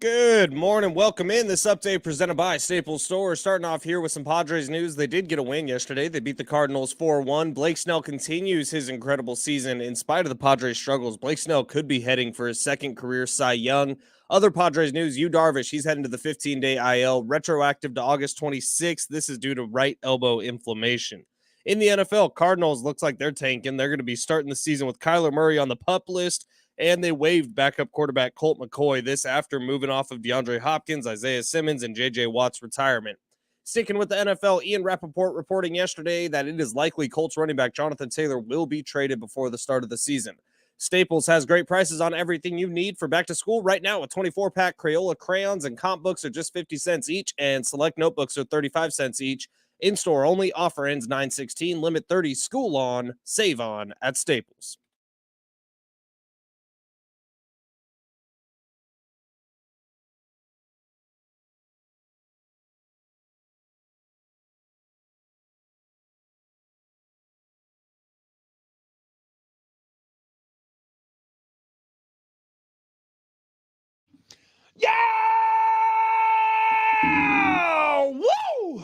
Good morning. Welcome in. This update presented by Staples Store. Starting off here with some Padres news. They did get a win yesterday. They beat the Cardinals 4-1. Blake Snell continues his incredible season. In spite of the Padres' struggles, Blake Snell could be heading for his second career Cy Young. Other Padres news, Yu Darvish, he's heading to the 15-day IL, retroactive to August 26th. This is due to right elbow inflammation. In the NFL, Cardinals looks like they're tanking. They're going to be starting the season with Kyler Murray on the PUP list. And they waived backup quarterback Colt McCoy, this after moving off of DeAndre Hopkins, Isaiah Simmons, and J.J. Watt's retirement. Sticking with the NFL, Ian Rappaport reporting yesterday that it is likely Colts running back Jonathan Taylor will be traded before the start of the season. Staples has great prices on everything you need for back to school right now. A 24-pack Crayola crayons and comp books are just 50 cents each, and select notebooks are 35 cents each. In-store only, offer ends 9/16, limit 30, school on, save on at Staples. Yeah! Woo!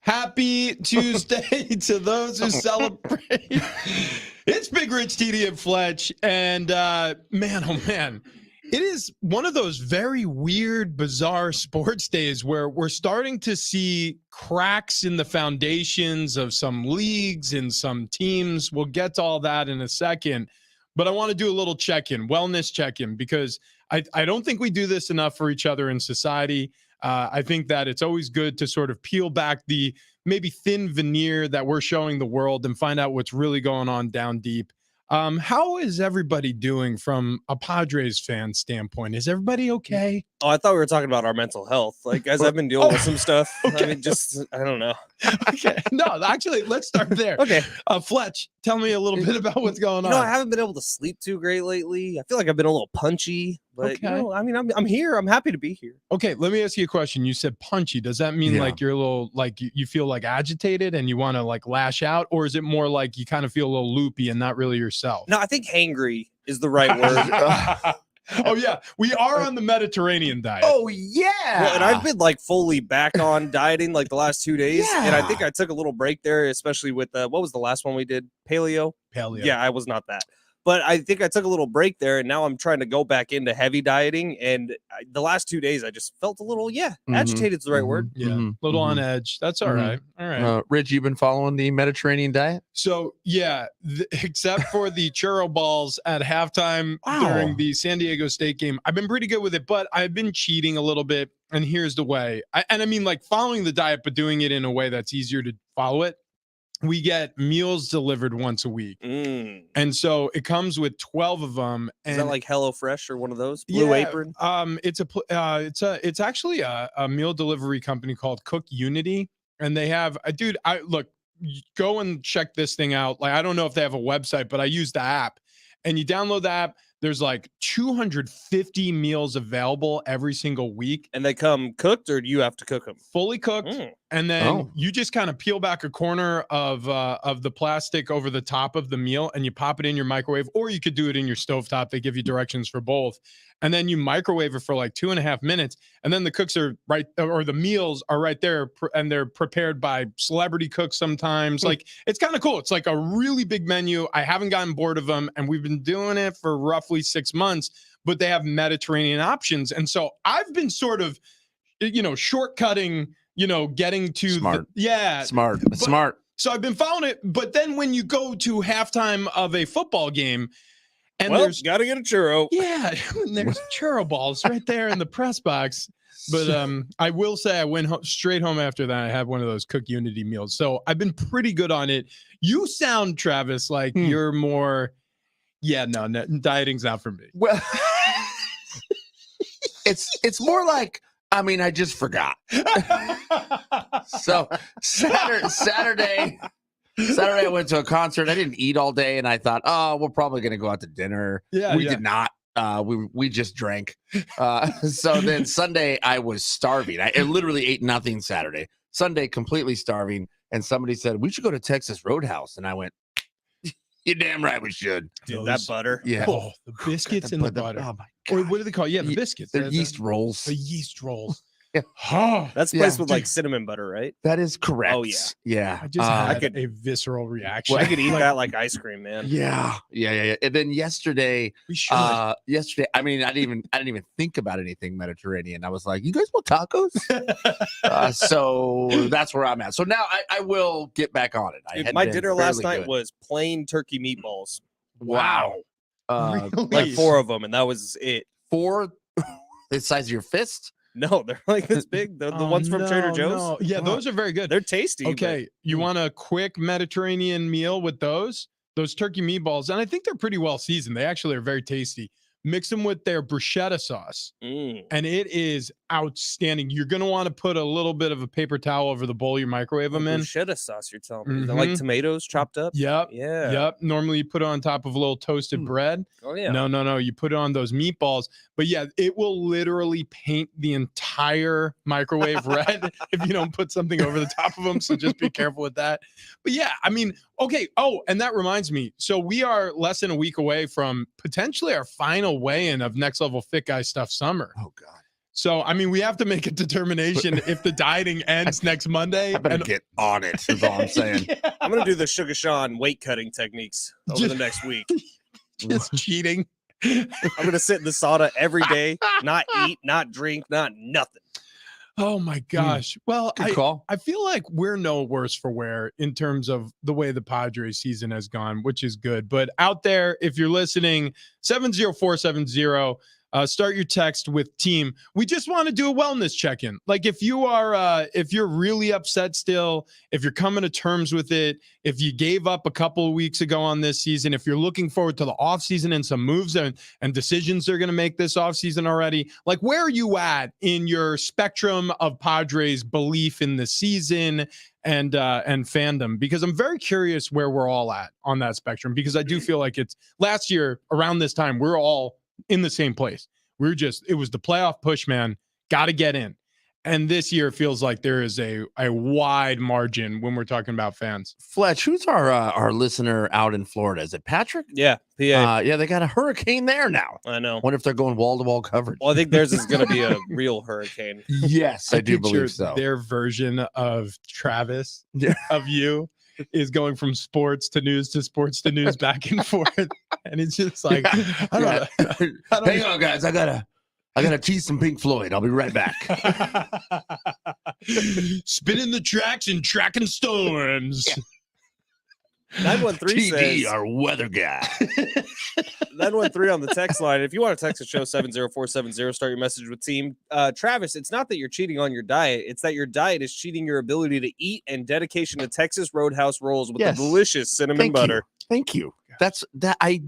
Happy Tuesday to those who celebrate. It's Big Rich, TD, and Fletch. And man, oh man, it is one of those very weird, bizarre sports days where we're starting to see cracks in the foundations of some leagues and some teams. We'll get to all that in a second. But I want to do a little check-in, wellness check-in, because I don't think we do this enough for each other in society. I think that it's always good to sort of peel back the maybe thin veneer that we're showing the world and find out what's really going on down deep. How is everybody doing from a Padres fan standpoint? Is everybody okay? Oh, I thought we were talking about our mental health. Like, guys, I've been dealing with some stuff. Okay. I mean, I don't know. Okay. No, actually, let's start there. Okay. Fletch, tell me a little bit about what's going on. I haven't been able to sleep too great lately. I feel like I've been a little punchy, but Okay. I mean, I'm here. I'm happy to be here. Okay, let me ask you a question. You said punchy. Does that mean like you're a little like you feel like agitated and you want to like lash out, or is it more like you kind of feel a little loopy and not really yourself? No, I think hangry is the right word. Oh yeah, we are on the Mediterranean diet. Oh yeah. Well, and I've been like fully back on dieting like the last 2 days, and I think I took a little break there, especially with what was the last one we did? Paleo. Paleo. I was not that. But I think I took a little break there, and now I'm trying to go back into heavy dieting. And the last 2 days, I just felt a little, agitated is the right word. Yeah, little on edge. That's all right. All right. Rich, you've been following the Mediterranean diet? So, yeah, except for the churro balls at halftime during the San Diego State game, I've been pretty good with it, but I've been cheating a little bit. And here's the way. I mean, like following the diet, but doing it in a way that's easier to follow it. We get meals delivered once a week. And so it comes with 12 of them. And is that like HelloFresh or one of those? Blue Apron? It's actually a meal delivery company called Cook Unity. And they have, go and check this thing out. Like, I don't know if they have a website, but I use the app. And you download the app. There's like 250 meals available every single week. And they come cooked, or do you have to cook them? Fully cooked. And then you just kind of peel back a corner of the plastic over the top of the meal and you pop it in your microwave, or you could do it in your stovetop. They give you directions for both. And then you microwave it for like 2.5 minutes. And then the cooks are or the meals are right there, and they're prepared by celebrity cooks sometimes. Like, it's kind of cool. It's like a really big menu. I haven't gotten bored of them. And we've been doing it for roughly 6 months, but they have Mediterranean options. And so I've been sort of, shortcutting, getting to smart. So I've been following it. But then when you go to halftime of a football game, and there's got to get a churro. Yeah, there's churro balls right there in the press box. But I will say I went straight home after that. I had one of those Cook Unity meals. So I've been pretty good on it. You sound, Travis, like you're more, no, dieting's not for me. Well, it's more like, I just forgot. So Saturday, I went to a concert. I didn't eat all day, and I thought, we're probably going to go out to dinner. We did not. We just drank. So then Sunday, I was starving. I literally ate nothing Saturday. Sunday, completely starving. And somebody said, we should go to Texas Roadhouse. And I went, you're damn right we should. Dude, that butter. Yeah. Oh, the biscuits and the butter. Oh, my Or what do they call it? Yeah, the biscuits. They're yeast rolls. The yeast rolls. Yeah. Oh, That's placed with like cinnamon butter, right? That is correct. Oh, yeah. Yeah. I just had a visceral reaction. I could eat that like ice cream, man. Yeah. And then yesterday, we should. I mean, I didn't even think about anything Mediterranean. I was like, you guys want tacos? So that's where I'm at. So now I will get back on it. Dude, my dinner last night was plain turkey meatballs. Wow. Really? Like 4 of them, and that was it. 4 the size of your fist? No, they're like this big. The ones from Trader Joe's. No. Yeah, those are very good. They're tasty. Okay, you want a quick Mediterranean meal with those turkey meatballs, and I think they're pretty well seasoned. They actually are very tasty. Mix them with their bruschetta sauce, and it is outstanding. You're going to want to put a little bit of a paper towel over the bowl you microwave them in. Bruschetta sauce, you're telling me. Is that like tomatoes chopped up? Yep. Yeah. Yep. Normally you put it on top of a little toasted bread. Oh, yeah. No. You put it on those meatballs. But yeah, it will literally paint the entire microwave red if you don't put something over the top of them. So just be careful with that. But yeah, I mean, okay. Oh, and that reminds me. So we are less than a week away from potentially our final weigh-in of Next Level Fit Guy Stuff Summer. Oh, God. So, I mean, we have to make a determination if the dieting ends next Monday. I better get on it, is all I'm saying. Yeah. I'm going to do the Sugar Sean weight cutting techniques over the next week. Just cheating. I'm going to sit in the sauna every day, not eat, not drink, not nothing. Oh, my gosh. Well, Good call. I feel like we're no worse for wear in terms of the way the Padres season has gone, which is good. But out there, if you're listening, 70470, start your text with team. We just want to do a wellness check-in. Like if you're really upset still, if you're coming to terms with it, if you gave up a couple of weeks ago on this season, if you're looking forward to the offseason and some moves and decisions they're going to make this offseason already, like where are you at in your spectrum of Padres belief in the season and fandom? Because I'm very curious where we're all at on that spectrum, because I do feel like it's last year around this time, we're all in the same place. It was the playoff push, man. Got to get in. And this year it feels like there is a wide margin when we're talking about fans. Fletch, who's our listener out in Florida? Is it Patrick? Yeah, PA. Yeah, they got a hurricane there now. I know. Wonder if they're going wall-to-wall coverage. Well, I think theirs is going to be a real hurricane. Yes, I do believe so. Their version of Travis, of you, is going from sports to news back and forth. And it's just like, I don't know. Hang on, guys. I gotta tease some Pink Floyd. I'll be right back. Spinning the tracks and tracking storms. 913 TD, says, our weather guy. 913 on the text line. If you want to text the show 70470, start your message with team. Travis, it's not that you're cheating on your diet. It's that your diet is cheating your ability to eat and dedication to Texas Roadhouse rolls with the delicious cinnamon butter. Thank you. That's that. I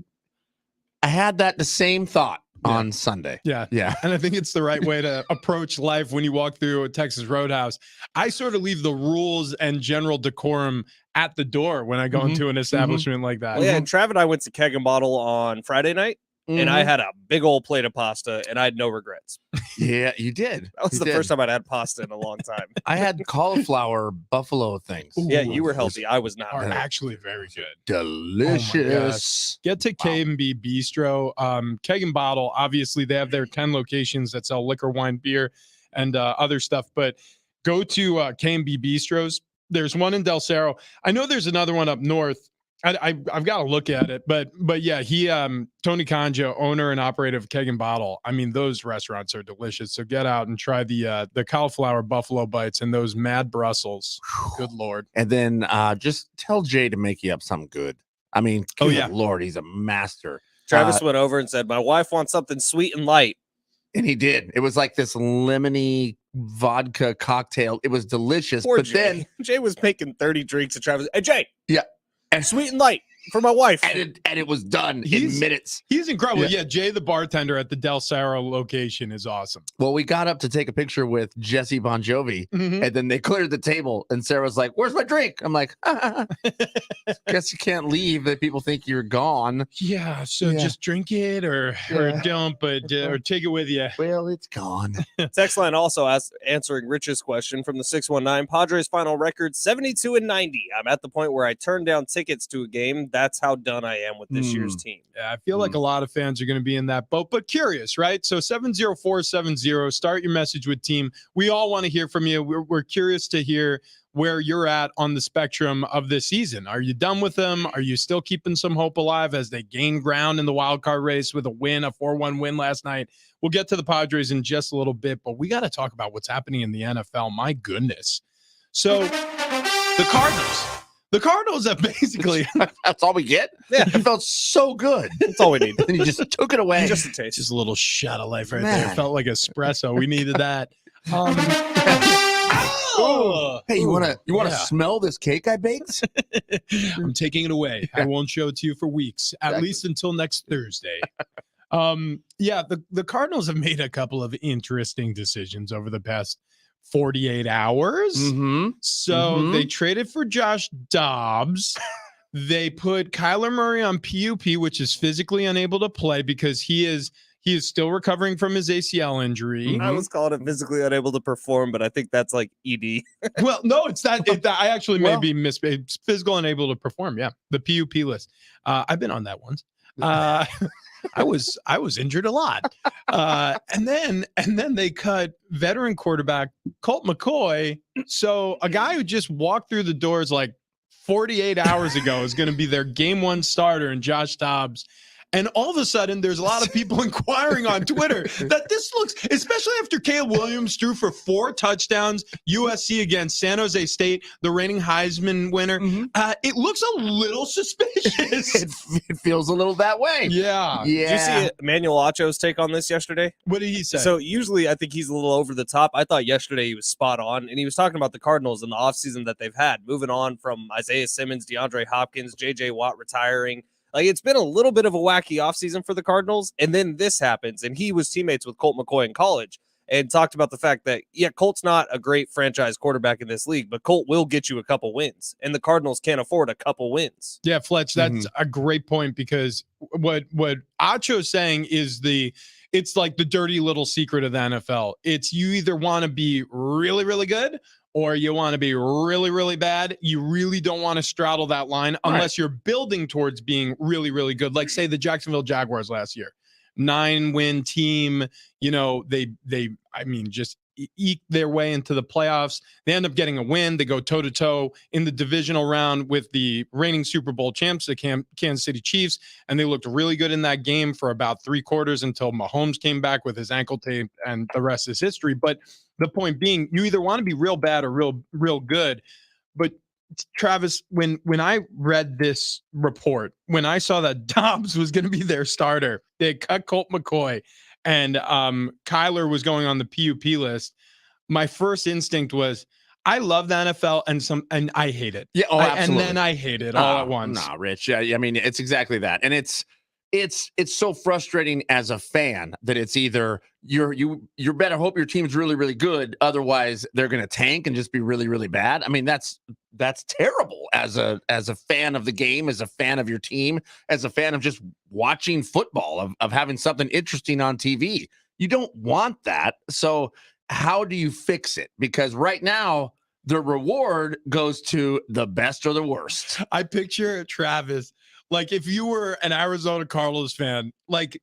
had the same thought on Sunday. Yeah. And I think it's the right way to approach life when you walk through a Texas Roadhouse. I sort of leave the rules and general decorum at the door when I go into an establishment like that. Well, yeah, and Trav and I went to Keg and Bottle on Friday night, and I had a big old plate of pasta, and I had no regrets. Yeah, you did. That was the first time I'd had pasta in a long time. I had cauliflower buffalo things. Ooh, yeah, you were healthy. I was not. Are actually very good. Delicious. Get to K&B Bistro. Keg and Bottle, obviously, they have their 10 locations that sell liquor, wine, beer, and other stuff. But go to K&B Bistros. There's one in Del Cerro. I know there's another one up north. I've got to look at it, but yeah, he Tony Conjo, owner and operator of Keg and Bottle. I mean, those restaurants are delicious. So get out and try the cauliflower buffalo bites and those mad Brussels. Good Lord! And then just tell Jay to make you up something good. I mean, good Lord, he's a master. Travis went over and said, "My wife wants something sweet and light," and he did. It was like this lemony vodka cocktail. It was delicious. Poor but Jay. then Jay was making 30 drinks, and Travis, "Hey Jay, yeah. And sweet and light for my wife." And it was done in minutes. He's incredible. Yeah, Jay, the bartender at the Del Cerro location, is awesome. Well, we got up to take a picture with Jesse Bon Jovi, and then they cleared the table, and Sarah's like, "Where's my drink?" I'm like, "Guess you can't leave if people think you're gone." Yeah, so just drink it or don't, but or take it with you. Well, it's gone. Text line also answering Rich's question from the 619. Padres final record 72-90. I'm at the point where I turned down tickets to a game that's how done I am with this year's team. Yeah, I feel like a lot of fans are going to be in that boat, but curious, right? So 70470, start your message with team. We all want to hear from you. We're curious to hear where you're at on the spectrum of this season. Are you done with them? Are you still keeping some hope alive as they gain ground in the wild card race with a 4-1 win last night? We'll get to the Padres in just a little bit, but we got to talk about what's happening in the NFL. My goodness. So the Cardinals have basically that's all we get. Yeah, it felt so good. That's all we need. And you just took it away. Just a taste. Just a little shot of life right there. It felt like espresso. We needed that. Hey, you want to smell this cake I baked? I'm taking it away. I won't show it to you for weeks, at least until next Thursday. The Cardinals have made a couple of interesting decisions over the past 48 hours. So they traded for Josh Dobbs. They put Kyler Murray on PUP, which is physically unable to play because he is still recovering from his ACL injury. I was calling it physically unable to perform, but I think that's like ED. Well, no, it's that. I actually may be it's physical unable to perform. Yeah, the PUP list. I've been on that once. I was injured a lot. And then they cut veteran quarterback Colt McCoy. So a guy who just walked through the doors like 48 hours ago is going to be their game one starter, and Josh Dobbs. And all of a sudden, there's a lot of people inquiring on Twitter that this looks, especially after Caleb Williams threw for 4 touchdowns, USC against San Jose State, the reigning Heisman winner. It looks a little suspicious. It feels a little that way. Yeah. Did you see Emmanuel Acho's take on this yesterday? What did he say? So usually I think he's a little over the top. I thought yesterday he was spot on, and he was talking about the Cardinals and the offseason that they've had, moving on from Isaiah Simmons, DeAndre Hopkins, J.J. Watt retiring. Like, it's been a little bit of a wacky offseason for the Cardinals, and then this happens, and he was teammates with Colt McCoy in college and talked about the fact that, Colt's not a great franchise quarterback in this league, but Colt will get you a couple wins, and the Cardinals can't afford a couple wins. Yeah, Fletch, that's a great point, because what Acho's saying is it's like the dirty little secret of the NFL. It's you either want to be really, really good or you want to be really, really bad. You really don't want to straddle that line unless you're building towards being really, really good. Like, say, the Jacksonville Jaguars last year, 9-win team. Just eke their way into the playoffs. They end up getting a win. They go toe-to-toe in the divisional round with the reigning Super Bowl champs, the Kansas City Chiefs, and they looked really good in that game for about 3 quarters until Mahomes came back with his ankle tape, and the rest is history. But the point being, you either want to be real bad or real good. But Travis, when I read this report, when I saw that Dobbs was going to be their starter, they cut Colt McCoy, and Kyler was going on the PUP list, my first instinct was, I love the NFL and I hate it. Yeah, absolutely. And then I hate it all at once. Nah, Rich. Yeah, I mean, it's exactly that. And it's so frustrating as a fan that it's either you better hope your team's really, really good, otherwise they're going to tank and just be really, really bad. I mean, that's terrible as a fan of the game, as a fan of your team, as a fan of just watching football, of having something interesting on TV. You don't want that. So how do you fix it? Because right now the reward goes to the best or the worst. I picture Travis, like if you were an Arizona Cardinals fan, like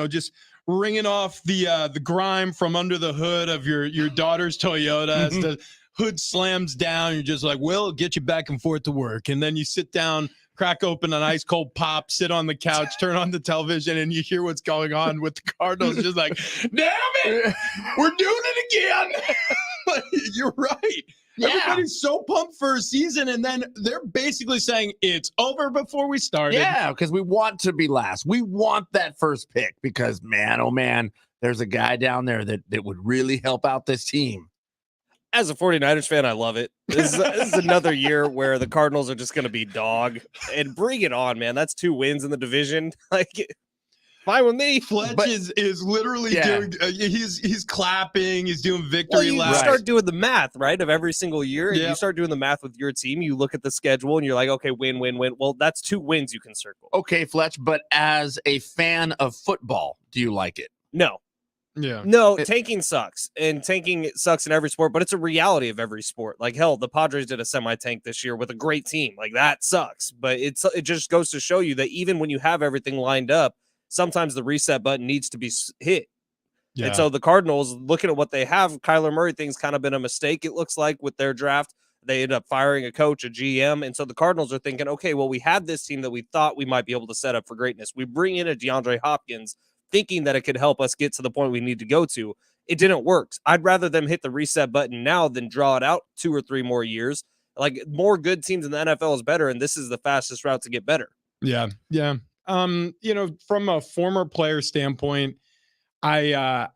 just ringing off the grime from under the hood of your daughter's Toyota as the hood slams down. You're just like, well, get you back and forth to work. And then you sit down, crack open an ice cold pop, sit on the couch, turn on the television, and you hear what's going on with the Cardinals. Just like, damn it, we're doing it again. You're right. Yeah. Everybody's so pumped for a season, and then they're basically saying it's over before we started. Yeah, because we want to be last. We want that first pick because, man, oh, man, there's a guy down there that would really help out this team. As a 49ers fan, I love it. This is another year where the Cardinals are just going to be dog. And bring it on, man. That's 2 wins in the division. Like, fine with me. Fletch is literally doing. He's clapping. He's doing victory laps. You start doing the math, right, of every single year. And you start doing the math with your team. You look at the schedule and you're like, okay, win, win, win. Well, that's 2 wins you can circle. Okay, Fletch. But as a fan of football, do you like it? No. Yeah. No, tanking sucks, and tanking sucks in every sport, but it's a reality of every sport. Like, hell, the Padres did a semi-tank this year with a great team. Like, that sucks, but it just goes to show you that even when you have everything lined up, sometimes the reset button needs to be hit. Yeah. And so the Cardinals, looking at what they have, Kyler Murray thing's kind of been a mistake, it looks like, with their draft. They end up firing a coach, a GM, and so the Cardinals are thinking, okay, well, we had this team that we thought we might be able to set up for greatness. We bring in a DeAndre Hopkins thinking that it could help us get to the point we need to go to. It didn't work. I'd rather them hit the reset button now than draw it out 2 or 3 more years. Like, more good teams in the NFL is better, and this is the fastest route to get better. Yeah. Yeah. From a former player standpoint, I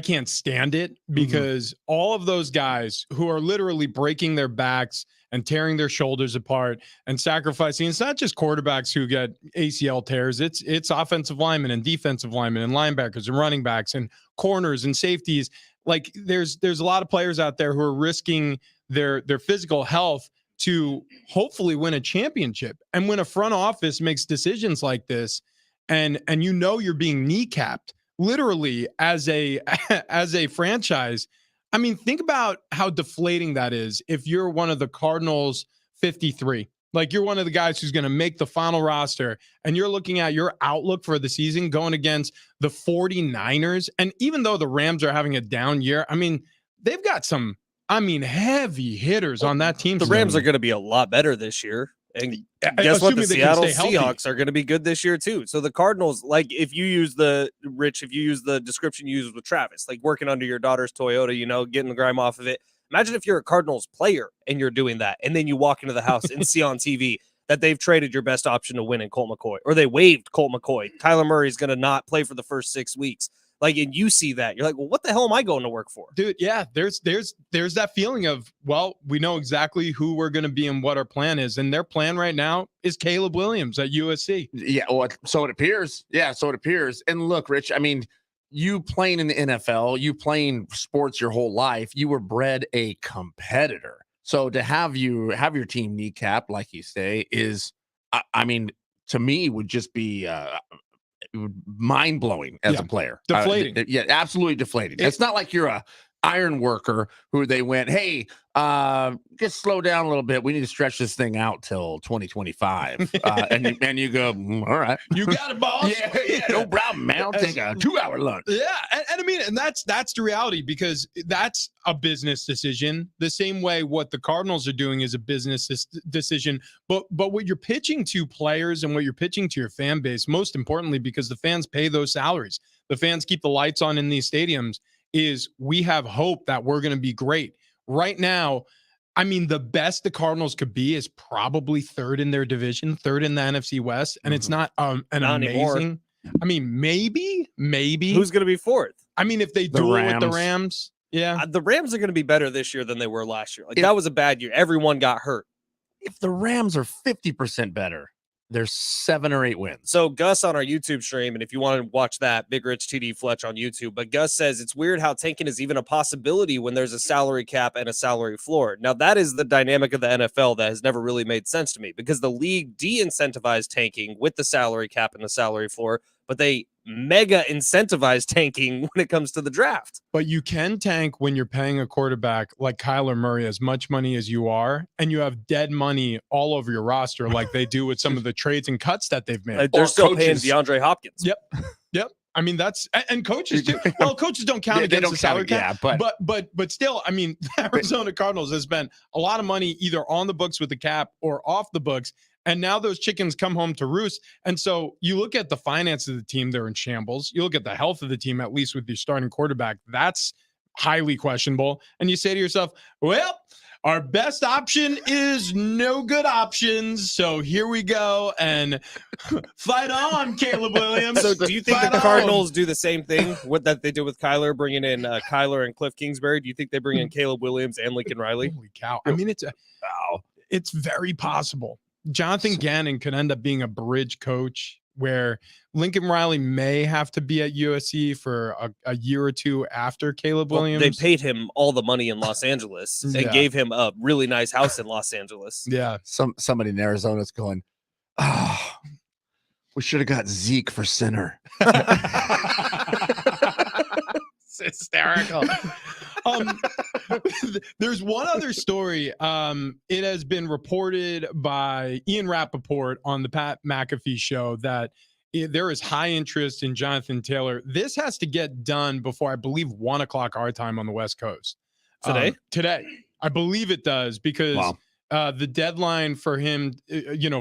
can't stand it because all of those guys who are literally breaking their backs and tearing their shoulders apart and sacrificing. It's not just quarterbacks who get ACL tears. It's offensive linemen and defensive linemen and linebackers and running backs and corners and safeties. Like there's a lot of players out there who are risking their physical health to hopefully win a championship. And when a front office makes decisions like this, and you're being kneecapped literally as a franchise. I mean, think about how deflating that is if you're one of the Cardinals 53. Like you're one of the guys who's going to make the final roster and you're looking at your outlook for the season going against the 49ers. And even though the Rams are having a down year, I mean, they've got some, heavy hitters on that team. The Rams are going to be a lot better this year. And guess what? The Seattle Seahawks are going to be good this year too. So the Cardinals, like if you use the description you used with Travis, like working under your daughter's Toyota, getting the grime off of it. Imagine if you're a Cardinals player and you're doing that. And then you walk into the house and see on TV that they've traded your best option to win in Colt McCoy, or they waived Colt McCoy. Kyler Murray is going to not play for the first 6 weeks. Like, and you see that, you're like, well, what the hell am I going to work for? Dude, yeah, there's that feeling of, well, we know exactly who we're going to be and what our plan is. And their plan right now is Caleb Williams at USC. Yeah, well, so it appears. Yeah, so it appears. And look, Rich, I mean, you playing in the NFL, you playing sports your whole life, you were bred a competitor. So to have your team kneecapped, like you say, is, I mean, to me, would just be mind-blowing as a player. Deflating. Absolutely deflating. It's not like you're a iron worker who they went, hey, just slow down a little bit. We need to stretch this thing out till 2025. And you go, all right. You got it, boss. Yeah, no problem, man. I'll take a 2-hour lunch. Yeah, and I mean, and that's the reality, because that's a business decision. The same way what the Cardinals are doing is a business decision. But what you're pitching to players and what you're pitching to your fan base, most importantly, because the fans pay those salaries, the fans keep the lights on in these stadiums, is we have hope that we're going to be great. Right now, I mean, the best the Cardinals could be is probably third in their division, third in the NFC West, and it's not not amazing. Anymore. I mean, maybe who's going to be fourth? I mean, if they do it with the Rams, yeah, the Rams are going to be better this year than they were last year. Like that was a bad year. Everyone got hurt. If the Rams are 50% better, there's 7 or 8 wins. So Gus on our YouTube stream, and if you want to watch that, Big Rich TD Fletch on YouTube, but Gus says it's weird how tanking is even a possibility when there's a salary cap and a salary floor. Now that is the dynamic of the NFL that has never really made sense to me, because the league de-incentivized tanking with the salary cap and the salary floor, but they mega incentivize tanking when it comes to the draft. But you can tank when you're paying a quarterback like Kyler Murray as much money as you are, and you have dead money all over your roster like they do with some of the trades and cuts that they've made. They're still paying DeAndre Hopkins. Yep. I mean, that's, and coaches too. Well, coaches don't count against the salary cap. Yeah, but still, I mean, the Arizona Cardinals has spent a lot of money either on the books with the cap or off the books. And now those chickens come home to roost. And so you look at the finances of the team, they're in shambles. You look at the health of the team, at least with your starting quarterback, that's highly questionable. And you say to yourself, well, our best option is no good options. So here we go. And fight on, Caleb Williams. So do you think that the Cardinals do the same thing that they did with Kyler, bringing in Kyler and Cliff Kingsbury? Do you think they bring in Caleb Williams and Lincoln Riley? Holy cow. I mean, it's very possible. Jonathan Gannon could end up being a bridge coach where Lincoln Riley may have to be at USC for a year or two after Caleb Williams. They paid him all the money in Los Angeles and gave him a really nice house in Los Angeles. Yeah. Somebody in Arizona is going, we should have got Zeke for center. There's one other story. It has been reported by Ian Rappaport on the Pat McAfee show that there is high interest in Jonathan Taylor. This has to get done before, I believe, 1 o'clock our time on the West Coast. Today. I believe it does because the deadline for him,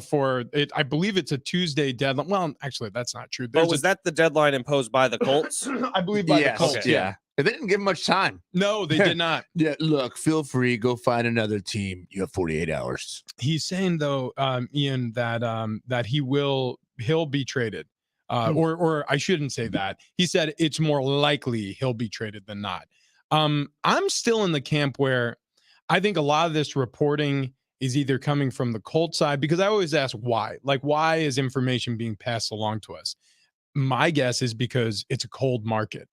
for it, I believe it's a Tuesday deadline. Well, actually, that's not true. But was that the deadline imposed by the Colts? I believe by the Colts. Okay. Yeah. They didn't give him much time. No, they did not. Yeah, look, feel free, go find another team. You have 48 hours. He's saying though, Ian, that he'll be traded. Or I shouldn't say that. He said it's more likely he'll be traded than not. I'm still in the camp where I think a lot of this reporting is either coming from the Colts side, because I always ask why. Like, why is information being passed along to us? My guess is because it's a cold market.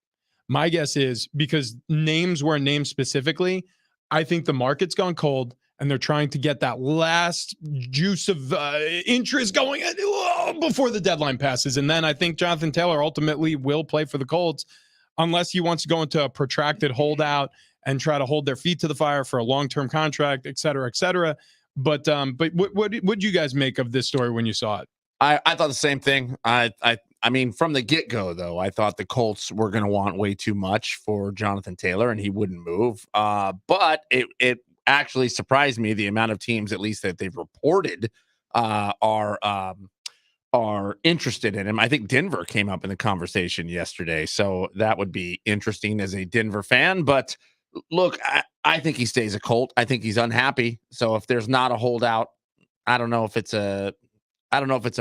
My guess is because names were named specifically. I think the market's gone cold and they're trying to get that last juice of interest going before the deadline passes. And then I think Jonathan Taylor ultimately will play for the Colts unless he wants to go into a protracted holdout and try to hold their feet to the fire for a long-term contract, et cetera, et cetera. But what did you guys make of this story when you saw it? I thought the same thing. I mean, from the get-go, though, I thought the Colts were going to want way too much for Jonathan Taylor, and he wouldn't move. But it actually surprised me the amount of teams, at least that they've reported, are interested in him. I think Denver came up in the conversation yesterday, so that would be interesting as a Denver fan. But look, I think he stays a Colt. I think he's unhappy. So if there's not a holdout, I don't know if it's a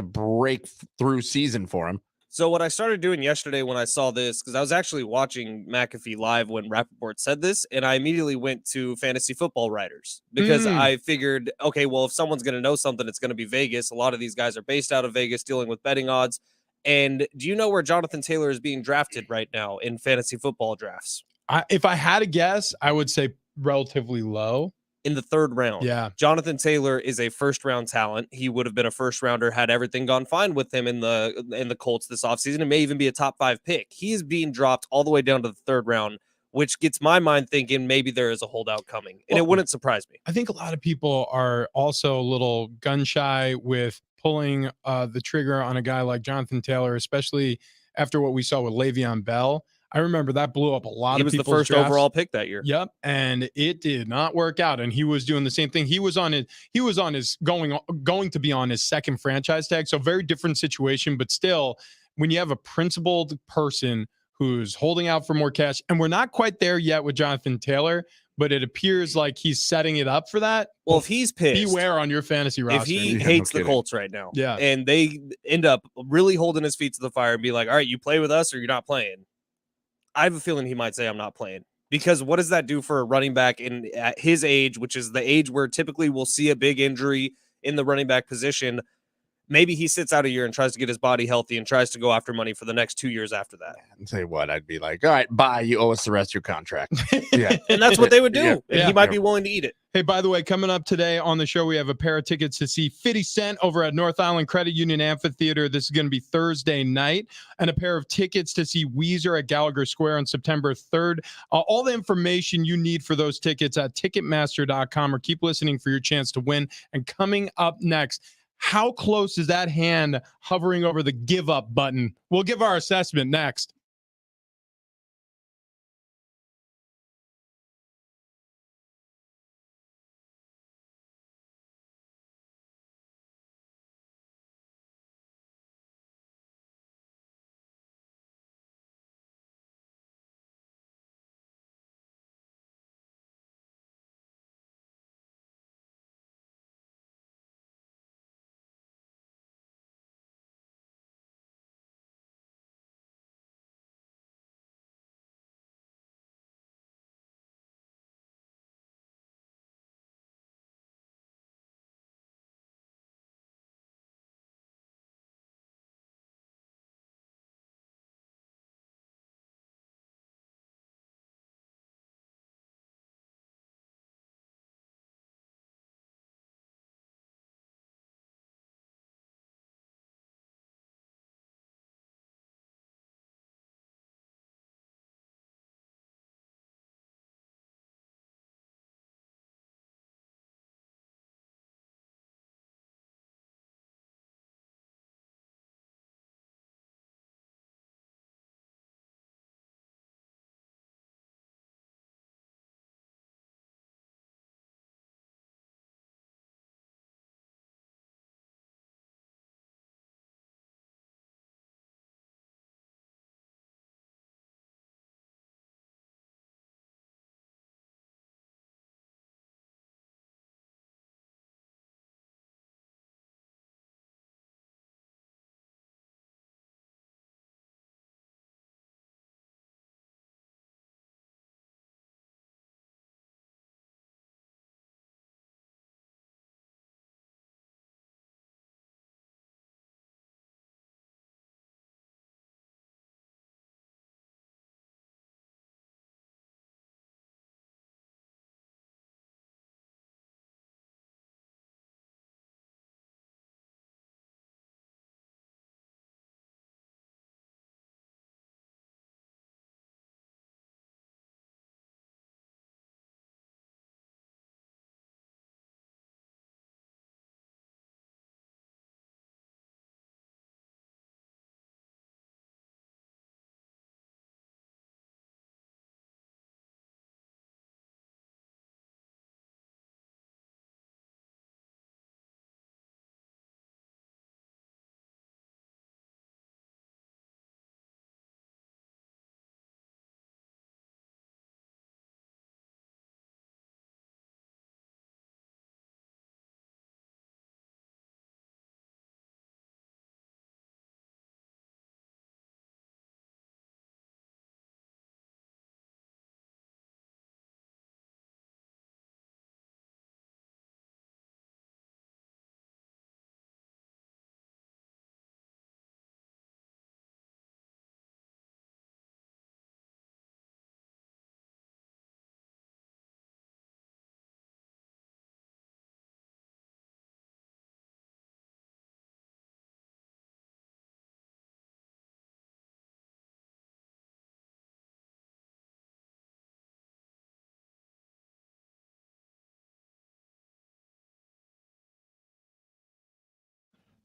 breakthrough season for him. So what I started doing yesterday when I saw this, because I was actually watching McAfee live when Rappaport said this, and I immediately went to fantasy football writers because I figured, okay, well, if someone's going to know something, it's going to be Vegas. A lot of these guys are based out of Vegas dealing with betting odds. And do you know where Jonathan Taylor is being drafted right now in fantasy football drafts? If I had a guess, I would say relatively low. In the 3rd round. Yeah. Jonathan Taylor is a first-round talent. He would have been a first-rounder had everything gone fine with him in the Colts this offseason. It may even be a top 5 pick. He is being dropped all the way down to the 3rd round, which gets my mind thinking maybe there is a holdout coming. And it wouldn't surprise me. I think a lot of people are also a little gun-shy with pulling the trigger on a guy like Jonathan Taylor, especially after what we saw with Le'Veon Bell. I remember that blew up a lot of people's drafts. He was the first overall pick that year. Yep, and it did not work out. And he was doing the same thing. He was on his going to be on his 2nd franchise tag. So very different situation, but still, when you have a principled person who's holding out for more cash, and we're not quite there yet with Jonathan Taylor, but it appears like he's setting it up for that. Well, if he's pissed, beware on your fantasy roster. If he hates the Colts right now, yeah, and they end up really holding his feet to the fire and be like, all right, you play with us or you're not playing. I have a feeling he might say I'm not playing, because what does that do for a running back at his age, which is the age where typically we'll see a big injury in the running back position? Maybe he sits out a year and tries to get his body healthy and tries to go after money for the next 2 years after that. And say what? I'd be like, all right, bye. You owe us the rest of your contract. Yeah. And that's what they would do. Yeah. He might be willing to eat it. Hey, by the way, coming up today on the show, we have a pair of tickets to see 50 Cent over at North Island Credit Union Amphitheater. This is going to be Thursday night. And a pair of tickets to see Weezer at Gallagher Square on September 3rd. All the information you need for those tickets at Ticketmaster.com, or keep listening for your chance to win. And coming up next, how close is that hand hovering over the give up button? We'll give our assessment next.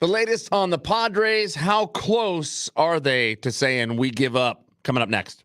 The latest on the Padres. How close are they to saying we give up? Coming up next.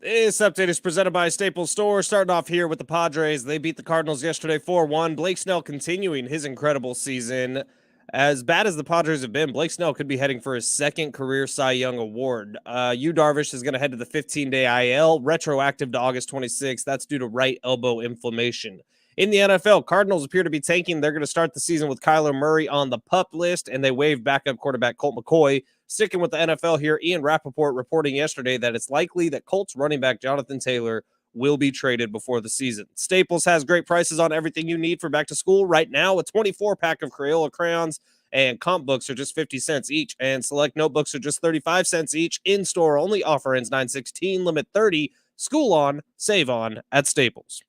This update is presented by Staples Store. Starting off here with the Padres. They beat the Cardinals yesterday 4-1. Blake Snell continuing his incredible season. As bad as the Padres have been, Blake Snell could be heading for his second career Cy Young Award. Yu Darvish is going to head to the 15-day IL, retroactive to August 26th. That's due to right elbow inflammation. In the NFL, Cardinals appear to be tanking. They're going to start the season with Kyler Murray on the PUP list, and they waived backup quarterback Colt McCoy. Sticking with the NFL here, Ian Rappaport reporting yesterday that it's likely that Colts running back Jonathan Taylor will be traded before the season. Staples has great prices on everything you need for back to school. Right now, a 24-pack of Crayola crayons and comp books are just 50 cents each, and select notebooks are just 35 cents each. In-store only. Offer ends 9/16, limit 30. School on, save on at Staples.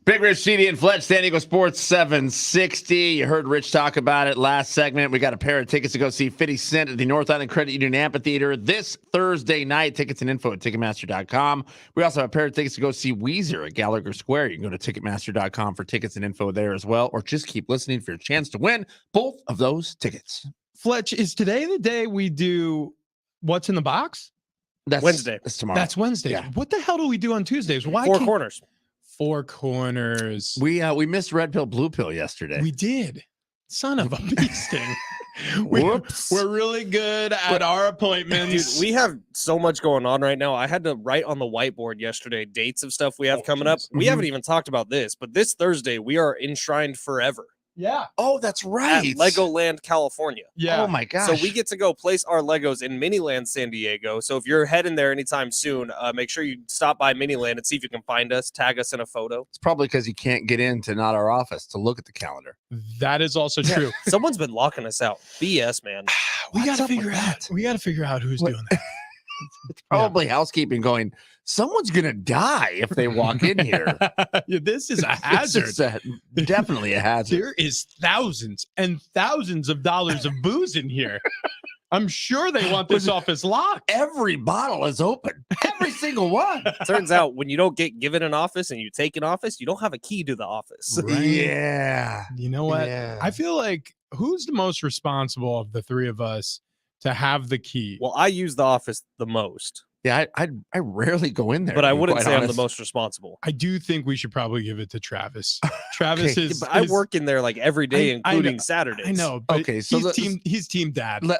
Big Rich, CD, and Fletch, San Diego Sports 760. You heard Rich talk about it last segment. We got a pair of tickets to go see 50 Cent at the North Island Credit Union Amphitheater this Thursday night. Tickets and info at Ticketmaster.com. We also have a pair of tickets to go see Weezer at Gallagher Square. You can go to Ticketmaster.com for tickets and info there as well, or just keep listening for your chance to win both of those tickets. Fletch, is today the day we do What's in the Box? That's Wednesday. That's tomorrow. That's Wednesday. Yeah. What the hell do we do on Tuesdays? Why Four corners. Four corners. We missed Red Pill, Blue Pill yesterday. We did. Son of a bee sting. We're really good at our appointments. Dude, we have so much going on right now. I had to write on the whiteboard yesterday dates of stuff we have coming up. We haven't even talked about this, but this Thursday we are enshrined forever. Yeah. Oh, that's right. At Legoland, California. Yeah. Oh my gosh. So we get to go place our Legos in Miniland, San Diego. So if you're heading there anytime soon, make sure you stop by Miniland and see if you can find us. Tag us in a photo. It's probably because you can't get into not our office to look at the calendar. That is also true. Someone's been locking us out. BS, man. We got to figure out. We got to figure out who's doing that. It's probably housekeeping going, someone's going to die if they walk in here. This is a hazard. Definitely a hazard. There is thousands and thousands of dollars of booze in here. I'm sure they want this office locked. Every bottle is open. Every single one. Turns out when you don't get given an office and you take an office, you don't have a key to the office. Right. Yeah. You know what? Yeah. I feel like who's the most responsible of the three of us to have the key? Well, I use the office the most. Yeah, I rarely go in there. But I to be wouldn't quite say I'm honest. the most responsible. I do think we should probably give it to Travis. Travis Okay, is. But I work in there like every day, I including know- Saturdays. I know. But Okay, so he's team dad. Let,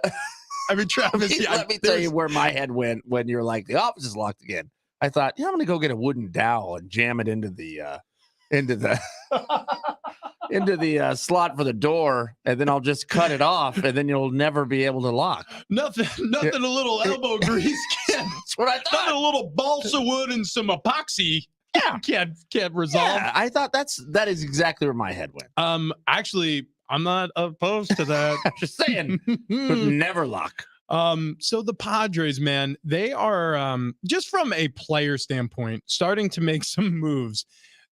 I mean, Travis. Yeah, let me tell you where my head went when you're like, the office is locked again. I thought, yeah, I'm gonna go get a wooden dowel and jam it into the slot for the door, and then I'll just cut it off, and then you'll never be able to lock. Nothing. A little elbow grease can. That's what I Not thought. a little balsa wood and some epoxy. Yeah. Can't resolve. Yeah, I thought that is exactly where my head went. Actually, I'm not opposed to that. I'm just saying, but never lock. So the Padres, man, they are just from a player standpoint starting to make some moves.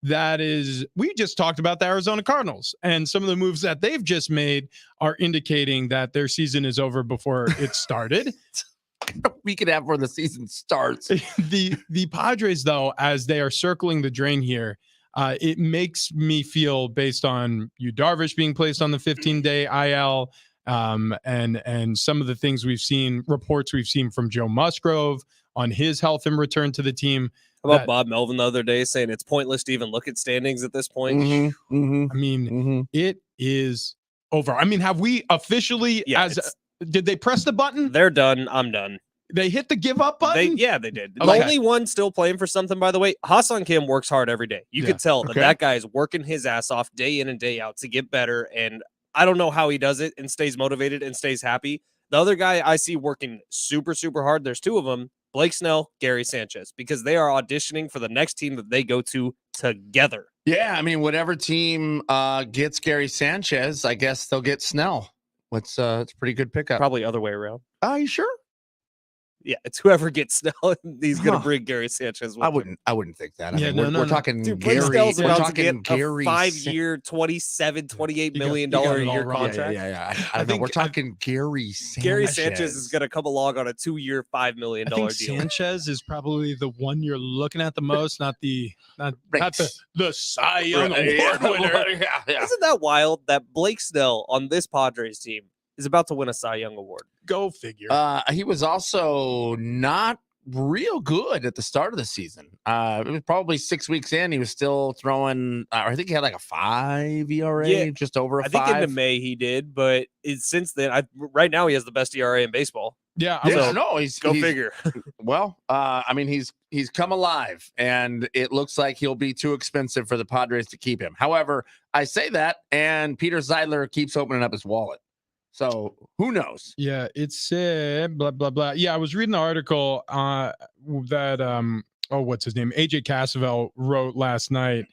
That is, we just talked about the Arizona Cardinals, and some of the moves that they've just made are indicating that their season is over before it started. We could have where the season starts. The Padres, though, as they are circling the drain here, it makes me feel, based on Yu Darvish being placed on the 15-day IL, and some of the things we've seen, reports we've seen from Joe Musgrove on his health and return to the team. How about Bob Melvin the other day saying it's pointless to even look at standings at this point? I mean, it is over. I mean, have we officially, did they press the button? They're done. I'm done. They hit the give up button? They did. Okay. The only one still playing for something, by the way, Hassan Kim works hard every day. You could tell that guy is working his ass off day in and day out to get better. And I don't know how he does it and stays motivated and stays happy. The other guy I see working super, super hard, there's two of them, Blake Snell, Gary Sanchez, because they are auditioning for the next team that they go to together. Yeah, I mean, whatever team gets Gary Sanchez, I guess they'll get Snell. It's a pretty good pickup. Probably other way around. Are you sure? Yeah, it's whoever gets Snell. He's going to bring Gary Sanchez with him. I wouldn't think that. I Yeah, mean, we're talking Dude, Blake Gary. Snell's We're about to talking get Gary. a 5-year, $28 million got a it all year wrong. contract. Yeah. I don't know. We're talking Gary Sanchez. Gary Sanchez is going to come along on a 2-year, $5 million I think deal. Sanchez is probably the one you're looking at the most, not the Cy Young Award winner. Yeah. Isn't that wild that Blake Snell on this Padres team is about to win a Cy Young Award? Go figure. He was also not real good at the start of the season. It was probably 6 weeks in. He was still throwing, I think he had like a 5 ERA, just over a 5. I think into May he did, but since then, right now he has the best ERA in baseball. Yeah, he's figure. Well, I mean, he's come alive, and it looks like he'll be too expensive for the Padres to keep him. However, I say that, and Peter Seidler keeps opening up his wallet. So who knows? Yeah, it said blah blah blah. Yeah, I was reading the article that what's his name? AJ Cassavell wrote last night,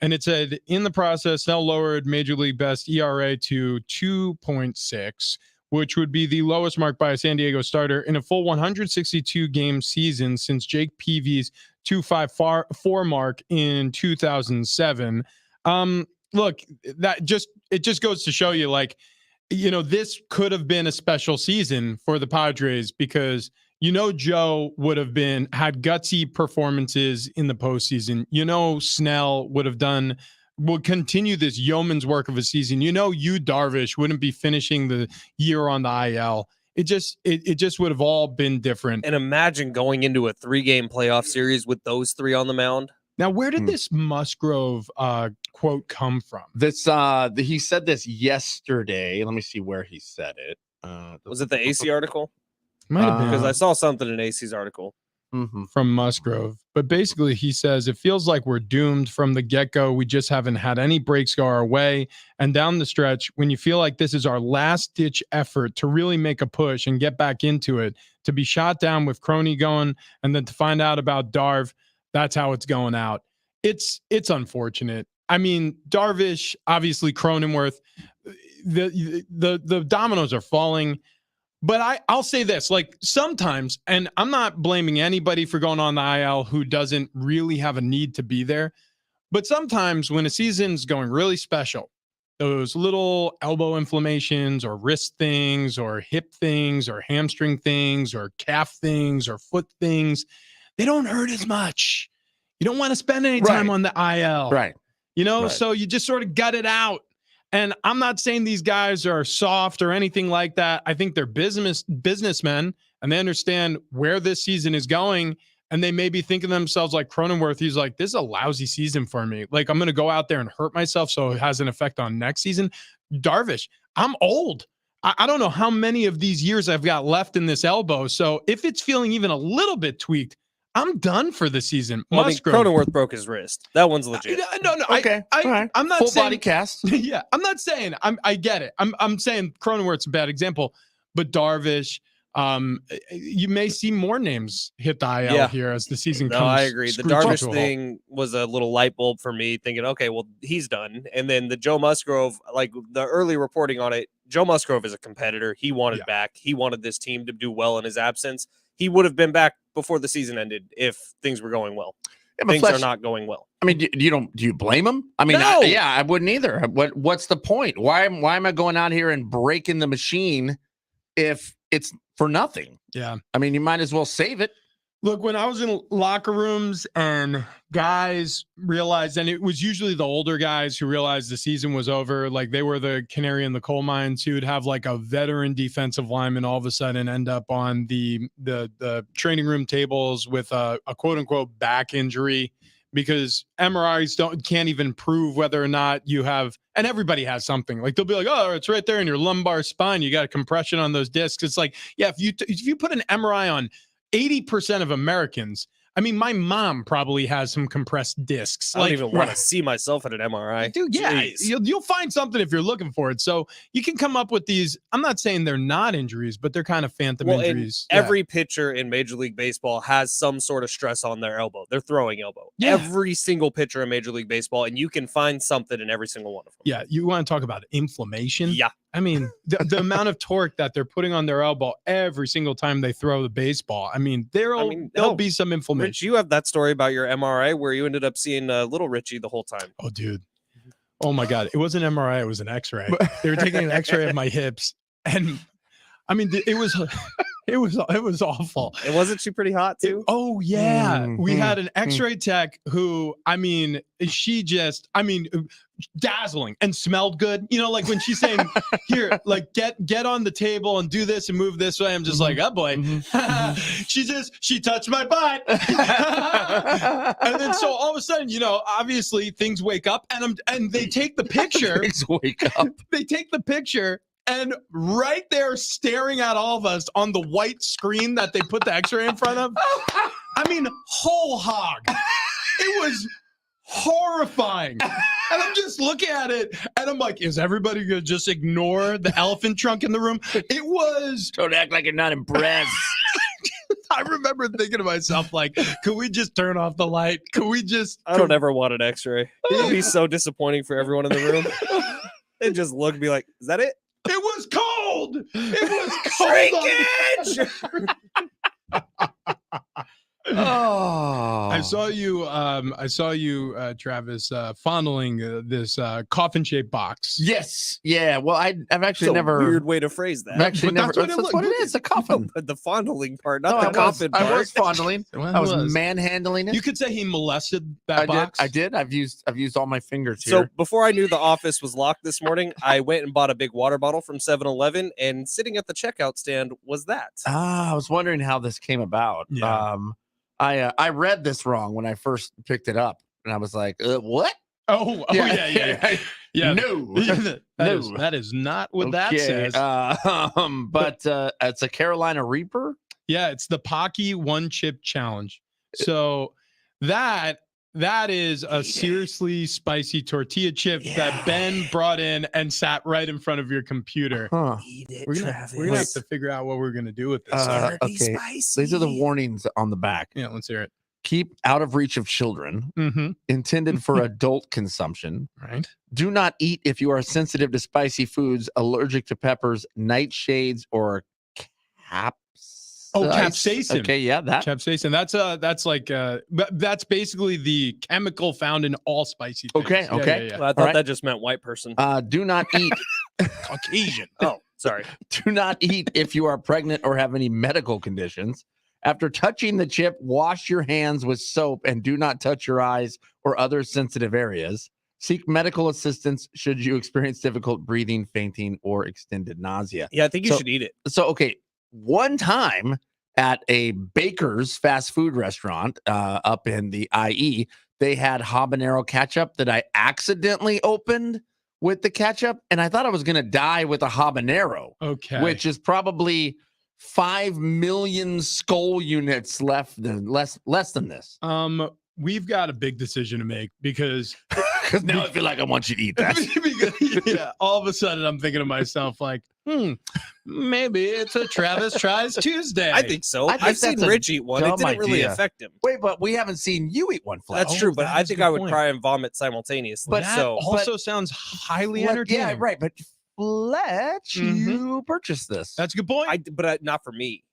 and it said in the process, Snell lowered Major League best ERA to 2.6, which would be the lowest mark by a San Diego starter in a full 162 game season since Jake Peavy's 2.54 mark in 2007. Look, it just goes to show you, like, you know, this could have been a special season for the Padres because, you know, Joe would have had gutsy performances in the postseason. You know, Snell would continue this yeoman's work of a season. You know, Yu Darvish wouldn't be finishing the year on the IL. It just would have all been different. And imagine going into a 3-game playoff series with those three on the mound. Now, where did this Musgrove quote come from? This he said this yesterday. Let me see where he said it. Was it the AC article? Might have been. Because I saw something in AC's article. From Musgrove. But basically, he says, it feels like we're doomed from the get-go. We just haven't had any breaks go our way. And down the stretch, when you feel like this is our last-ditch effort to really make a push and get back into it, to be shot down with Crony going, and then to find out about Darv, that's how it's going out. It's unfortunate. I mean, Darvish, obviously Cronenworth, the dominoes are falling. But I'll say this, like, sometimes, and I'm not blaming anybody for going on the IL who doesn't really have a need to be there, but sometimes when a season's going really special those little elbow inflammations or wrist things or hip things or hamstring things or calf things or foot things, they don't hurt as much. You don't want to spend any time on the IL. Right. So you just sort of gut it out. And I'm not saying these guys are soft or anything like that. I think they're businessmen, and they understand where this season is going. And they may be thinking to themselves, like Cronenworth, he's like, this is a lousy season for me. Like, I'm going to go out there and hurt myself so it has an effect on next season. Darvish, I'm old. I don't know how many of these years I've got left in this elbow. So if it's feeling even a little bit tweaked, I'm done for the season. Well, Cronenworth broke his wrist. That one's legit. No. Okay. I'm not full saying, body cast. Yeah, I'm not saying. I get it. I'm saying Cronenworth's a bad example, but Darvish. You may see more names hit the IL here as the season comes. I agree. The Darvish thing was a little light bulb for me, thinking, okay, well, he's done. And then the Joe Musgrove, like the early reporting on it, Joe Musgrove is a competitor. He wanted back. He wanted this team to do well in his absence. He would have been back before the season ended if things were going well. Things are not going well. I mean, do you blame him? I mean, no. I wouldn't either. What's the point? Why am I going out here and breaking the machine if it's for nothing? Yeah. I mean, you might as well save it. Look, when I was in locker rooms and guys realized, and it was usually the older guys who realized the season was over, like they were the canary in the coal mines who would have like a veteran defensive lineman all of a sudden end up on the training room tables with a quote unquote back injury because MRIs can't even prove whether or not you have, and everybody has something. Like they'll be like, oh, it's right there in your lumbar spine. You got a compression on those discs. It's like, yeah, if you put an MRI on 80% of Americans, I mean, my mom probably has some compressed discs. I don't even want to see myself at an MRI. Dude, yeah, you'll find something if you're looking for it. So you can come up with these. I'm not saying they're not injuries, but they're kind of phantom injuries. Every pitcher in Major League Baseball has some sort of stress on their elbow. They're throwing elbow. Yeah. Every single pitcher in Major League Baseball, and you can find something in every single one of them. Yeah, you want to talk about inflammation? Yeah. I mean, the amount of torque that they're putting on their elbow every single time they throw the baseball. I mean, there'll be some inflammation. Rich, you have that story about your MRI where you ended up seeing little Richie the whole time. Oh, dude. Oh, my God. It wasn't an MRI. It was an X-ray. They were taking an X-ray of my hips. And, I mean, it was awful. And wasn't she pretty hot, too? Oh, yeah. We had an X-ray tech who, I mean, dazzling and smelled good. You know, like when she's saying, here, like get on the table and do this and move this way. I'm just like, oh boy. She touched my butt. And then so all of a sudden, you know, obviously things wake up and they take the picture. Things wake up. They take the picture. And right there staring at all of us on the white screen that they put the X-ray in front of. I mean, whole hog. It was horrifying. And I'm just looking at it and I'm like, is everybody gonna just ignore the elephant trunk in the room? It was. Don't act like you're not impressed. I remember thinking to myself, like, could we just turn off the light? Could we just? I don't ever want an X-ray. It'd be so disappointing for everyone in the room. They'd just look and be like, is that it? It was cold. It was cold. Shrinkage. Oh, I saw you, Travis, fondling this coffin-shaped box. Yes, yeah. Well, I've actually never. Weird way to phrase that. I've actually never. That's what it is. A coffin. The fondling part, not the coffin part. I was fondling. I was manhandling it. You could say he molested that box. I did. I've used all my fingers here. So before I knew the office was locked this morning, I went and bought a big water bottle from 7-Eleven, and sitting at the checkout stand was that. I was wondering how this came about. Yeah. I read this wrong when I first picked it up, and I was like, "What?" Oh, yeah. No, that is not what that says. But it's a Carolina Reaper. Yeah, it's the Pocky One Chip Challenge. So that is a seriously spicy tortilla chip that Ben brought in and sat right in front of your computer. Huh. Eat it, We're gonna have to figure out what we're gonna do with this. Okay, spicy. these are the warnings on the back. Yeah, let's hear it. Keep out of reach of children. Mm-hmm. Intended for adult consumption. Right. Do not eat if you are sensitive to spicy foods, allergic to peppers, nightshades, or capsicum. Oh, capsaicin. Okay, yeah, that. Capsaicin. That's basically the chemical found in all spicy things. Okay, okay. Yeah. Well, I thought that just meant white person. Do not eat. Caucasian. Oh, sorry. Do not eat if you are pregnant or have any medical conditions. After touching the chip, wash your hands with soap and do not touch your eyes or other sensitive areas. Seek medical assistance should you experience difficult breathing, fainting, or extended nausea. Yeah, I think you should eat it. So, okay, one time at a baker's fast food restaurant up in the IE, they had habanero ketchup that I accidentally opened with the ketchup, and I thought I was going to die with a habanero. Okay. Which is probably 5 million skull units less than this. We've got a big decision to make because now I feel like I want you to eat that. Yeah, all of a sudden I'm thinking to myself like, maybe it's a Travis tries Tuesday. I think so. I think I've seen that's a Rich eat one. It dumb didn't really idea. affect him. Wait, but we haven't seen you eat one, Fletch. That's true, but that I is a think good I would point. cry and vomit simultaneously. That So also sounds highly Fletch- entertaining. Yeah, right. But Fletch, you purchased this. That's a good point. but not for me.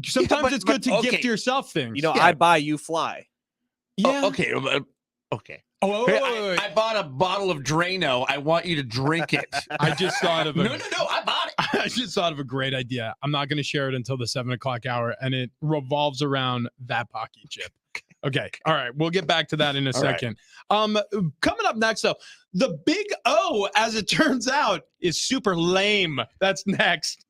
Sometimes but- it's good to but- gift okay. yourself things. You know, I buy, you fly. yeah. Oh, okay. Okay. Oh, Hey, wait. I bought a bottle of Drano. I want you to drink it. I just thought of a No. I bought it. I just thought of a great idea. I'm not going to share it until the 7:00 hour, and it revolves around that Pocky chip. Okay. All right. We'll get back to that in a second. Coming up next, though, the big O, as it turns out, is super lame. That's next.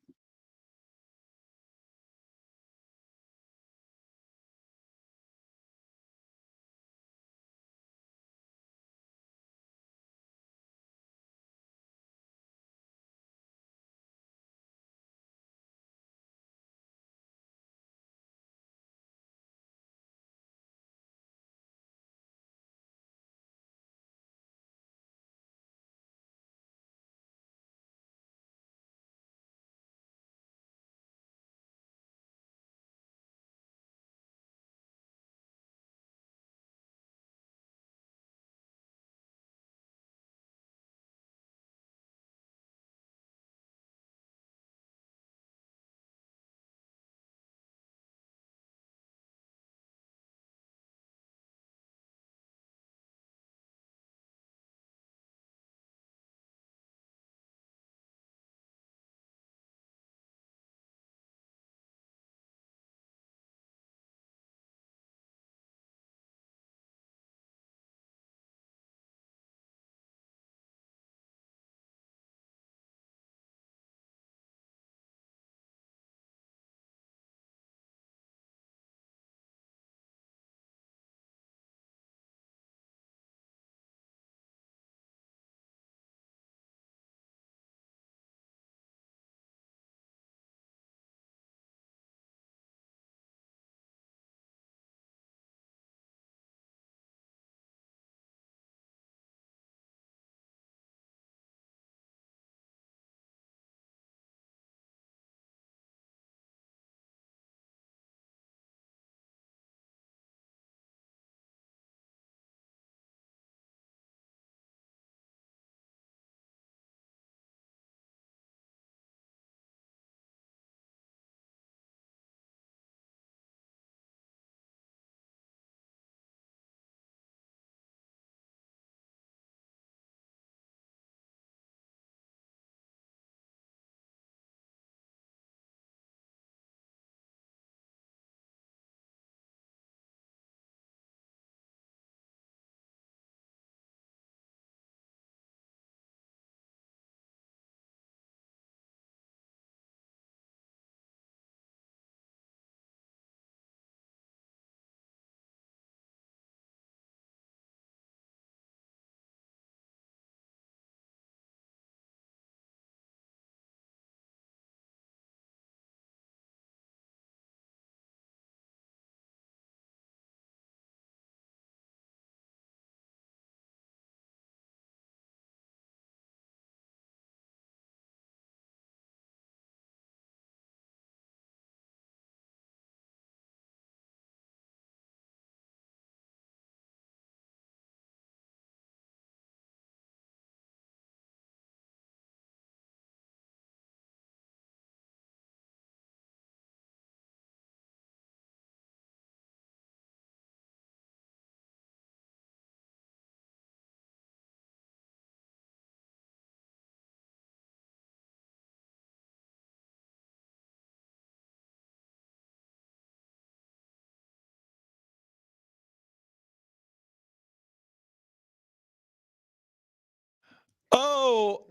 Oh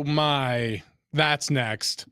my. That's next.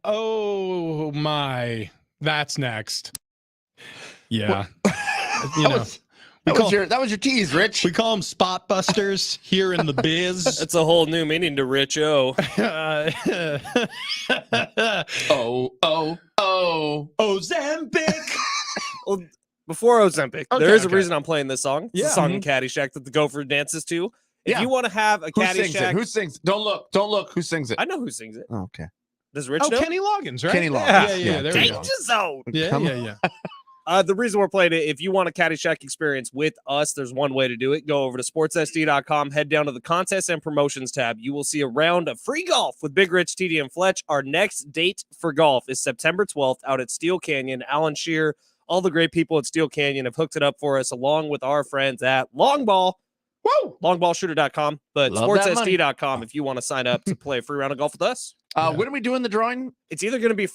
Oh my. That's next. Yeah. You know. That was your tease, Rich. We call them spot busters here in the biz. That's a whole new meaning to Rich O. Ozempic. Well, before Ozempic, there is a reason I'm playing this song. It's a song in Caddyshack that the Gopher dances to. If you want to have a Caddyshack, who sings? Don't look. Who sings it? I know who sings it. Oh, okay. Does Rich know? Kenny Loggins, right? Kenny Loggins. Yeah. There we go. Danger Zone. Yeah. The reason we're playing it, if you want a Caddyshack experience with us, there's one way to do it. Go over to sportssd.com, head down to the contests and promotions tab. You will see a round of free golf with Big Rich, TD, and Fletch. Our next date for golf is September 12th out at Steel Canyon. Alan Shear, all the great people at Steel Canyon have hooked it up for us, along with our friends at Longball. Woo! Longballshooter.com, but sportssd.com if you want to sign up to play a free round of golf with us. When are we doing the drawing? It's either going to be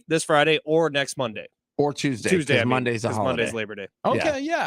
this Friday, or next Monday. Or Tuesday. Monday's a holiday. Monday's Labor Day. Okay, yeah.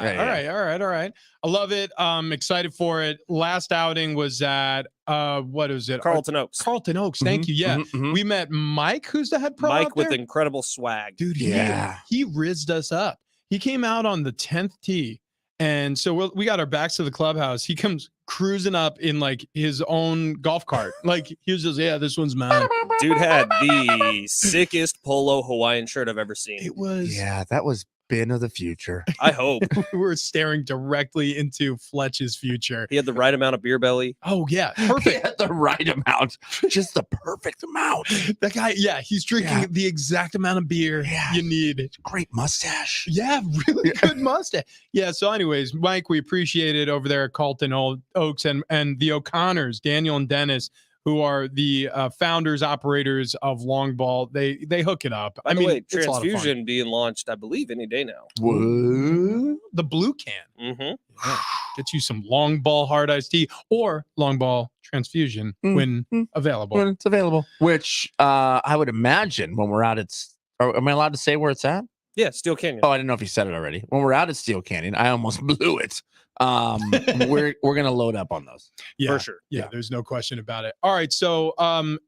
All right. I love it. Excited for it. Last outing was at what is it? Carlton Oaks. Carlton Oaks. Thank you. Yeah. We met Mike, who's the head pro. Mike with incredible swag. Dude, he rizzed us up. He came out on the 10th tee. And so we got our backs to the clubhouse. He comes cruising up in like his own golf cart. Like he was just, this one's mine. Dude had the sickest polo Hawaiian shirt I've ever seen. It was. Yeah, that was bin of the future. I hope. We were staring directly into Fletch's future. He had the right amount of beer belly. Oh, yeah. Perfect. He had the right amount. Just the perfect amount. That guy, he's drinking the exact amount of beer you need. Great mustache. Yeah, really good mustache. Yeah, so anyways, Mike, we appreciate it over there at Carlton Oaks and the O'Connors, Daniel and Dennis, who are the founders, operators of Longball. They hook it up. By the way, Transfusion being launched, I believe, any day now. What? The blue can. Mm-hmm. Yeah. Get you some Longball hard iced tea or Longball Transfusion when available. When it's available. Which I would imagine when we're out at... Am I allowed to say where it's at? Yeah, Steel Canyon. Oh, I didn't know if you said it already. When we're out at Steel Canyon, I almost blew it. We're gonna load up on those for sure. Yeah, there's no question about it. All right, so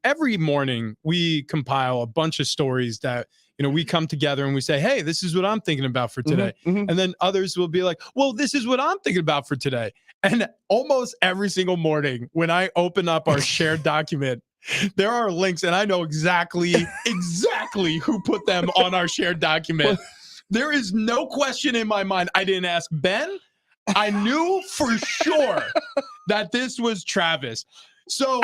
every morning we compile a bunch of stories that we come together and we say, hey, this is what I'm thinking about for today. And then others will be like, well, this is what I'm thinking about for today. And almost every single morning when I open up our shared document, there are links, and I know exactly who put them on our shared document. There is no question in my mind. I didn't ask Ben. I knew for sure that this was Travis. So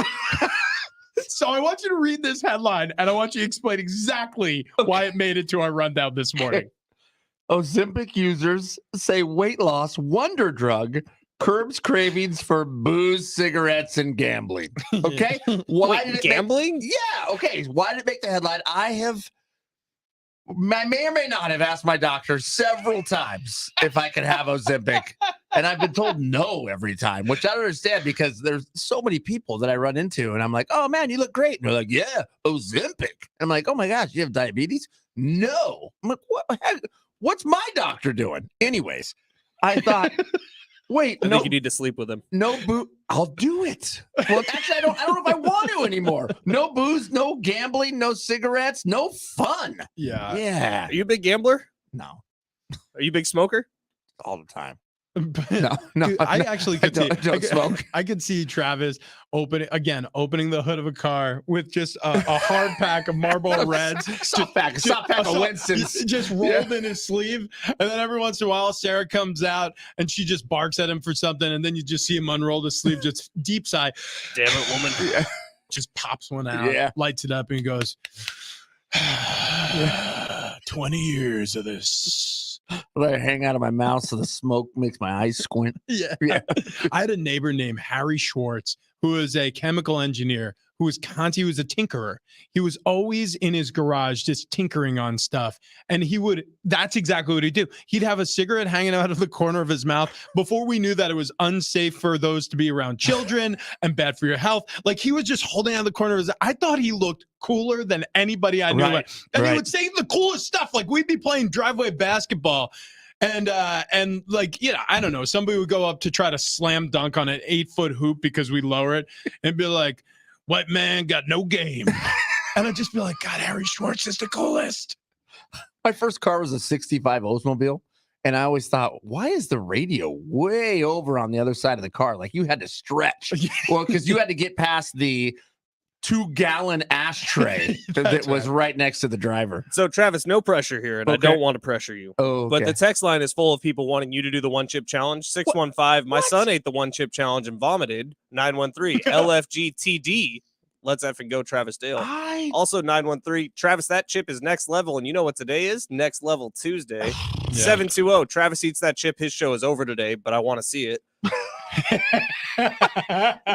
I want you to read this headline, and I want you to explain exactly why it made it to our rundown this morning. Ozempic users say weight loss wonder drug curbs cravings for booze, cigarettes, and gambling. Okay? Why did it gambling? Okay. Why did it make the headline? I may or may not have asked my doctor several times if I could have Ozempic, and I've been told no every time, which I don't understand because there's so many people that I run into, and I'm like, oh man, you look great. And they're like, yeah, Ozempic. I'm like, oh my gosh, you have diabetes? No. I'm like, what the heck? What's my doctor doing? Anyways, I thought, wait, I think you need to sleep with him. No booze. I'll do it. Well, actually, I don't know if I want to anymore. No booze, no gambling, no cigarettes, no fun. Yeah. Are you a big gambler? No. Are you a big smoker? All the time. No. Dude, I actually could see. Don't smoke. I could see Travis opening the hood of a car with just a hard pack of Marlboro Reds, soft pack of Winston's, just rolled in his sleeve. And then every once in a while, Sarah comes out and she just barks at him for something, and then you just see him unroll the sleeve, just deep sigh. Damn it, woman! Just pops one out, lights it up, and he goes, 20 years of this. Let it hang out of my mouth so the smoke makes my eyes squint. Yeah. I had a neighbor named Harry Schwartz, who was a chemical engineer, he was a tinkerer. He was always in his garage just tinkering on stuff. And that's exactly what he'd do. He'd have a cigarette hanging out of the corner of his mouth before we knew that it was unsafe for those to be around children and bad for your health. Like, he was just holding out the corner of his, I thought he looked cooler than anybody I knew. Right. And he would say the coolest stuff. Like, we'd be playing driveway basketball. And like, I don't know, somebody would go up to try to slam dunk on an 8-foot hoop because we lower it and be like, white man got no game. And I'd just be like, God, Harry Schwartz is the coolest. My first car was a 65 Oldsmobile. And I always thought, why is the radio way over on the other side of the car? Like, you had to stretch. Well, because you had to get past the 2-gallon ashtray that was right next to the driver. So, Travis, no pressure here, and I don't want to pressure you. Oh, okay. But the text line is full of people wanting you to do the one-chip challenge. 615, my son ate the one-chip challenge and vomited. 913, LFGTD. Let's effing go, Travis Dale. Also, 913, Travis, that chip is next level, and you know what today is? Next Level Tuesday. 720, Travis eats that chip. His show is over today, but I want to see it.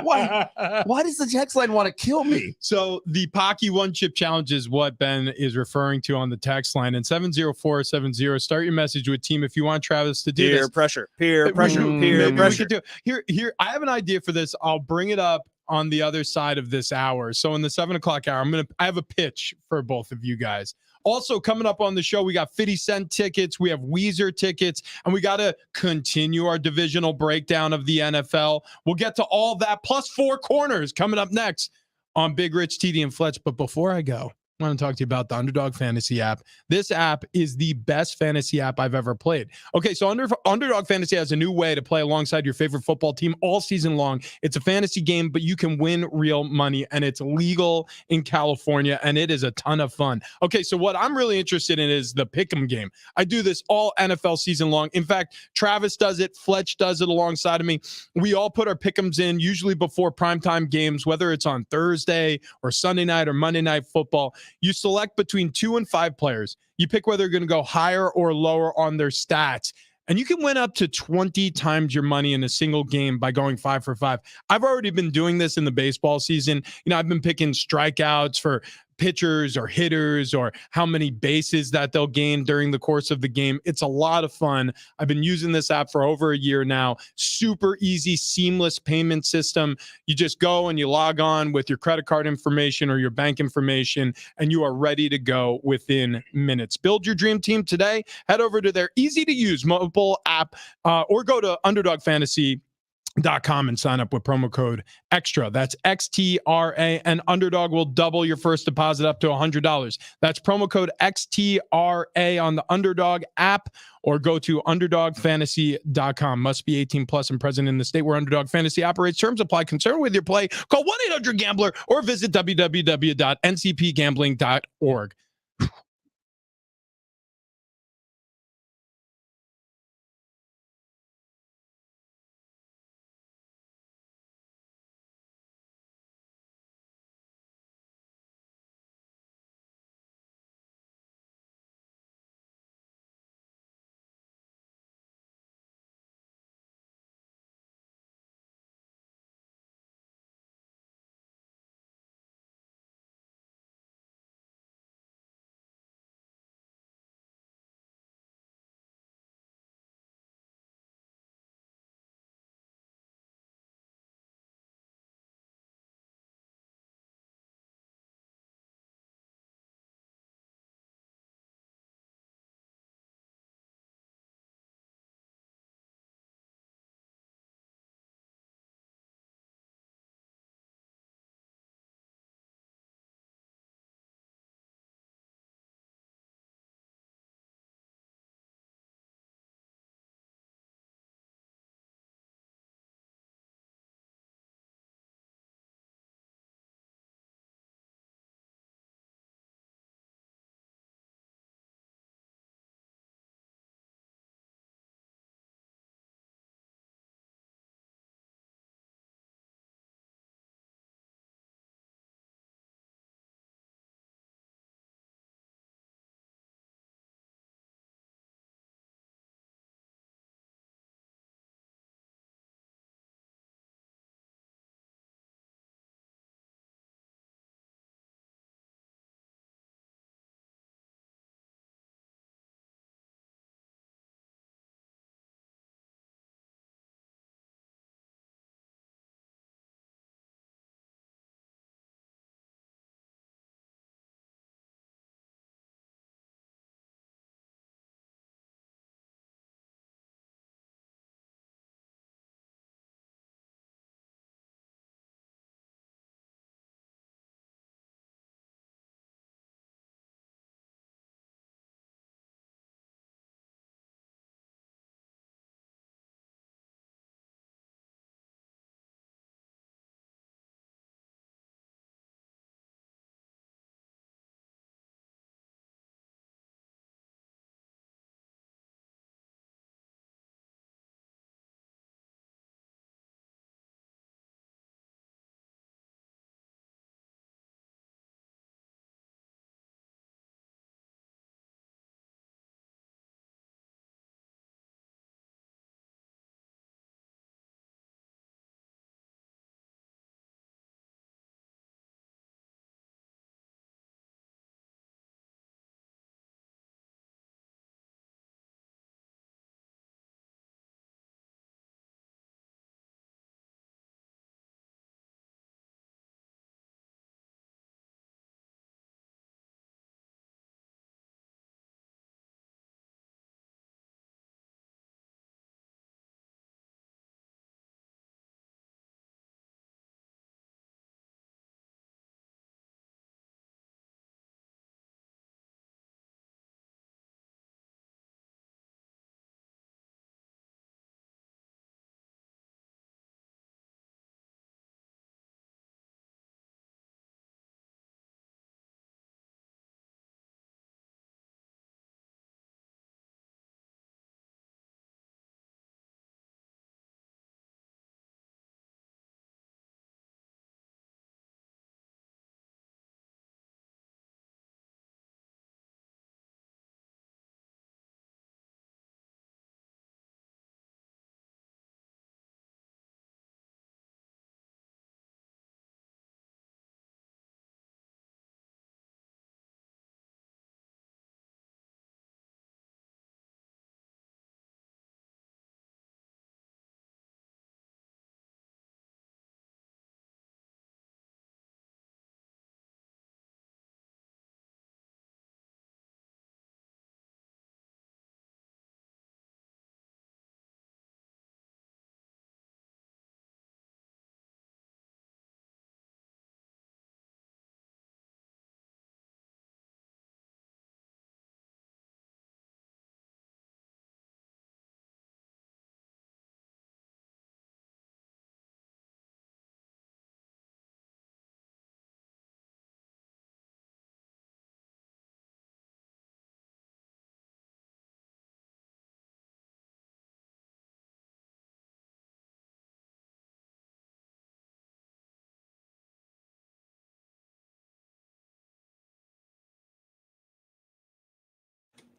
Why does the text line want to kill me? So the Pocky one chip challenge is what Ben is referring to on the text line. And 70470, start your message with team if you want Travis to do peer this. Pressure. Here, I have an idea for this. I'll bring it up on the other side of this hour. So in the 7 o'clock hour, I have a pitch for both of you guys. Also, coming up on the show, we got 50 Cent tickets, we have Weezer tickets, and we got to continue our divisional breakdown of the NFL. We'll get to all that, plus 4 corners coming up next on Big Rich, TD, and Fletch. But before I go, I want to talk to you about the Underdog Fantasy app. This app is the best fantasy app I've ever played. Okay, so Underdog Fantasy has a new way to play alongside your favorite football team all season long. It's a fantasy game, but you can win real money, and it's legal in California, and it is a ton of fun. Okay, so what I'm really interested in is the Pick'em game. I do this all NFL season long. In fact, Travis does it. Fletch does it alongside of me. We all put our Pick'ems in usually before primetime games, whether it's on Thursday or Sunday night or Monday Night Football. You select between 2 and 5 players. You pick whether you're going to go higher or lower on their stats. And you can win up to 20 times your money in a single game by going 5 for 5. I've already been doing this in the baseball season. I've been picking strikeouts for pitchers or hitters or how many bases that they'll gain during the course of the game. It's a lot of fun. I've been using this app for over a year now. Super easy, seamless payment system. You just go and you log on with your credit card information or your bank information, and you are ready to go within minutes. Build your dream team today. Head over to their easy-to-use mobile app or go to Underdog Fantasy underdog.com and sign up with promo code extra. That's XTRA, and Underdog will double your first deposit up to $100. That's promo code XTRA on the Underdog app, or go to underdogfantasy.com. Must be 18 plus and present in the state where Underdog Fantasy operates. Terms apply. Concern with your play, call 1-800-GAMBLER or visit www.ncpgambling.org.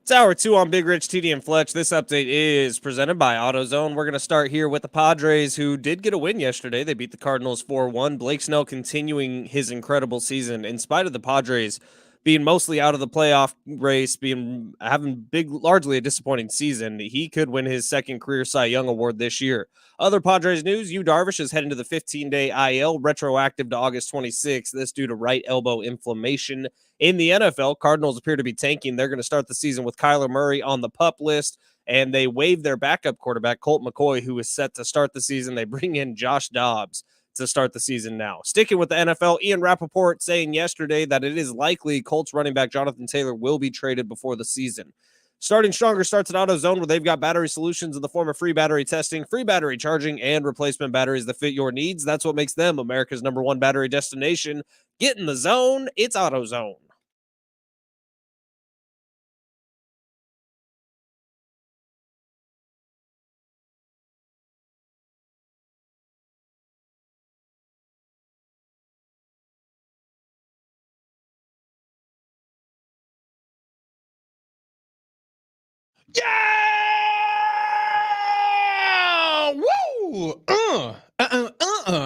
It's hour 2 on Big Rich, TD, and Fletch. This update is presented by AutoZone. We're going to start here with the Padres, who did get a win yesterday. They beat the Cardinals 4-1. Blake Snell continuing his incredible season in spite of the Padres being mostly out of the playoff race, having largely a disappointing season. He could win his second career Cy Young Award this year. Other Padres news, Yu Darvish is heading to the 15-day IL, retroactive to August 26th. This due to right elbow inflammation. In the NFL, Cardinals appear to be tanking. They're going to start the season with Kyler Murray on the PUP list, and they waived their backup quarterback, Colt McCoy, who is set to start the season. They bring in Josh Dobbs to start the season now. Sticking with the NFL, Ian Rappaport saying yesterday that it is likely Colts running back Jonathan Taylor will be traded before the season. Starting Stronger starts at AutoZone, where they've got battery solutions in the form of free battery testing, free battery charging, and replacement batteries that fit your needs. That's what makes them America's #1 battery destination. Get in the zone. It's AutoZone. Yeah! Woo!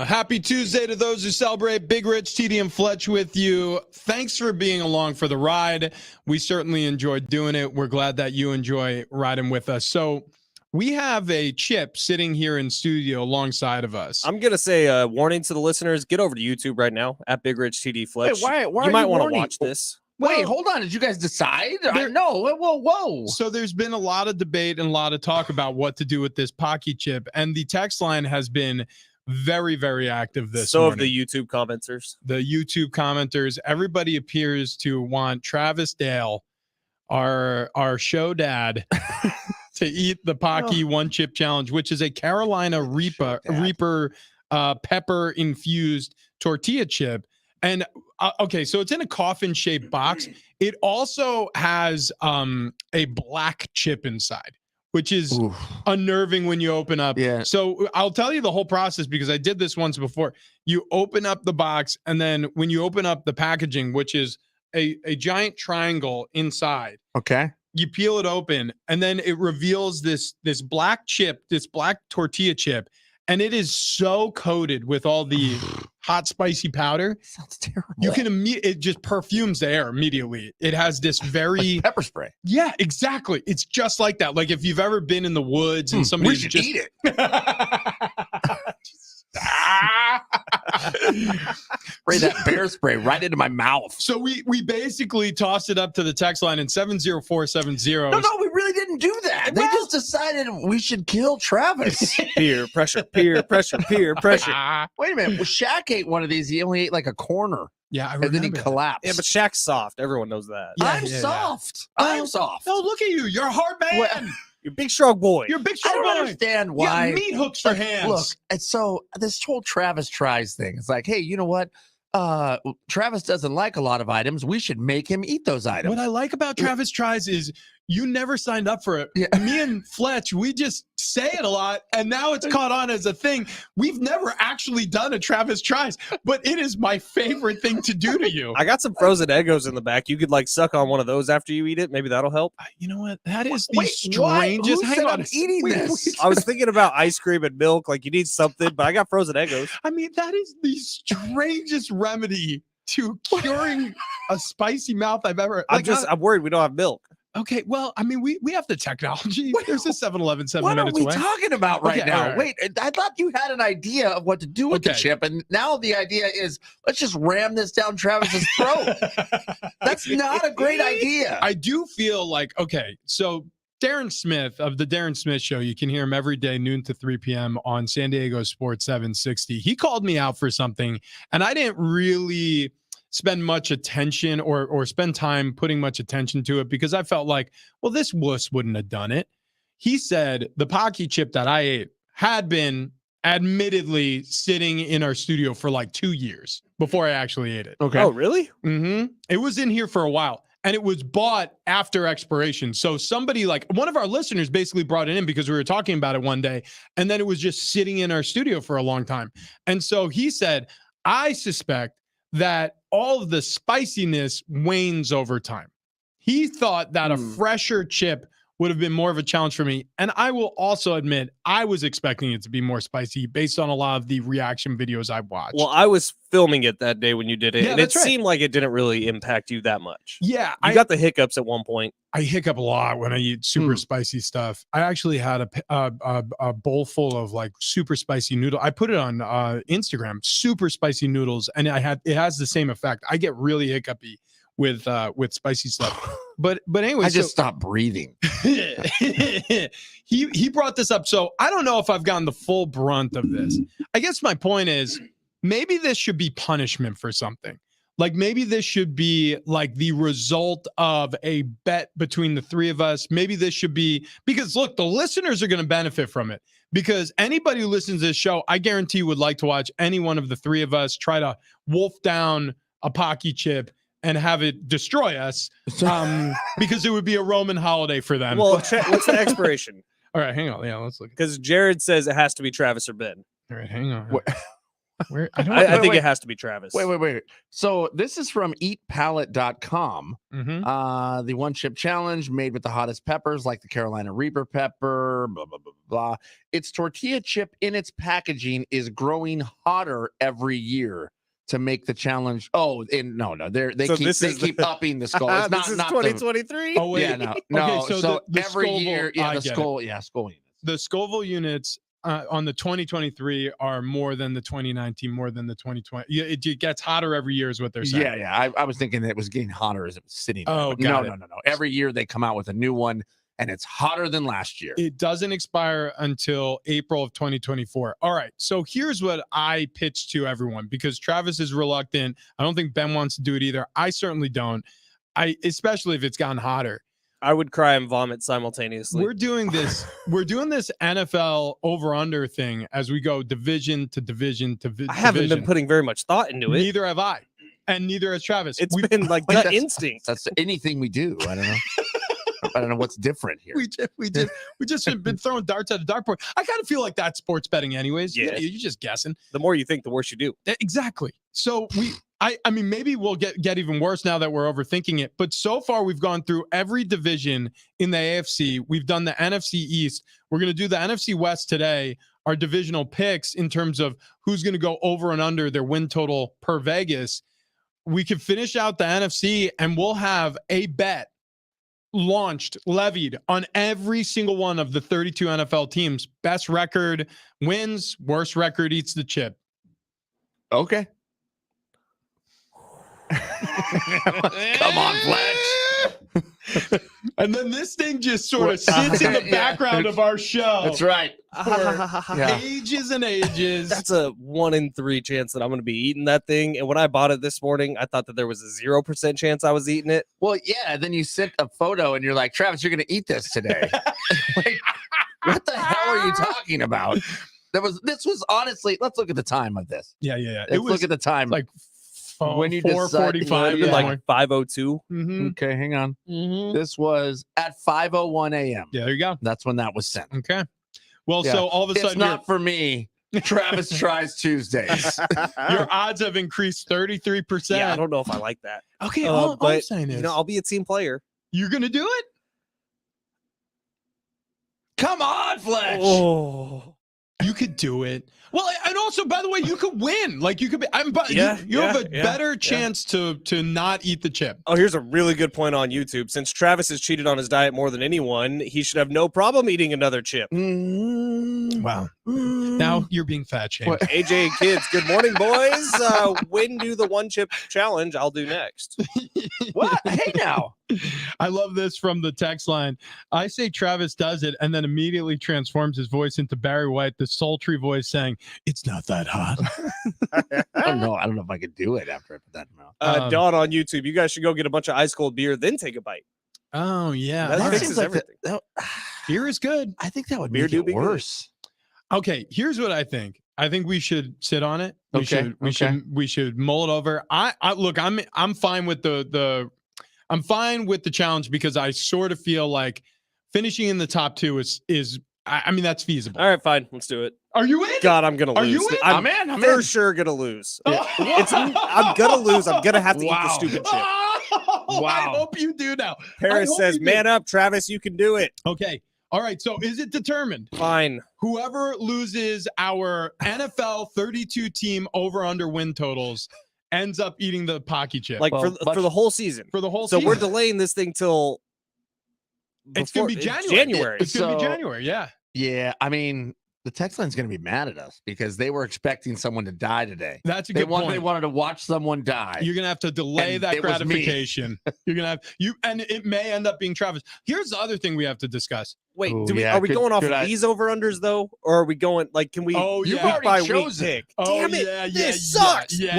Happy Tuesday to those who celebrate. Big Rich, TD, and Fletch with you. Thanks for being along for the ride. We certainly enjoyed doing it. We're glad that you enjoy riding with us. So we have a Chip sitting here in studio alongside of us. I'm going to say a warning to the listeners. Get over to YouTube right now at Big Rich, TD, Fletch. Wait, why you are might you want to warning? watch this. Wait, hold on. Did you guys decide? No. Whoa. So there's been a lot of debate and a lot of talk about what to do with this Pocky chip, and the text line has been very, very active this morning. Of the YouTube commenters. The YouTube commenters, everybody appears to want Travis Dale, our show dad, to eat the Pocky One Chip Challenge, which is a Carolina Reaper pepper infused tortilla chip. And okay, so it's in a coffin-shaped box. It also has a black chip inside, which is unnerving when you open up. Yeah. So I'll tell you the whole process because I did this once before. You open up the box, and then when you open up the packaging, which is a giant triangle inside. Okay. You peel it open, and then it reveals this black chip, this black tortilla chip. And it is so coated with all the hot, spicy powder. Sounds terrible. You can it just perfumes the air immediately. It has this very like pepper spray. Yeah, exactly. It's just like that. Like if you've ever been in the woods and somebody's we should just eat it. Spray that bear spray right into my mouth. So we basically tossed it up to the text line in 70470. No, we really didn't do that. They just decided we should kill Travis. Peer pressure, peer pressure, peer pressure. Wait a minute. Well, Shaq ate one of these. He only ate like a corner. Yeah, I remember. And then he collapsed. Yeah, but Shaq's soft. Everyone knows that. Yeah, I'm soft. I'm soft. No, look at you. You're a hard man. Well, You're a big, strong boy. You're a big, I strong don't boy. understand You why. got meat hooks for hands. Look, and so this whole Travis tries thing. It's like, hey, you know what? Travis doesn't like a lot of items. We should make him eat those items. What I like about Travis Tries is you never signed up for it. Yeah. Me and Fletch, we just say it a lot, and now it's caught on as a thing. We've never actually done a Travis Tries, but it is my favorite thing to do to you. I got some frozen Eggos in the back. You could like suck on one of those after you eat it. Maybe that'll help. You know what? That is the Wait, strangest. why? Who Hang said on. I'm eating this? I was thinking about ice cream and milk. Like you need something, but I got frozen Eggos. I mean, that is the strangest remedy to curing a spicy mouth I've ever. I'm worried we don't have milk. Okay, well, I mean, we have the technology. There's a 7-Eleven 7 What are minutes we away. talking about right Okay, now? all right. Wait, I thought you had an idea of what to do with the Okay. chip, and now the idea is let's just ram this down Travis's throat. That's not a great idea. I do feel like, okay, so Darren Smith of the Darren Smith Show, you can hear him every day, noon to 3 p.m. on San Diego Sports 760. He called me out for something, and I didn't really spend much attention or spend time putting much attention to it because I felt like, well, this wuss wouldn't have done it. He said the Pocky chip that I ate had been admittedly sitting in our studio for like 2 years before I actually ate it. Okay. Oh, really? Mm-hmm. It was in here for a while. And it was bought after expiration. So somebody like one of our listeners basically brought it in because we were talking about it one day. And then it was just sitting in our studio for a long time. And so he said, I suspect that all of the spiciness wanes over time. He thought that a fresher chip would have been more of a challenge for me. And I will also admit, I was expecting it to be more spicy based on a lot of the reaction videos I watched. Well, I was filming it that day when you did it, Yeah, and it that's right. seemed like it didn't really impact you that much. Yeah. You got the hiccups at one point. I hiccup a lot when I eat super spicy stuff. I actually had a bowl full of like super spicy noodle. I put it on Instagram, super spicy noodles, and it has the same effect. I get really hiccupy with spicy stuff. But anyway, I just stopped breathing. he brought this up. So I don't know if I've gotten the full brunt of this. I guess my point is maybe this should be punishment for something. Like maybe this should be like the result of a bet between the three of us. Maybe this should be, because look, the listeners are going to benefit from it, because anybody who listens to this show, I guarantee would like to watch any one of the three of us try to wolf down a Pocky chip and have it destroy us, because it would be a Roman holiday for them. Well, what's the expiration? All right, hang on. Yeah, let's look. Because Jared says it has to be Travis or Ben. All right, hang on. Where I think it has to be Travis. Wait. So this is from eatpalette.com. The one chip challenge made with the hottest peppers, like the Carolina Reaper pepper, blah, blah, blah, blah. Its tortilla chip in its packaging is growing hotter every year to make the challenge. Oh, and no, they keep upping the skull. It's this is not 2023. Oh wait, yeah, no. Okay, so the every Scoville, year, the skull units. The Scoville units on the 2023 are more than the 2019, more than the 2020. It gets hotter every year, is what they're saying. Yeah. I was thinking it was getting hotter as it was sitting there. Oh, No. Every year they come out with a new one, and it's hotter than last year. It doesn't expire until April of 2024. All right. So here's what I pitched to everyone, because Travis is reluctant. I don't think Ben wants to do it either. I certainly don't. Especially if it's gotten hotter. I would cry and vomit simultaneously. We're doing this NFL over-under thing as we go division to division to division. I haven't been putting very much thought into it. Neither have I. And neither has Travis. It's been like gut instinct. That's anything we do. I don't know. I don't know what's different here. We just have been throwing darts at a dartboard. I kind of feel like that's sports betting anyways. Yeah. You're just guessing. The more you think, the worse you do. Exactly. So I mean, maybe we'll get even worse now that we're overthinking it. But so far, we've gone through every division in the AFC. We've done the NFC East. We're going to do the NFC West today, our divisional picks in terms of who's going to go over and under their win total per Vegas. We can finish out the NFC, and we'll have a bet levied on every single one of the 32 NFL teams. Best record wins, worst record eats the chip. Okay. Come on, Fletch. And then this thing just sort of sits in the background of our show. That's right. For ages and ages. That's a 1 in 3 chance that I'm going to be eating that thing. And when I bought it this morning, I thought that there was a 0% chance I was eating it. Well, yeah. Then you sent a photo and you're like, Travis, you're going to eat this today. Like, what the hell are you talking about? This was honestly, let's look at the time of this. Yeah. Let's look at the time. Like when you 4:45, yeah. Like 5:02. Mm-hmm. Okay, hang on. Mm-hmm. This was at 5:01 a.m. Yeah, there you go. That's when that was sent. Okay. Well, so all of a it's sudden, not for me. Travis tries Tuesdays. Your odds have increased 33%. Yeah, I don't know if I like that. Okay, all I'm saying is, I'll be a team player. You're gonna do it. Come on, Fletch. Oh, you could do it. Well, and also, by the way, you could win. Like you could be. You have a better chance to not eat the chip. Oh, here's a really good point on YouTube. Since Travis has cheated on his diet more than anyone, he should have no problem eating another chip. Wow. Now you're being fat shamed. AJ and kids, good morning, boys. When do the one chip challenge? I'll do next. What? Hey, now. I love this from the text line. I say Travis does it and then immediately transforms his voice into Barry White, the sultry voice saying, "It's not that hot." I don't know if I could do it after I put that in my mouth. Dawn on YouTube, you guys should go get a bunch of ice cold beer, then take a bite. Oh, yeah. That fixes everything. Beer is good. I think that would Beer make it worse. Okay, here's what I think. I think we should sit on it. We should mull it over. I look, I'm fine with I'm fine with the challenge because I sort of feel like finishing in the top 2 is I mean, that's feasible. All right, fine. Let's do it. Are you in? God, I'm going to lose. Are you in? I'm in. for sure going to lose. Yeah. I'm going to lose. I'm going to have to eat the stupid chip. Oh, Wow. I hope you do now. Paris says, man up, Travis, you can do it. Okay. All right. So is it determined? Fine. Whoever loses our NFL 32 team over-under win totals ends up eating the Pocky chip. Like for the whole season. For the whole so season. we're delaying this thing till it's going to be January. It's going to be January. Yeah. Yeah. I mean, the text line's going to be mad at us because they were expecting someone to die today. That's a good point. They wanted to watch someone die. You're going to have to delay that gratification. You're going to and it may end up being Travis. Here's the other thing we have to discuss. Wait, are we going off of these over-unders, though? Or are we going, like, can we you already chose pick? Oh, damn it, yeah, this sucks. Yeah.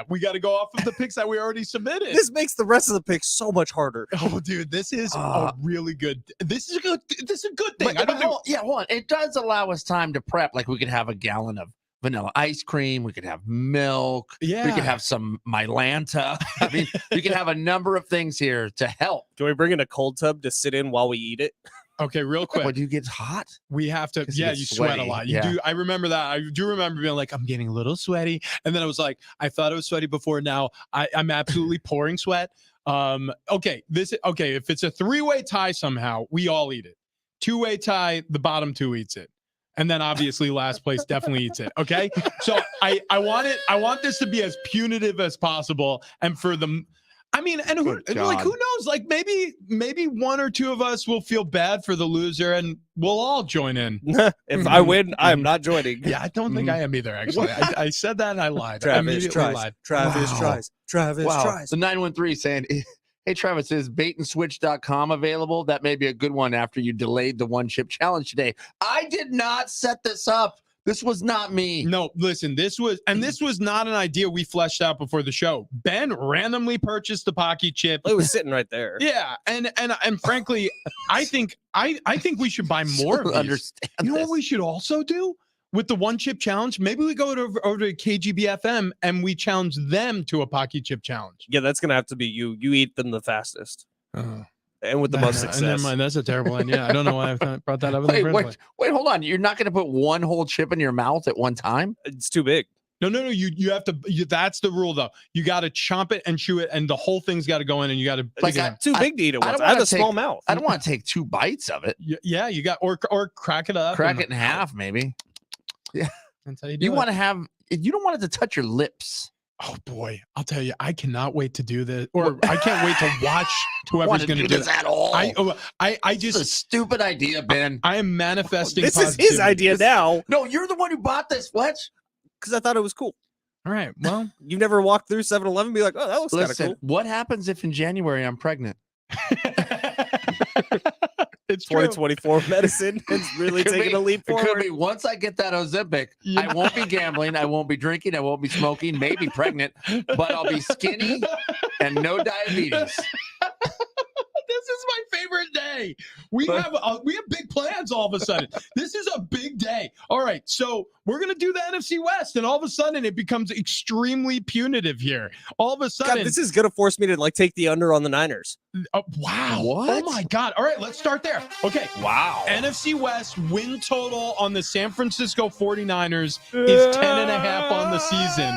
We got to go off of the picks that we already submitted. This makes the rest of the picks so much harder. Oh, dude, this is a really good. This is a good thing. Hold on. It does allow us time to prep. Like we could have a gallon of vanilla ice cream. We could have milk. Yeah. We could have some Mylanta. I mean, we can have a number of things here to help. Can we bring in a cold tub to sit in while we eat it? Okay, real quick. What, do you get hot? We have to. Yeah, you sweat a lot. You do. I remember that. I do remember being like, I'm getting a little sweaty, and then I was like, I thought it was sweaty before. Now I'm absolutely pouring sweat. Okay. If it's a 3-way tie somehow, we all eat it. 2-way tie, the bottom 2 eats it. And then obviously last place definitely eats it. Okay. So I want this to be as punitive as possible. And for the, I mean, and who knows? Like maybe 1 or 2 of us will feel bad for the loser and we'll all join in. If I win, I am not joining. Yeah, I don't think I am either, actually. I said that and I lied. Travis tries. Lied. Travis tries. Travis tries. The 913 saying, hey, Travis, is baitandSwitch.com available? That may be a good one after you delayed the 1-chip challenge today. I did not set this up. This was not me. No, listen, this was not an idea we fleshed out before the show. Ben randomly purchased the Pocky chip. It was sitting right there. Yeah, and frankly, I think we should buy more of these. You know what we should also do with the 1-chip challenge? Maybe we go over to KGBFM and we challenge them to a Pocky chip challenge. Yeah, that's gonna have to be you. You eat them the fastest. And with the most success. Never mind, that's a terrible idea. I don't know why I brought that up. Wait, hold on. You're not going to put one whole chip in your mouth at one time? It's too big. No. You have to. That's the rule, though. You got to chomp it and chew it, and the whole thing's got to go in, and you got to. Too big to eat at once. I have a small mouth. I don't want to take 2 bites of it. Yeah, you got or crack it up. Crack it in half, maybe. Yeah. That's how you don't want it to touch your lips. Oh boy, I'll tell you, I cannot wait to do this, or I can't wait to watch whoever's going to do this at all. I just, it's a stupid idea, Ben. I am manifesting. This is his idea now. No, you're the one who bought this, Fletch. Because I thought it was cool. All right, well, you never walked through 7-Eleven and be like, oh, that looks kind of cool. What happens if in January I'm pregnant? It's 2024 medicine is really taking a leap forward. It could be once I get that Ozempic, I won't be gambling, I won't be drinking, I won't be smoking, maybe pregnant, but I'll be skinny and no diabetes. This is my favorite day. We have big plans all of a sudden. This is a big day. All right, so we're gonna do the NFC West, and all of a sudden it becomes extremely punitive here. All of a sudden, God, this is gonna force me to take the under on the Niners. Wow! What? Oh my God! All right, let's start there. Okay. Wow. NFC West win total on the San Francisco 49ers is 10.5 on the season.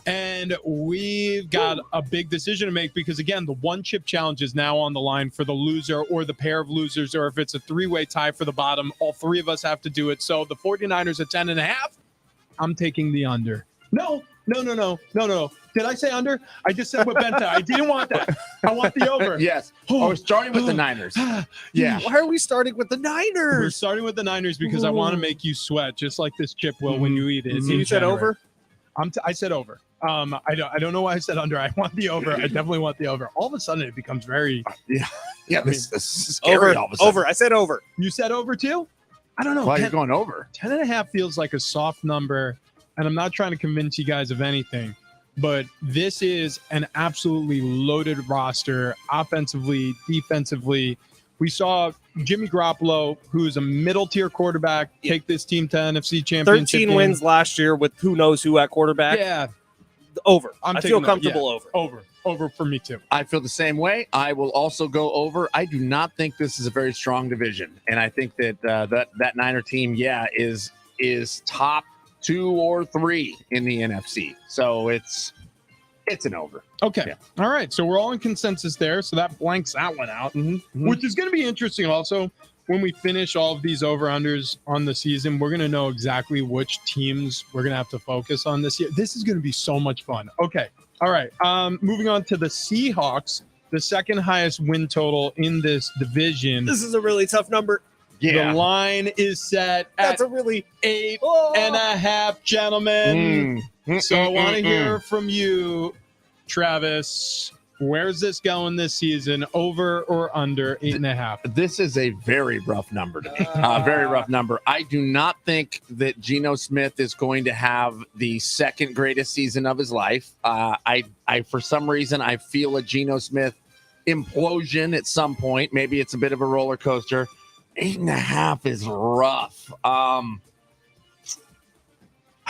And we've got a big decision to make because, again, the 1-chip challenge is now on the line for the loser or the pair of losers, or if it's a 3-way tie for the bottom, all 3 of us have to do it. So the 49ers at 10.5, I'm taking the under. No. Did I say under? I just said what Ben said. I didn't want that. I want the over. Yes. We're starting with the Niners. Yeah. Why are we starting with the Niners? We're starting with the Niners because I want to make you sweat just like this chip will when you eat it. So you said over? I said over. I don't know why I said under. I want the over. I definitely want the over. All of a sudden, it becomes very. Yeah. This is scary. All of a sudden. Over. I said over. You said over too? I don't know. Why are you going over? 10.5 feels like a soft number, and I'm not trying to convince you guys of anything, but this is an absolutely loaded roster, offensively, defensively. We saw Jimmy Garoppolo, who's a middle-tier quarterback, take this team to NFC Championship 13 wins last year with who knows who at quarterback. Yeah. Over. I feel comfortable over. Over for me, too. I feel the same way. I will also go over. I do not think this is a very strong division. And I think that that Niner team, is top 2 or 3 in the NFC. So it's It's an over. Okay. Yeah. All right. So we're all in consensus there. So that blanks that one out, which is going to be interesting also. When we finish all of these over-unders on the season, we're going to know exactly which teams we're going to have to focus on this year. This is going to be so much fun. Okay. All right. Moving on to the Seahawks, the second highest win total in this division. This is a really tough number. Yeah. The line is set That's at a really 8.5, gentlemen. So I want to hear from you, Travis. Where's this going this season? Over or under 8.5? This is a very rough number to me. Very rough number. I do not think that Geno Smith is going to have the second greatest season of his life. I for some reason, I feel a Geno Smith implosion at some point. Maybe it's a bit of a roller coaster. 8.5 is rough.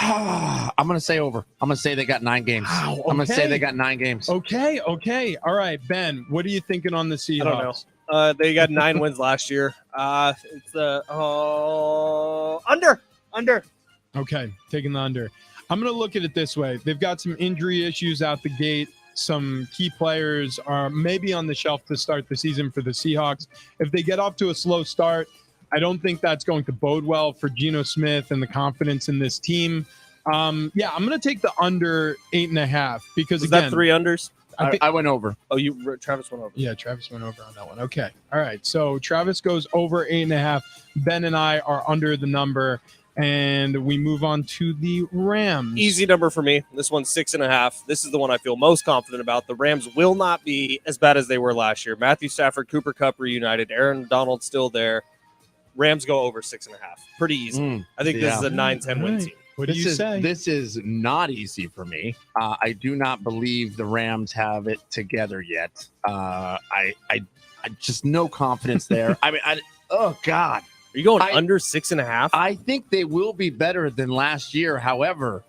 I'm going to say over. I'm going to say they got 9 games. Wow, okay. I'm going to say they got 9 games. Okay. All right, Ben, what are you thinking on the Seahawks? I don't know. They got 9 wins last year. It's under. Okay, taking the under. I'm going to look at it this way. They've got some injury issues out the gate. Some key players are maybe on the shelf to start the season for the Seahawks. If they get off to a slow start, I don't think that's going to bode well for Geno Smith and the confidence in this team. I'm going to take the under 8.5 because Is again, that 3 unders? I went over. Oh, Travis went over. Yeah, Travis went over on that one. Okay. All right. So Travis goes over 8.5. Ben and I are under the number, and we move on to the Rams. Easy number for me. This one's 6.5. This is the one I feel most confident about. The Rams will not be as bad as they were last year. Matthew Stafford, Cooper Kupp reunited. Aaron Donald's still there. Rams go over 6.5. Pretty easy. I think this is a 9-10 win team. What do you say? This is not easy for me. I do not believe the Rams have it together yet. I just no confidence there. I mean, oh God. Are you going under 6.5? I think they will be better than last year. However,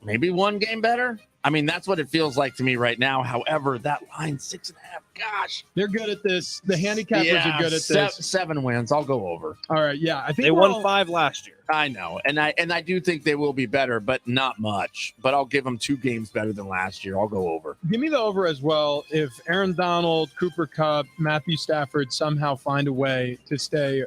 maybe 1 game better. I mean, that's what it feels like to me right now. However, that line 6.5, gosh, they're good at this. The handicappers are good at this. 7 wins. I'll go over. All right, yeah, I think they won 5 last year. I know, and I do think they will be better, but not much. But I'll give them 2 games better than last year. I'll go over. Give me the over as well. If Aaron Donald, Cooper Kupp, Matthew Stafford somehow find a way to stay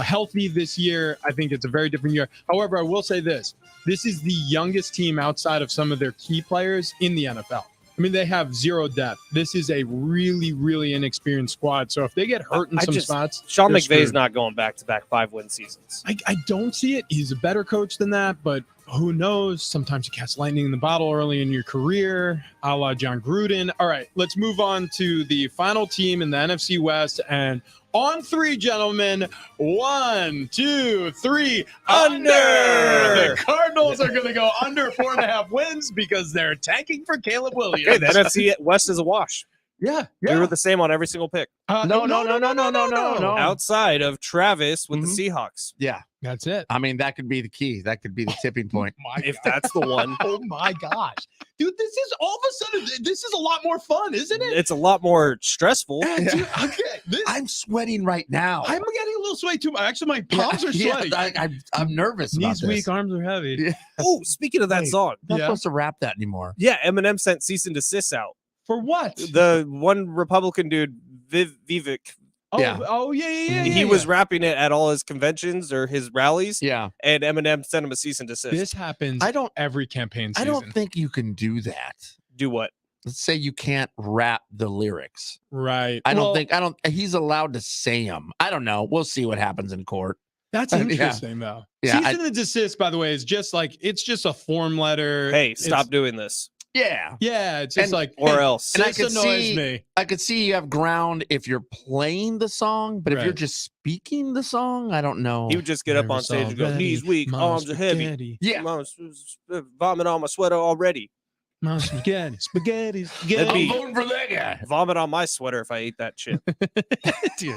healthy this year, I think it's a very different year. However, I will say this. This is the youngest team outside of some of their key players in the NFL. I mean, they have 0 depth. This is a really, really inexperienced squad. So if they get hurt in some spots, Sean McVay's not going back-to-back 5-win seasons. I don't see it. He's a better coach than that, but who knows? Sometimes you catch lightning in the bottle early in your career, a la John Gruden. All right, let's move on to the final team in the NFC West. And on 3, gentlemen, 1, 2, 3, under. The Cardinals are going to go under 4.5 wins because they're tanking for Caleb Williams. Okay, the NFC West is a wash. Yeah. We were the same on every single pick. No. Outside of Travis with the Seahawks. Yeah. That's it. I mean, that could be the key. That could be the tipping point. If that's the one. Oh, my gosh. Dude, this is all of a sudden, this is a lot more fun, isn't it? It's a lot more stressful. Dude, okay. I'm sweating right now. I'm getting a little sweaty, too. Actually, my palms are sweaty. Yeah, I'm nervous about Knees this. weak, arms are heavy. Yeah. Oh, speaking of that song. I'm not supposed to rap that anymore. Yeah, Eminem sent cease and desist out. For what? The one Republican dude, Vivek. Yeah. He was rapping it at all his conventions or his rallies. Yeah. And Eminem sent him a cease and desist. This happens every campaign season. I don't think you can do that. Do what? Let's say you can't rap the lyrics. Right. I don't think he's allowed to say them. I don't know. We'll see what happens in court. That's interesting, though. Yeah, cease and desist, by the way, is just like, it's just a form letter. Hey, stop doing this. Yeah. Yeah. It's just else. And I could see you have ground if you're playing the song, but if you're just speaking the song, I don't know. He would just get up on stage and go, knees weak, arms are heavy. Yeah. Vomit on my sweater already. Spaghetti. I'm voting for that guy. Vomit on my sweater if I ate that chip. Dude.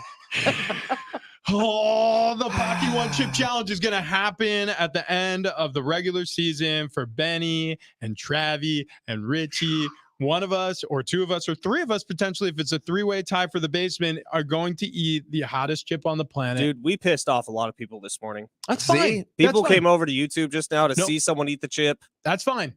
Oh, the Pocky One Chip Challenge is going to happen at the end of the regular season for Benny and Travi and Richie. One of us or 2 of us or 3 of us, potentially, if it's a 3-way tie for the basement, are going to eat the hottest chip on the planet. Dude, we pissed off a lot of people this morning. That's fine. People came over to YouTube just now to see someone eat the chip. That's fine.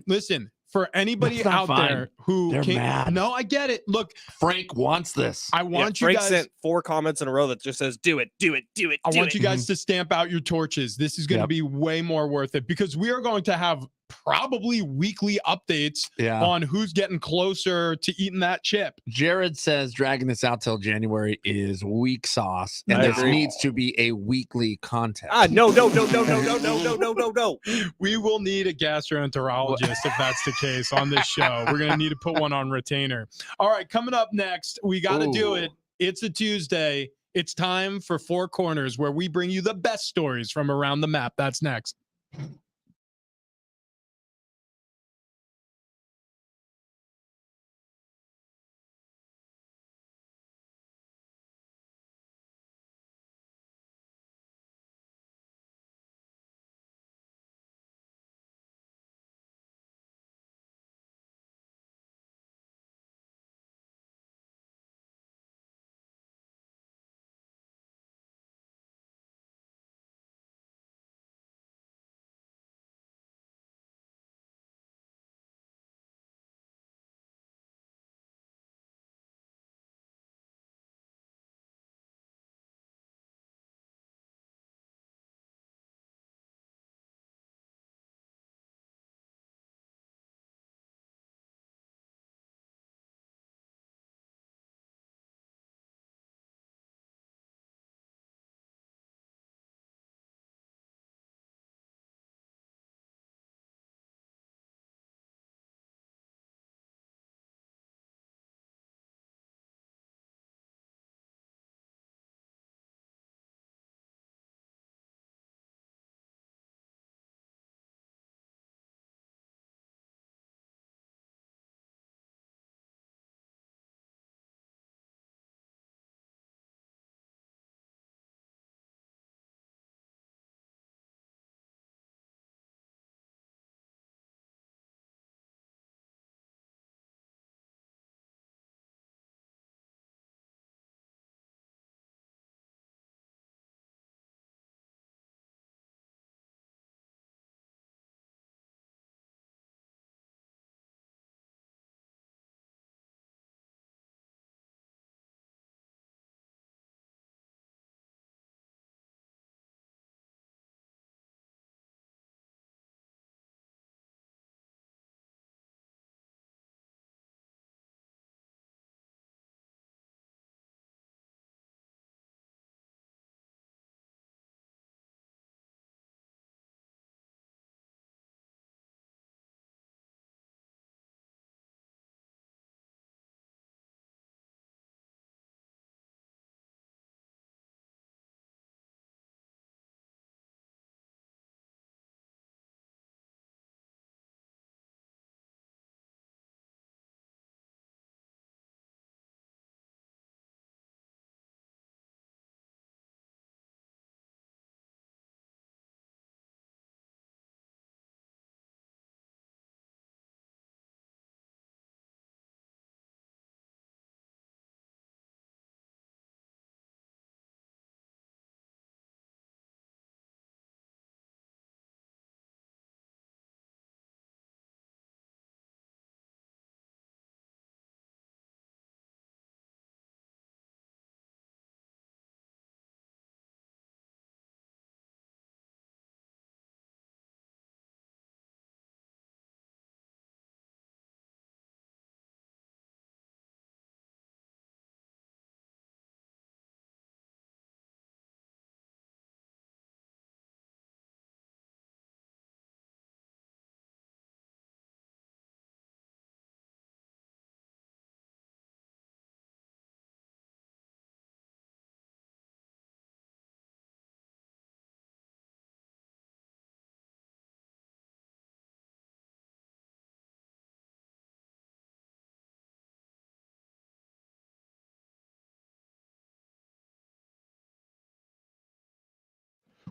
Listen, for anybody That's not out fine. there who They're mad. No, I get it. Look, Frank wants this. I want you Frank guys sent 4 comments in a row that just says, do it, do it, do it, I do want it. you guys to stamp out your torches. This is going to be way more worth it because we are going to have probably weekly updates on who's getting closer to eating that chip. Jared says dragging this out till January is weak sauce, and this needs to be a weekly contest. No. We will need a gastroenterologist if that's the case on this show. We're going to need to put one on retainer. All right, coming up next, we got to do it. It's a Tuesday. It's time for Four Corners, where we bring you the best stories from around the map. That's next.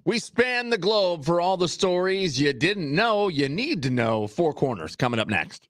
We span the globe for all the stories you didn't know you need to know. Four Corners coming up next.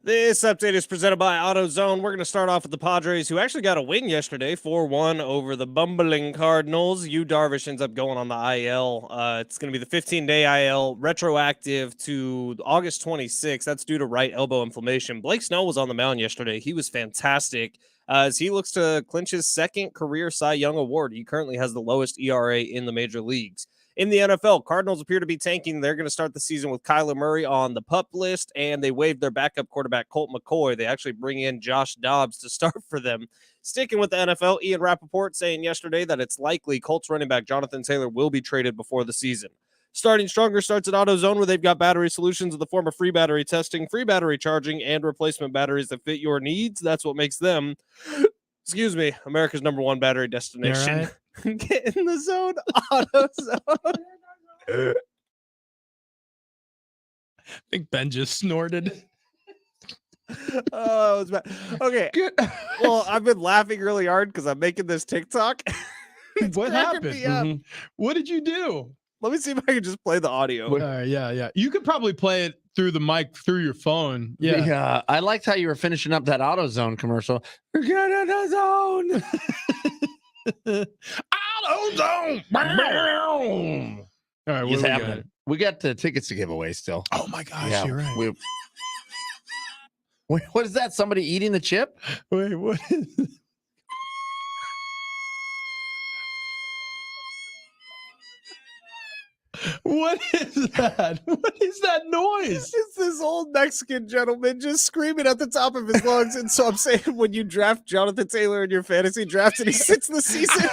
This update is presented by AutoZone. We're going to start off with the Padres, who actually got a win yesterday, 4-1 over the bumbling Cardinals. Yu Darvish ends up going on the IL. It's going to be the 15-day IL, retroactive to August 26th. That's due to right elbow inflammation. Blake Snell was on the mound yesterday. He was fantastic as he looks to clinch his second career Cy Young award. He currently has the lowest ERA in the major leagues. In the NFL, Cardinals appear to be tanking. They're going to start the season with Kyler Murray on the PUP list, and they waived their backup quarterback, Colt McCoy. They actually bring in Josh Dobbs to start for them. Sticking with the NFL, Ian Rappaport saying yesterday that it's likely Colts running back Jonathan Taylor will be traded before the season. Starting Stronger starts at AutoZone, where they've got battery solutions in the form of free battery testing, free battery charging, and replacement batteries that fit your needs. That's what makes them, America's #1 battery destination. Right. Get in the zone, AutoZone. I think Ben just snorted. Oh, it was bad. Okay. Well, I've been laughing really hard because I'm making this TikTok. What happened? What did you do? Let me see if I can just play the audio. Yeah. You could probably play it through the mic through your phone. Yeah. I liked how you were finishing up that AutoZone commercial. Get in the zone. AutoZone. All right, He's what happening. We got the tickets to give away still. Oh my gosh, you're right. What is that? Somebody eating the chip? Wait, what is What is that? What is that noise? It's this old Mexican gentleman just screaming at the top of his lungs. And so I'm saying, when you draft Jonathan Taylor in your fantasy drafts and he sits the season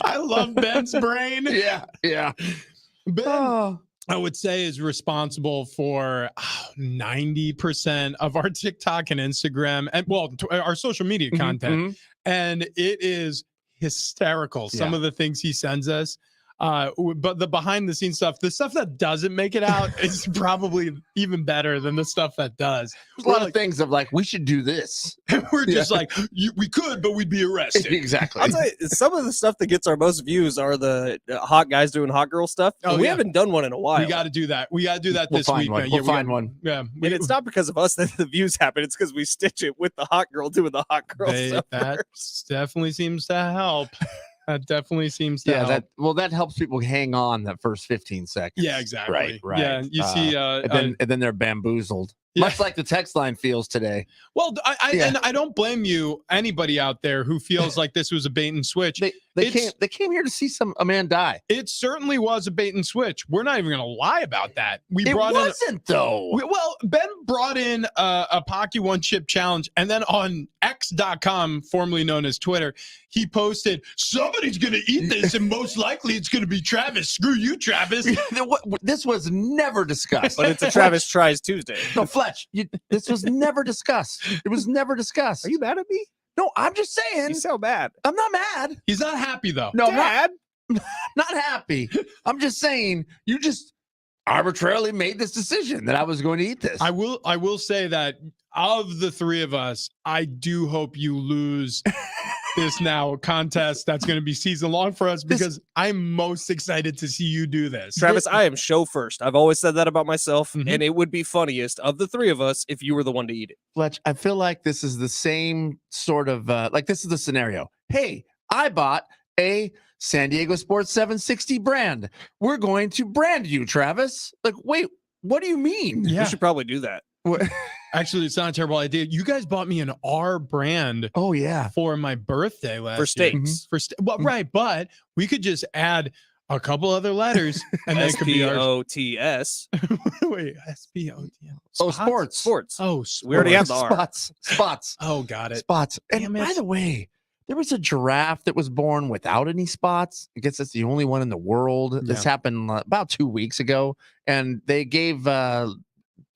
I love Ben's brain. Yeah. Ben, I would say, is responsible for 90% of our TikTok and Instagram and our social media content. And it is hysterical. Some of the things he sends us. But the behind the scenes stuff, the stuff that doesn't make it out is probably even better than the stuff that does. There's a lot of things of like, we should do this. We're just like, we could, but we'd be arrested. Exactly. I'll tell you, some of the stuff that gets our most views are the hot guys doing hot girl stuff. We haven't done one in a while. We got to do that. We got to do that this week. We'll find one. Yeah. And it's not because of us that the views happen. It's because we stitch it with the hot girl doing the hot girl stuff. That definitely seems to help. That definitely seems to help. That helps people hang on that first 15 seconds. Yeah, exactly. Right. Yeah, you see, and then they're bamboozled. Much like the text line feels today. Well, and I don't blame you, anybody out there who feels like this was a bait and switch. They came here to see a man die. It certainly was a bait and switch. We're not even going to lie about that. It wasn't, though. Ben brought in a Pocky One Chip Challenge, and then on X.com, formerly known as Twitter, he posted, somebody's going to eat this, and most likely it's going to be Travis. Screw you, Travis. This was never discussed. But it's a Travis Tries Tuesday. No, Fletch, this was never discussed. It was never discussed. Are you mad at me? No, I'm just saying. He's so mad. I'm not mad. He's not happy, though. No, Dad. not happy. I'm just saying you just arbitrarily made this decision that I was going to eat this. I will say that of the three of us, I do hope you lose this now contest that's going to be season long for us, because I'm most excited to see you do this. Travis, I am show first. I've always said that about myself, and it would be funniest of the three of us if you were the one to eat it. Fletch, I feel like this is the same sort of this is the scenario. Hey, I bought a San Diego Sports 760 brand. We're going to brand you, Travis. Like, wait, what do you mean? Yeah. We should probably do that. Actually, it's not a terrible idea. You guys bought me an R brand. Oh yeah, for my birthday last year. For steaks. Right, but we could just add a couple other letters and then it could be SPOTS. Wait, SPOTS. Oh, sports. Oh, we already have the R. Spots. Oh, got it. Spots. And by the way, there was a giraffe that was born without any spots. I guess that's the only one in the world. Yeah. This happened about 2 weeks ago, and they gave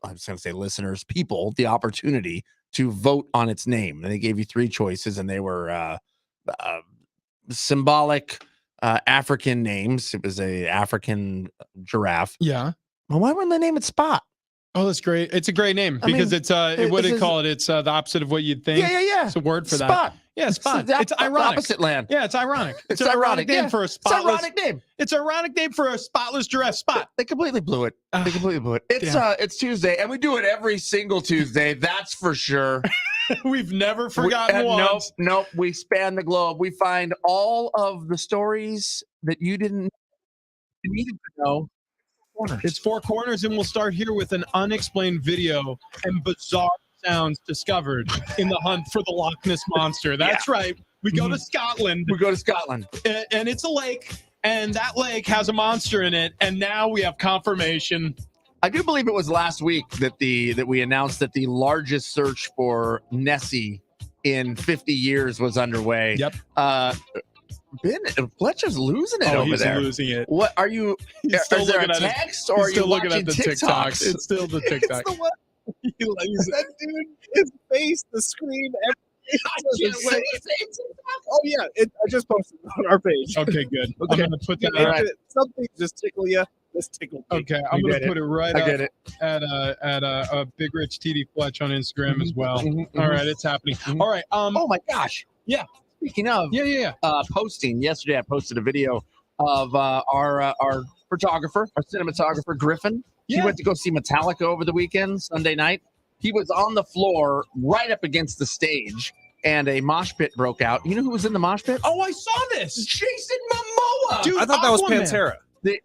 I was going to say listeners, people, the opportunity to vote on its name. And they gave you 3 choices, and they were symbolic African names. It was a African giraffe. Yeah. Well, why wouldn't they name it Spot? Oh, that's great. It's a great name because it's what do they call it? It's the opposite of what you'd think. Yeah. It's a word for Spot. Yeah, spot. It's It's ironic. Opposite land. Yeah, it's ironic. It's an ironic name yeah. for a It's spotless. an ironic name. It's an ironic name for a spotless giraffe spot. They completely blew it. It's Yeah. It's Tuesday, and we do it every single Tuesday. That's for sure. We've never forgotten once. Nope. We span the globe. We find all of the stories that you needed to know. It's Four Corners, and we'll start here with an unexplained video and bizarre sounds discovered in the hunt for the Loch Ness Monster. That's right. We go to Scotland. And it's a lake, and that lake has a monster in it, and now we have confirmation. I do believe it was last week that we announced that the largest search for Nessie in 50 years was underway. Yep. Fletcher's losing it over there. He's losing it. What are you? Is there a text or are you looking watching at the TikToks? It's still the TikTok. It's the one. He likes that dude. His face, the screen, everything. Oh yeah, I just posted it on our page. Okay, good. Okay. I'm gonna put that. Something just tickle you. This tickle. Okay, I'm gonna put it right up it. at Big Rich TD Fletch on Instagram as well. All right, it's happening. All right. Oh my gosh. Yeah. Speaking of posting, yesterday I posted a video of our photographer, our cinematographer, Griffin. Yeah. He went to go see Metallica over the weekend, Sunday night. He was on the floor right up against the stage, and a mosh pit broke out. You know who was in the mosh pit? Oh, I saw this. Jason Momoa. Dude, I thought that was Aquaman. Pantera.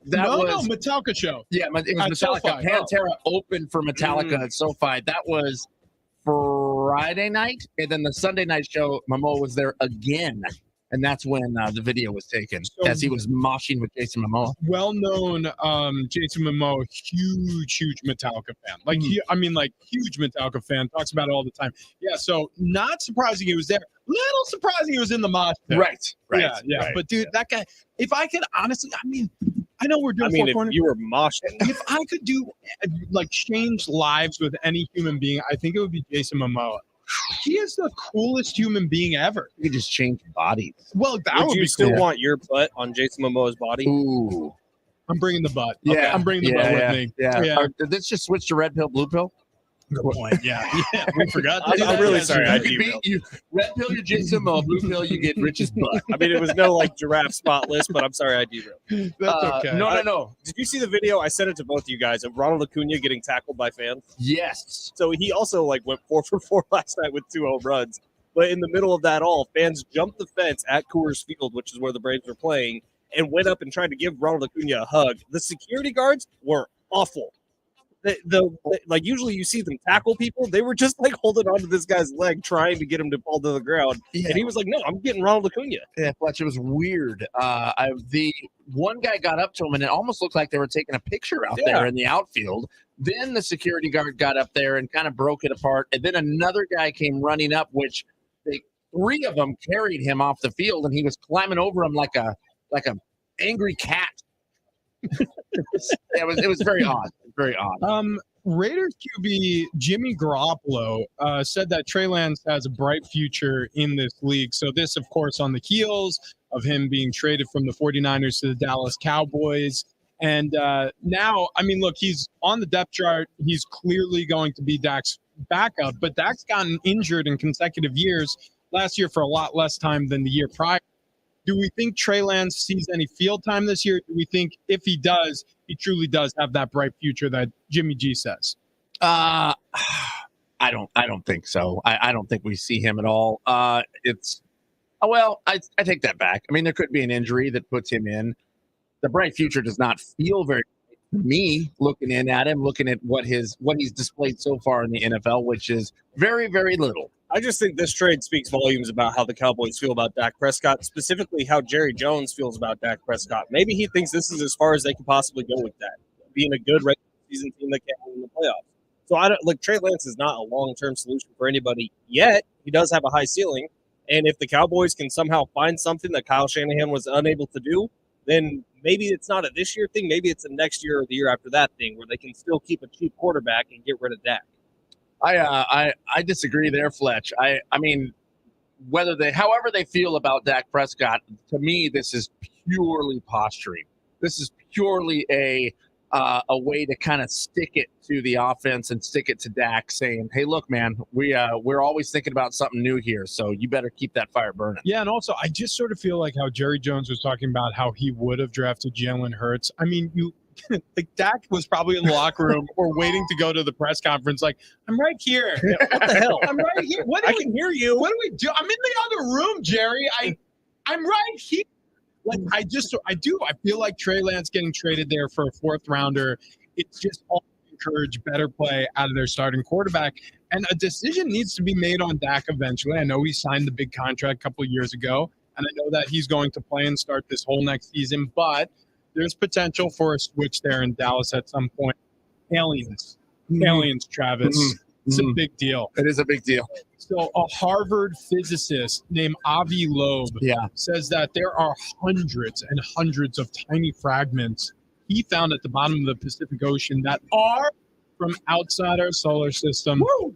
No, Metallica show. Yeah, it was At Metallica. SoFi. Pantera opened for Metallica at SoFi. That was Friday night, and then the Sunday night show, Momoa was there again, and that's when the video was taken as he was moshing with Jason Momoa. Well-known Jason Momoa, huge Metallica fan. Like, huge Metallica fan. Talks about it all the time. Yeah, so not surprising he was there. Little surprising he was in the mosh pit. Right. Yeah. Right. But dude, that guy. If I could honestly, I know we're doing Four Corners. If you were moshing, If I could do change lives with any human being, I think it would be Jason Momoa. He is the coolest human being ever. You could just change bodies. Well, that would you be still cool. want your butt on Jason Momoa's body? Ooh. I'm bringing the butt. Yeah. Okay, I'm bringing the butt with me. Yeah. Did this just switch to red pill, blue pill? Good point. Yeah. We forgot. I'm really sorry. I You red pill, you Jason Momoa. Blue pill, you get Rich's butt. it was no giraffe spotless, but I'm sorry I derailed. That's okay. No. Did you see the video? I sent it to both of you guys of Ronald Acuna getting tackled by fans. Yes. So he also went 4 for 4 last night with 2 home runs. But in the middle of that all, fans jumped the fence at Coors Field, which is where the Braves were playing, and went up and tried to give Ronald Acuna a hug. The security guards were awful. Usually you see them tackle people. They were just holding onto this guy's leg, trying to get him to fall to the ground. Yeah. And he was like, "No, I'm getting Ronald Acuna." Yeah, Fletch, it was weird. The one guy got up to him, and it almost looked like they were taking a picture out there in the outfield. Then the security guard got up there and kind of broke it apart. And then another guy came running up, which 3 of them carried him off the field, and he was climbing over him like a angry cat. It was very odd. Very odd. Raiders QB Jimmy Garoppolo said that Trey Lance has a bright future in this league. So this, of course, on the heels of him being traded from the 49ers to the Dallas Cowboys. And now, look, he's on the depth chart. He's clearly going to be Dak's backup, but Dak's gotten injured in consecutive years. Last year for a lot less time than the year prior. Do we think Trey Lance sees any field time this year? Do we think if he does, he truly does have that bright future that Jimmy G says? I don't think so. I don't think we see him at all. I take that back. There could be an injury that puts him in. The bright future does not feel very to me looking in at him, looking at what he's displayed so far in the NFL, which is very, very little. I just think this trade speaks volumes about how the Cowboys feel about Dak Prescott, specifically how Jerry Jones feels about Dak Prescott. Maybe he thinks this is as far as they can possibly go with that, being a good regular season team that can't win in the playoffs. So Trey Lance is not a long-term solution for anybody yet. He does have a high ceiling, and if the Cowboys can somehow find something that Kyle Shanahan was unable to do, then maybe it's not a this year thing. Maybe it's a next year or the year after that thing where they can still keep a cheap quarterback and get rid of Dak. I disagree there, Fletch. However they feel about Dak Prescott, to me, this is purely posturing. This is purely a a way to kind of stick it to the offense and stick it to Dak, saying, "Hey, look, man, we're always thinking about something new here, so you better keep that fire burning." Yeah, and also I just sort of feel like how Jerry Jones was talking about how he would have drafted Jalen Hurts. I mean, like Dak was probably in the locker room or waiting to go to the press conference. Like, I'm right here. What the hell? I'm right here. I can hear you. What do we do? I'm in the other room, Jerry. I'm right here. Like, I feel like Trey Lance getting traded there for a 4th rounder. It's just all encourage better play out of their starting quarterback. And a decision needs to be made on Dak eventually. I know he signed the big contract a couple of years ago, and I know that he's going to play and start this whole next season, but there's potential for a switch there in Dallas at some point. Aliens, Travis. It's a big deal. It is a big deal. So a Harvard physicist named Avi Loeb says that there are hundreds and hundreds of tiny fragments he found at the bottom of the Pacific Ocean that are from outside our solar system. Woo!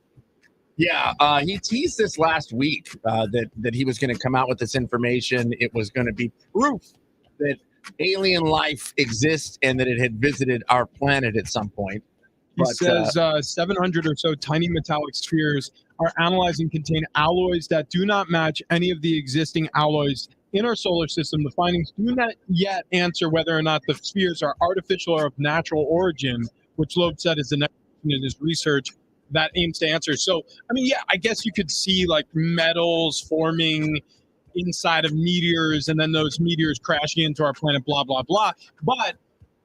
Yeah, he teased this last week that he was going to come out with this information. It was going to be proof that alien life exists and that it had visited our planet at some point. He says 700 or so tiny metallic spheres are analyzed and contain alloys that do not match any of the existing alloys in our solar system. The findings do not yet answer whether or not the spheres are artificial or of natural origin, which Loeb said is the next in his research that aims to answer. So, I mean, yeah, I guess you could see like metals forming inside of meteors and then those meteors crashing into our planet, blah, blah, blah. But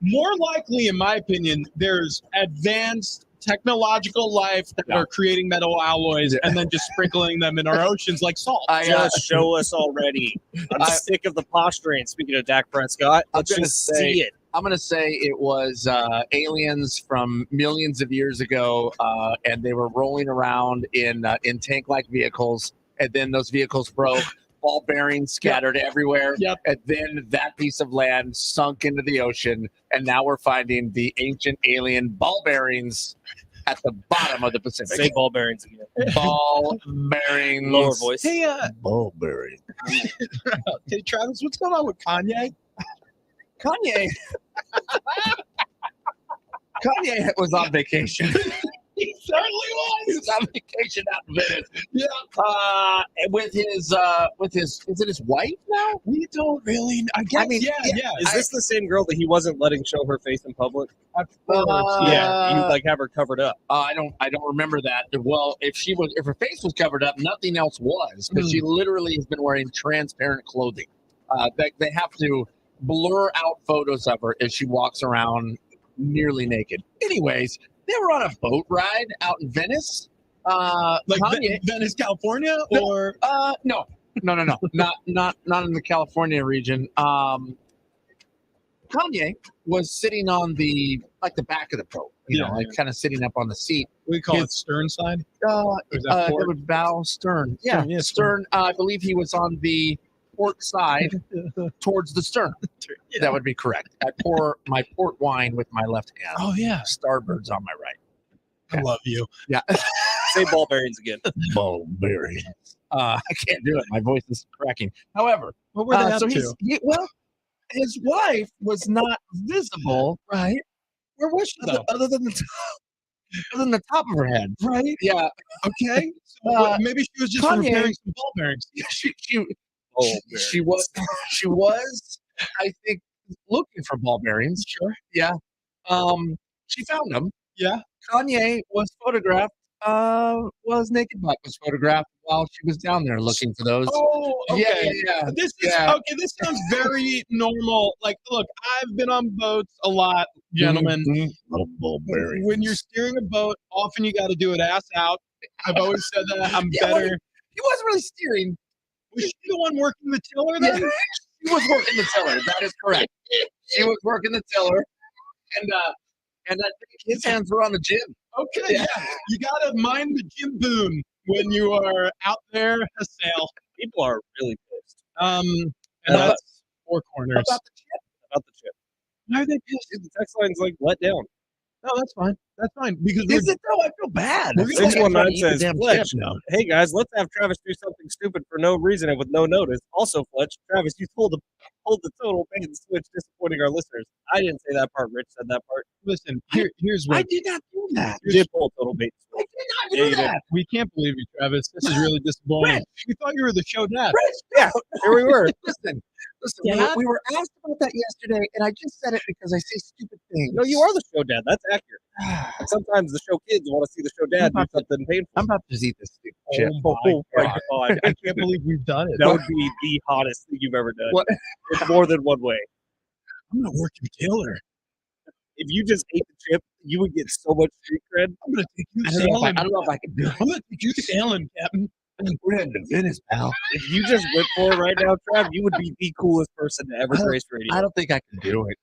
more likely, in my opinion, there's advanced technological life that are creating metal alloys and then just sprinkling them in our oceans like salt. Just show us already. I'm sick of the posturing. Speaking of Dak Prescott, let's just see it. I'm going to say it was aliens from millions of years ago, and they were rolling around in tank-like vehicles, and then those vehicles broke. Ball bearings scattered everywhere. Yep. And then that piece of land sunk into the ocean. And now we're finding the ancient alien ball bearings at the bottom of the Pacific. Say ball bearings again. Ball bearings. Lower voice. Hey, ball bearings. Hey, Travis, what's going on with Kanye? Kanye was on vacation. He certainly was. He was on vacation out in Venice. Yeah. With his, is it his wife now? We don't really. I guess. I mean, yeah. Is this the same girl that he wasn't letting show her face in public? Yeah. You like have her covered up. I don't remember that. Well, if her face was covered up, nothing else was, because she literally has been wearing transparent clothing. They have to blur out photos of her as she walks around nearly naked. Anyways. They were on a boat ride out in Venice. Like Kanye, Venice, California, or no, not in the California region. Kanye was sitting on the back of the boat, kind of sitting up on the seat. We call it stern side. That would bow stern. Yeah, stern. I believe he was on the port side towards the stern. Yeah. That would be correct. I pour my port wine with my left hand. Oh yeah. Starboard's on my right. I love you. Yeah. Say ball bearings again. Ball bearings. I can't do it. My voice is cracking. However, what were they up to? His wife was not visible. Right. Where was she though? Other than the top of her head. Right. Yeah. Okay. So maybe she was just repairing some ball bearings. She was, I think, looking for ball bearings. Sure. Yeah. She found them. Yeah. Kanye was photographed. Naked butt was photographed while she was down there looking for those. Oh, okay. Yeah. This sounds very normal. Like, look, I've been on boats a lot, gentlemen. Ball bearings. When you're steering a boat, often you got to do it ass out. I've always said that. I'm better. He wasn't really steering. Was she the one working the tiller then? Yeah. She was working the tiller. That is correct. She was working the tiller, and I think his hands were on the jib. Okay, yeah. You gotta mind the jib boom when you are out there a sail. People are really pissed. And that's four corners. About the chip. Why are they pissed? The text line's like let down. No, that's fine. That's fine. Because is it though? I feel bad. 619 says, Fletch, hey guys, let's have Travis do something stupid for no reason and with no notice. Also, Fletch, Travis, you told pulled the total bait and switch, disappointing our listeners. I didn't say that part. Rich said that part. Listen, here's what I did not do that. You did pull a total bait I and switch. did not Yeah, do you did. that. we can't believe you, Travis. This is really disappointing. We thought you were the show dad. Rich, Yeah, here we were. listen. Dad? We were asked about that yesterday, and I just said it because I say stupid things. No, you are the show dad. That's accurate. And sometimes the show kids want to see the show dad do something painful. I'm about to just eat this stupid chip. Oh my God. God. I can't believe we've done it. That would be the hottest thing you've ever done. What? It's more than one way. I'm gonna work you, Taylor. If you just ate the chip, you would get so much street cred. I'm gonna take you I don't know sailing. if I can do it. I'm gonna take you sailing, Captain. We're heading to Venice, pal. If you just went for it right now, Trav, you would be the coolest person to ever grace radio. I don't think I can do it.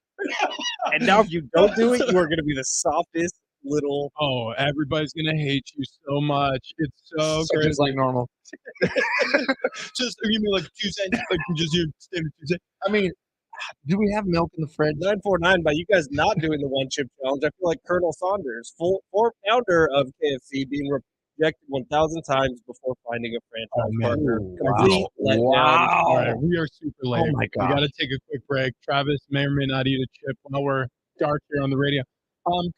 And now, if you don't do it, you are going to be the softest little. Oh, everybody's gonna hate you so much. It's so great. Just like normal. Just give me like 2 cents. Like just you standard 2 cents. I mean, do we have milk in the fridge? 949 by you guys not doing the one chip challenge. I feel like Colonel Saunders, founder of KFC, being rejected 1,000 times before finding a franchise partner. Complete letdown. Wow. All right, we are super late. Oh my We God. got to take a quick break. Travis may or may not eat a chip while we're dark here on the radio.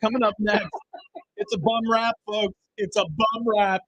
Coming up next, it's a bum rap, folks. It's a bum rap.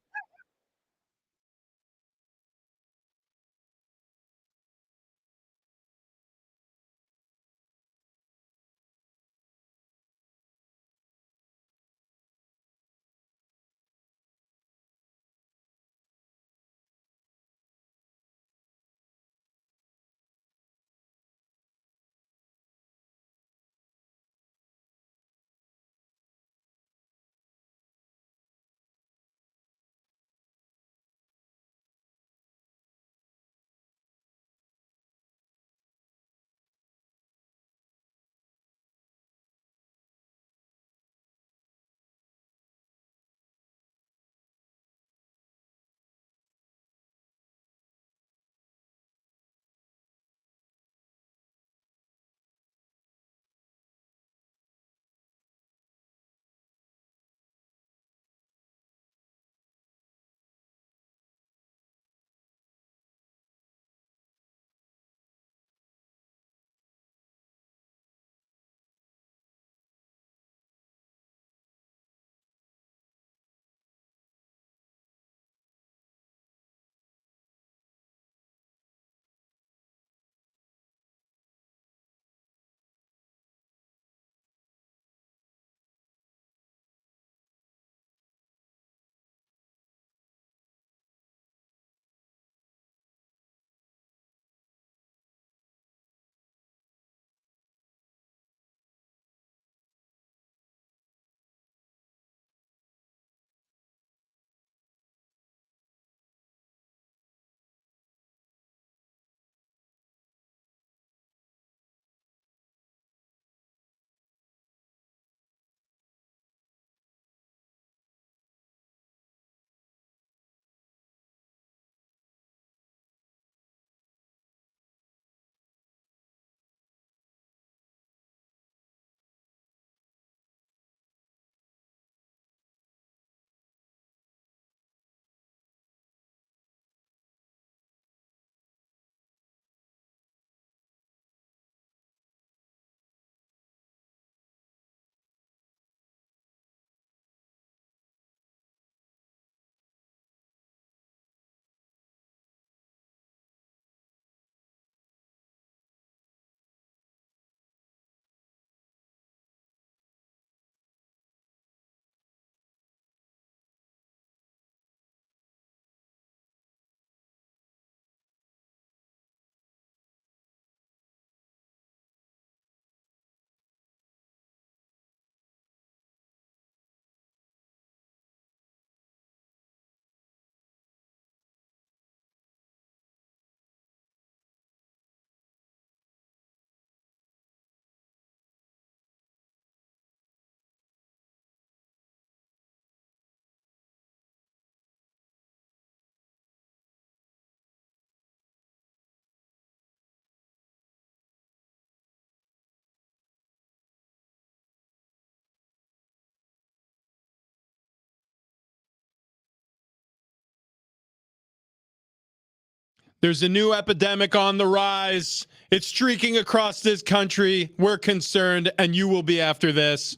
There's a new epidemic on the rise. It's streaking across this country. We're concerned, and you will be after this.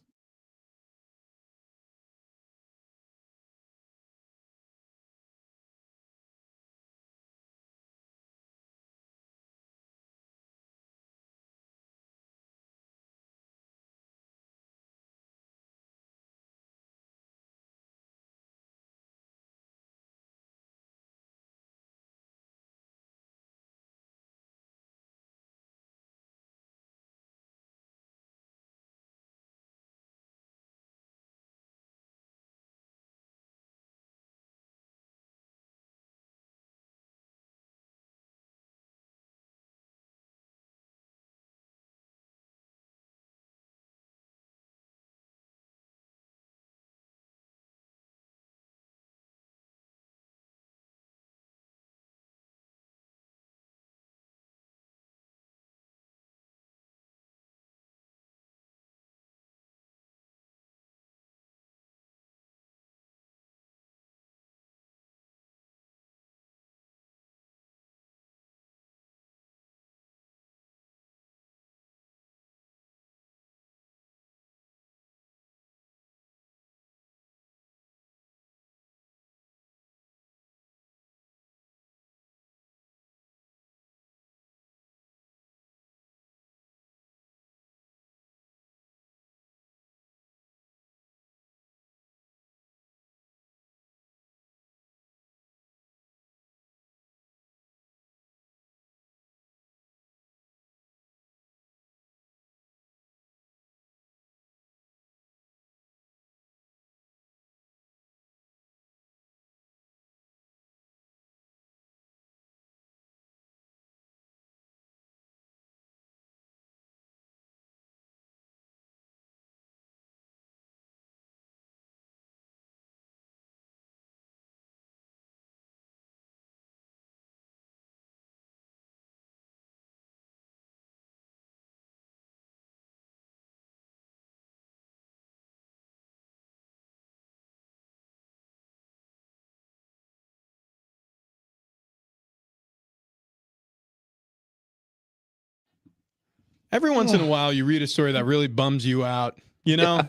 Every once in a while, you read a story that really bums you out. You know,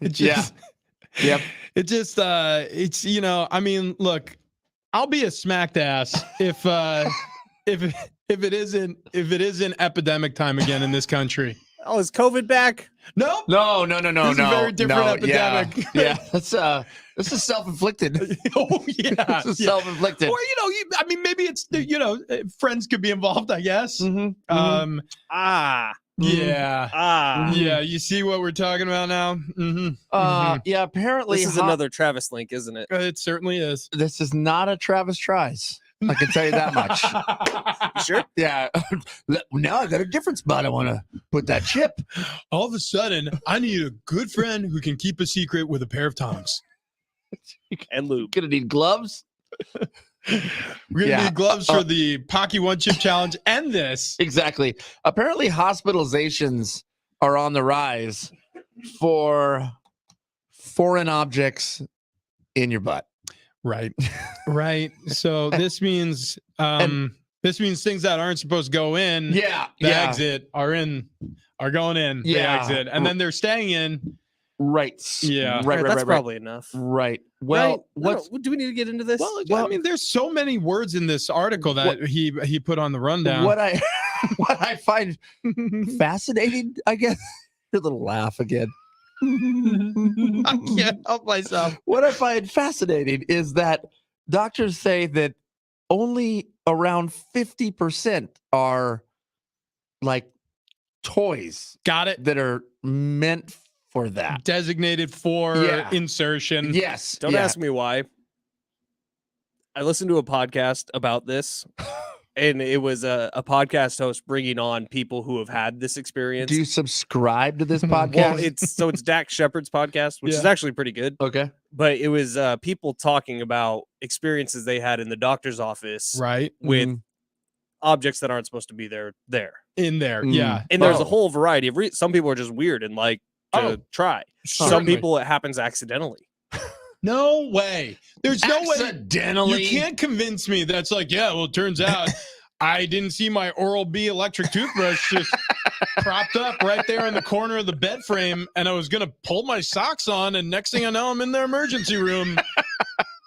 it just, Yep. It just, it's, you know, I mean, look, I'll be a smacked ass if it isn't epidemic time again in this country. Oh, is COVID back? Nope. No. This is a very different epidemic. Yeah. This is self-inflicted. Oh yeah, This is self-inflicted. Or I mean, maybe it's friends could be involved. I guess. Mm-hmm. Yeah. You see what we're talking about now? Mm-hmm. Yeah. Apparently, This is another Travis link, isn't it? It certainly is. This is not a Travis Tries. I can tell you that much. You sure? Yeah. Now I got a different spot. I want to put that chip. All of a sudden, I need a good friend who can keep a secret with a pair of tongs And lube. Gonna need gloves. We're gonna need gloves for the Pocky One Chip Challenge and this. Exactly. Apparently, hospitalizations are on the rise for foreign objects in your butt. Right. So this means things that aren't supposed to go in. The exit are going in. The exit, and then they're staying in. Right. Yeah. Right. That's probably enough. Right. Well, right. Do we need to get into this? Well, I mean, there's so many words in this article that he put on the rundown. What I find fascinating, I guess. Your little laugh again. I can't help myself. What I find fascinating is that doctors say that only around 50% are like toys. Got it. That are meant for that. Designated for insertion. Yes. Don't ask me why. I listened to a podcast about this. And it was a podcast host bringing on people who have had this experience. Do you subscribe to this podcast? Well, it's Dak Shepard's podcast, which is actually pretty good. Okay. But it was people talking about experiences they had in the doctor's office, right, with objects that aren't supposed to be there. In there, yeah. And there's a whole variety of some people are just weird and like to try. Certainly. Some people it happens accidentally. No way. There's no way. Accidentally. You can't convince me that's like, yeah, well, it turns out I didn't see my Oral-B electric toothbrush just propped up right there in the corner of the bed frame, and I was going to pull my socks on, and next thing I know, I'm in the emergency room.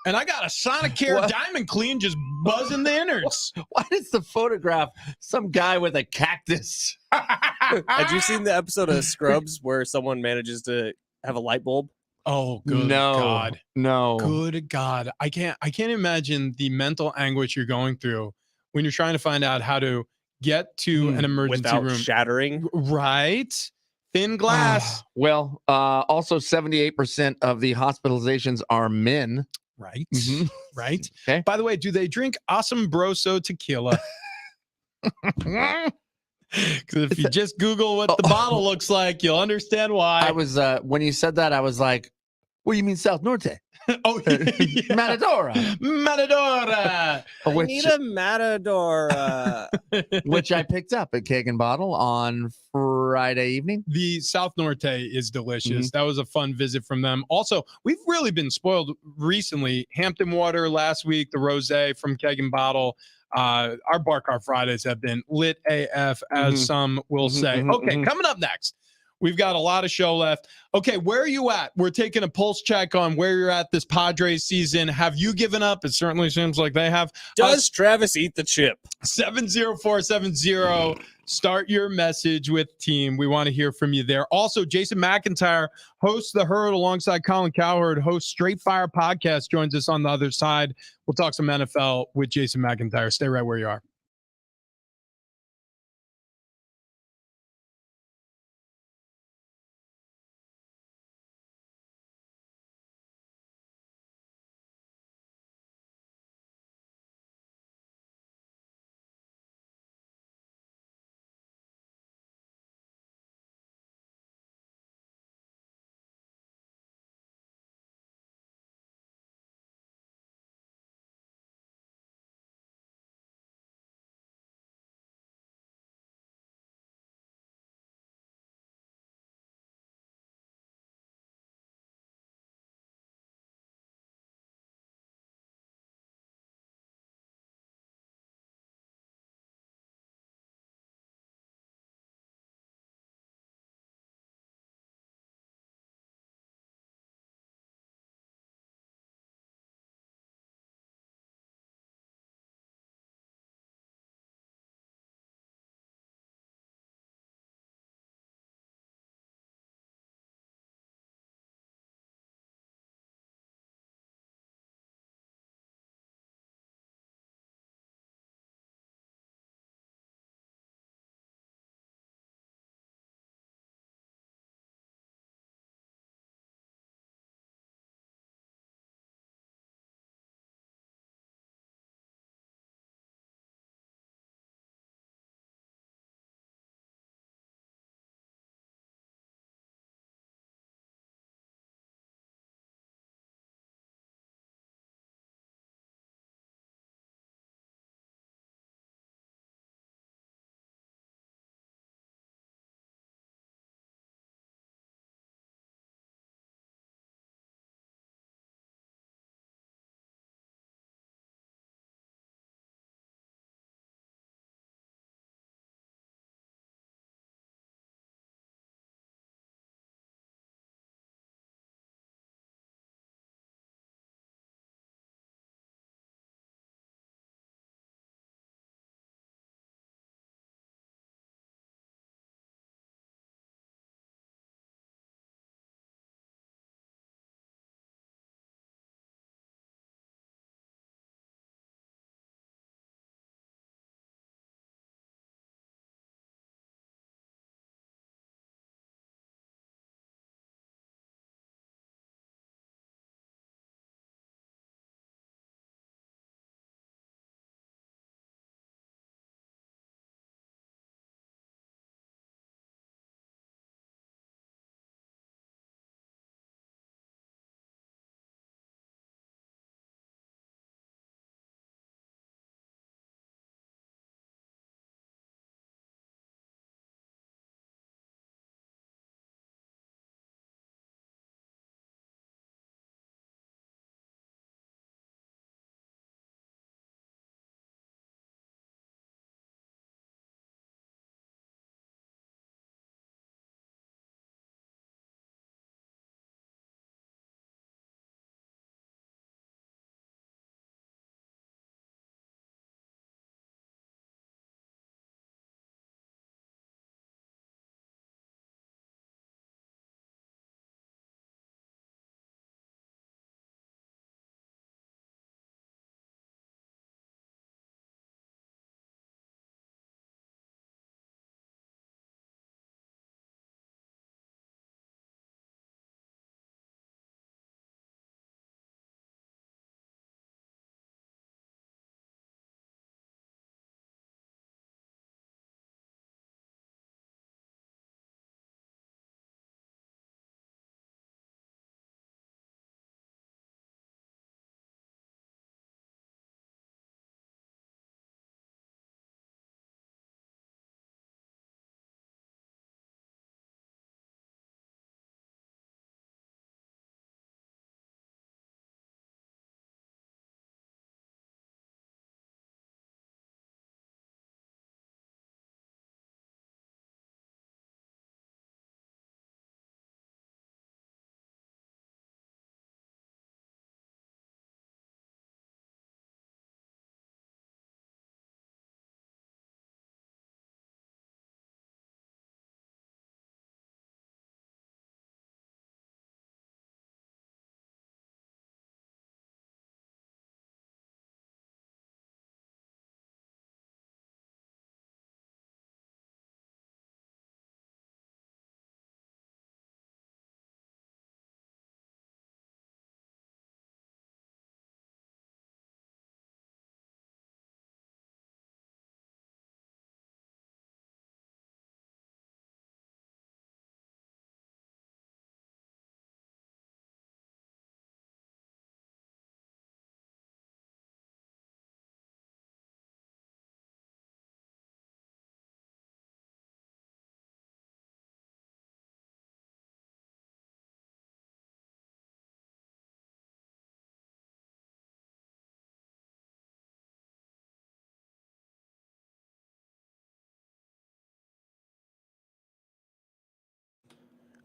And I got a Sonicare Diamond Clean just buzzing the innards. Why does the photograph some guy with a cactus? Had you seen the episode of Scrubs where someone manages to have a light bulb? Oh, good God. No. Good God. I can't imagine the mental anguish you're going through when you're trying to find out how to get to an emergency without room. Shattering. Right? Thin glass. Well, also 78% of the hospitalizations are men. Right. Mm-hmm. Right. Okay. By the way, do they drink Asombroso tequila? Because if you just Google what the bottle looks like, you'll understand why. I was when you said that, I was like, "What do you mean South Norte?" Oh, yeah. Matadora. Matadora. I need a Matadora. Which I picked up at Keg and Bottle on Friday evening. The South Norte is delicious. That was a fun visit from them. Also, we've really been spoiled recently. Hampton Water last week, the rosé from Keg and Bottle. Our Bar Car Fridays have been lit AF, as some will say. Okay, coming up next, we've got a lot of show left. Okay, where are you at? We're taking a pulse check on where you're at this Padres season. Have you given up? It certainly seems like they have. Does Travis eat the chip? 70470. Start your message with team. We want to hear from you there. Also, Jason McIntyre hosts The Herd alongside Colin Cowherd, hosts Straight Fire Podcast, joins us on the other side. We'll talk some NFL with Jason McIntyre. Stay right where you are.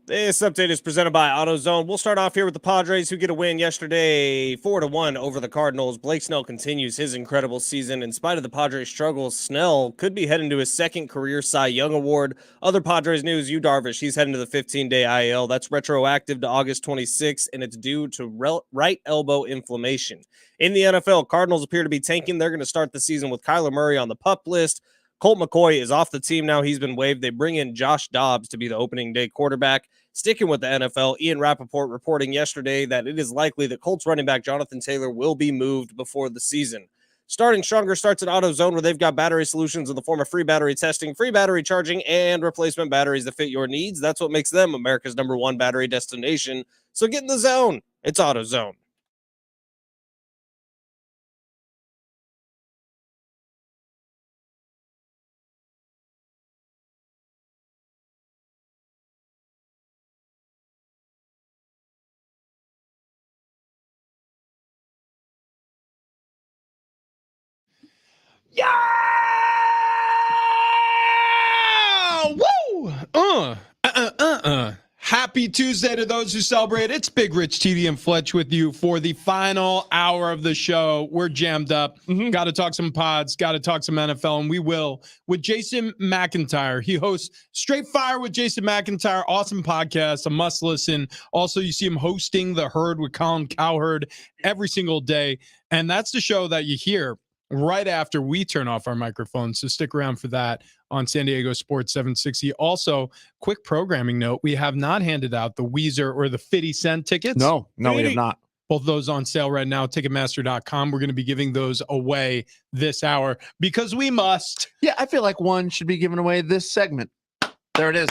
This update is presented by AutoZone. We'll start off here with the Padres, who get a win yesterday, 4-1 over the Cardinals. Blake Snell continues his incredible season. In spite of the Padres' struggles, Snell could be heading to his second career Cy Young Award. Other Padres news, Yu Darvish, he's heading to the 15-day IL. That's retroactive to August 26th, and it's due to right elbow inflammation. In the NFL, Cardinals appear to be tanking. They're going to start the season with Kyler Murray on the PUP list. Colt McCoy is off the team now. He's been waived. They bring in Josh Dobbs to be the opening day quarterback. Sticking with the NFL, Ian Rappaport reporting yesterday that it is likely that Colts running back Jonathan Taylor will be moved before the season. Starting Stronger starts at AutoZone, where they've got battery solutions in the form of free battery testing, free battery charging, and replacement batteries that fit your needs. That's what makes them America's #1 battery destination. So get in the zone. It's AutoZone. Yeah! Woo! Happy Tuesday to those who celebrate. It's Big Rich, TD, and Fletch with you for the final hour of the show. We're jammed up. Got to talk some pods, got to talk some NFL, and we will with Jason McIntyre. He hosts Straight Fire with Jason McIntyre. Awesome podcast, a must listen. Also, you see him hosting The Herd with Colin Cowherd every single day, and that's the show that you hear right after we turn off our microphones. So stick around for that on San Diego Sports 760. Also, quick programming note, we have not handed out the Weezer or the 50 Cent tickets. No, we have not. Both those on sale right now, Ticketmaster.com. We're going to be giving those away this hour because we must. Yeah, I feel like one should be given away this segment. There it is.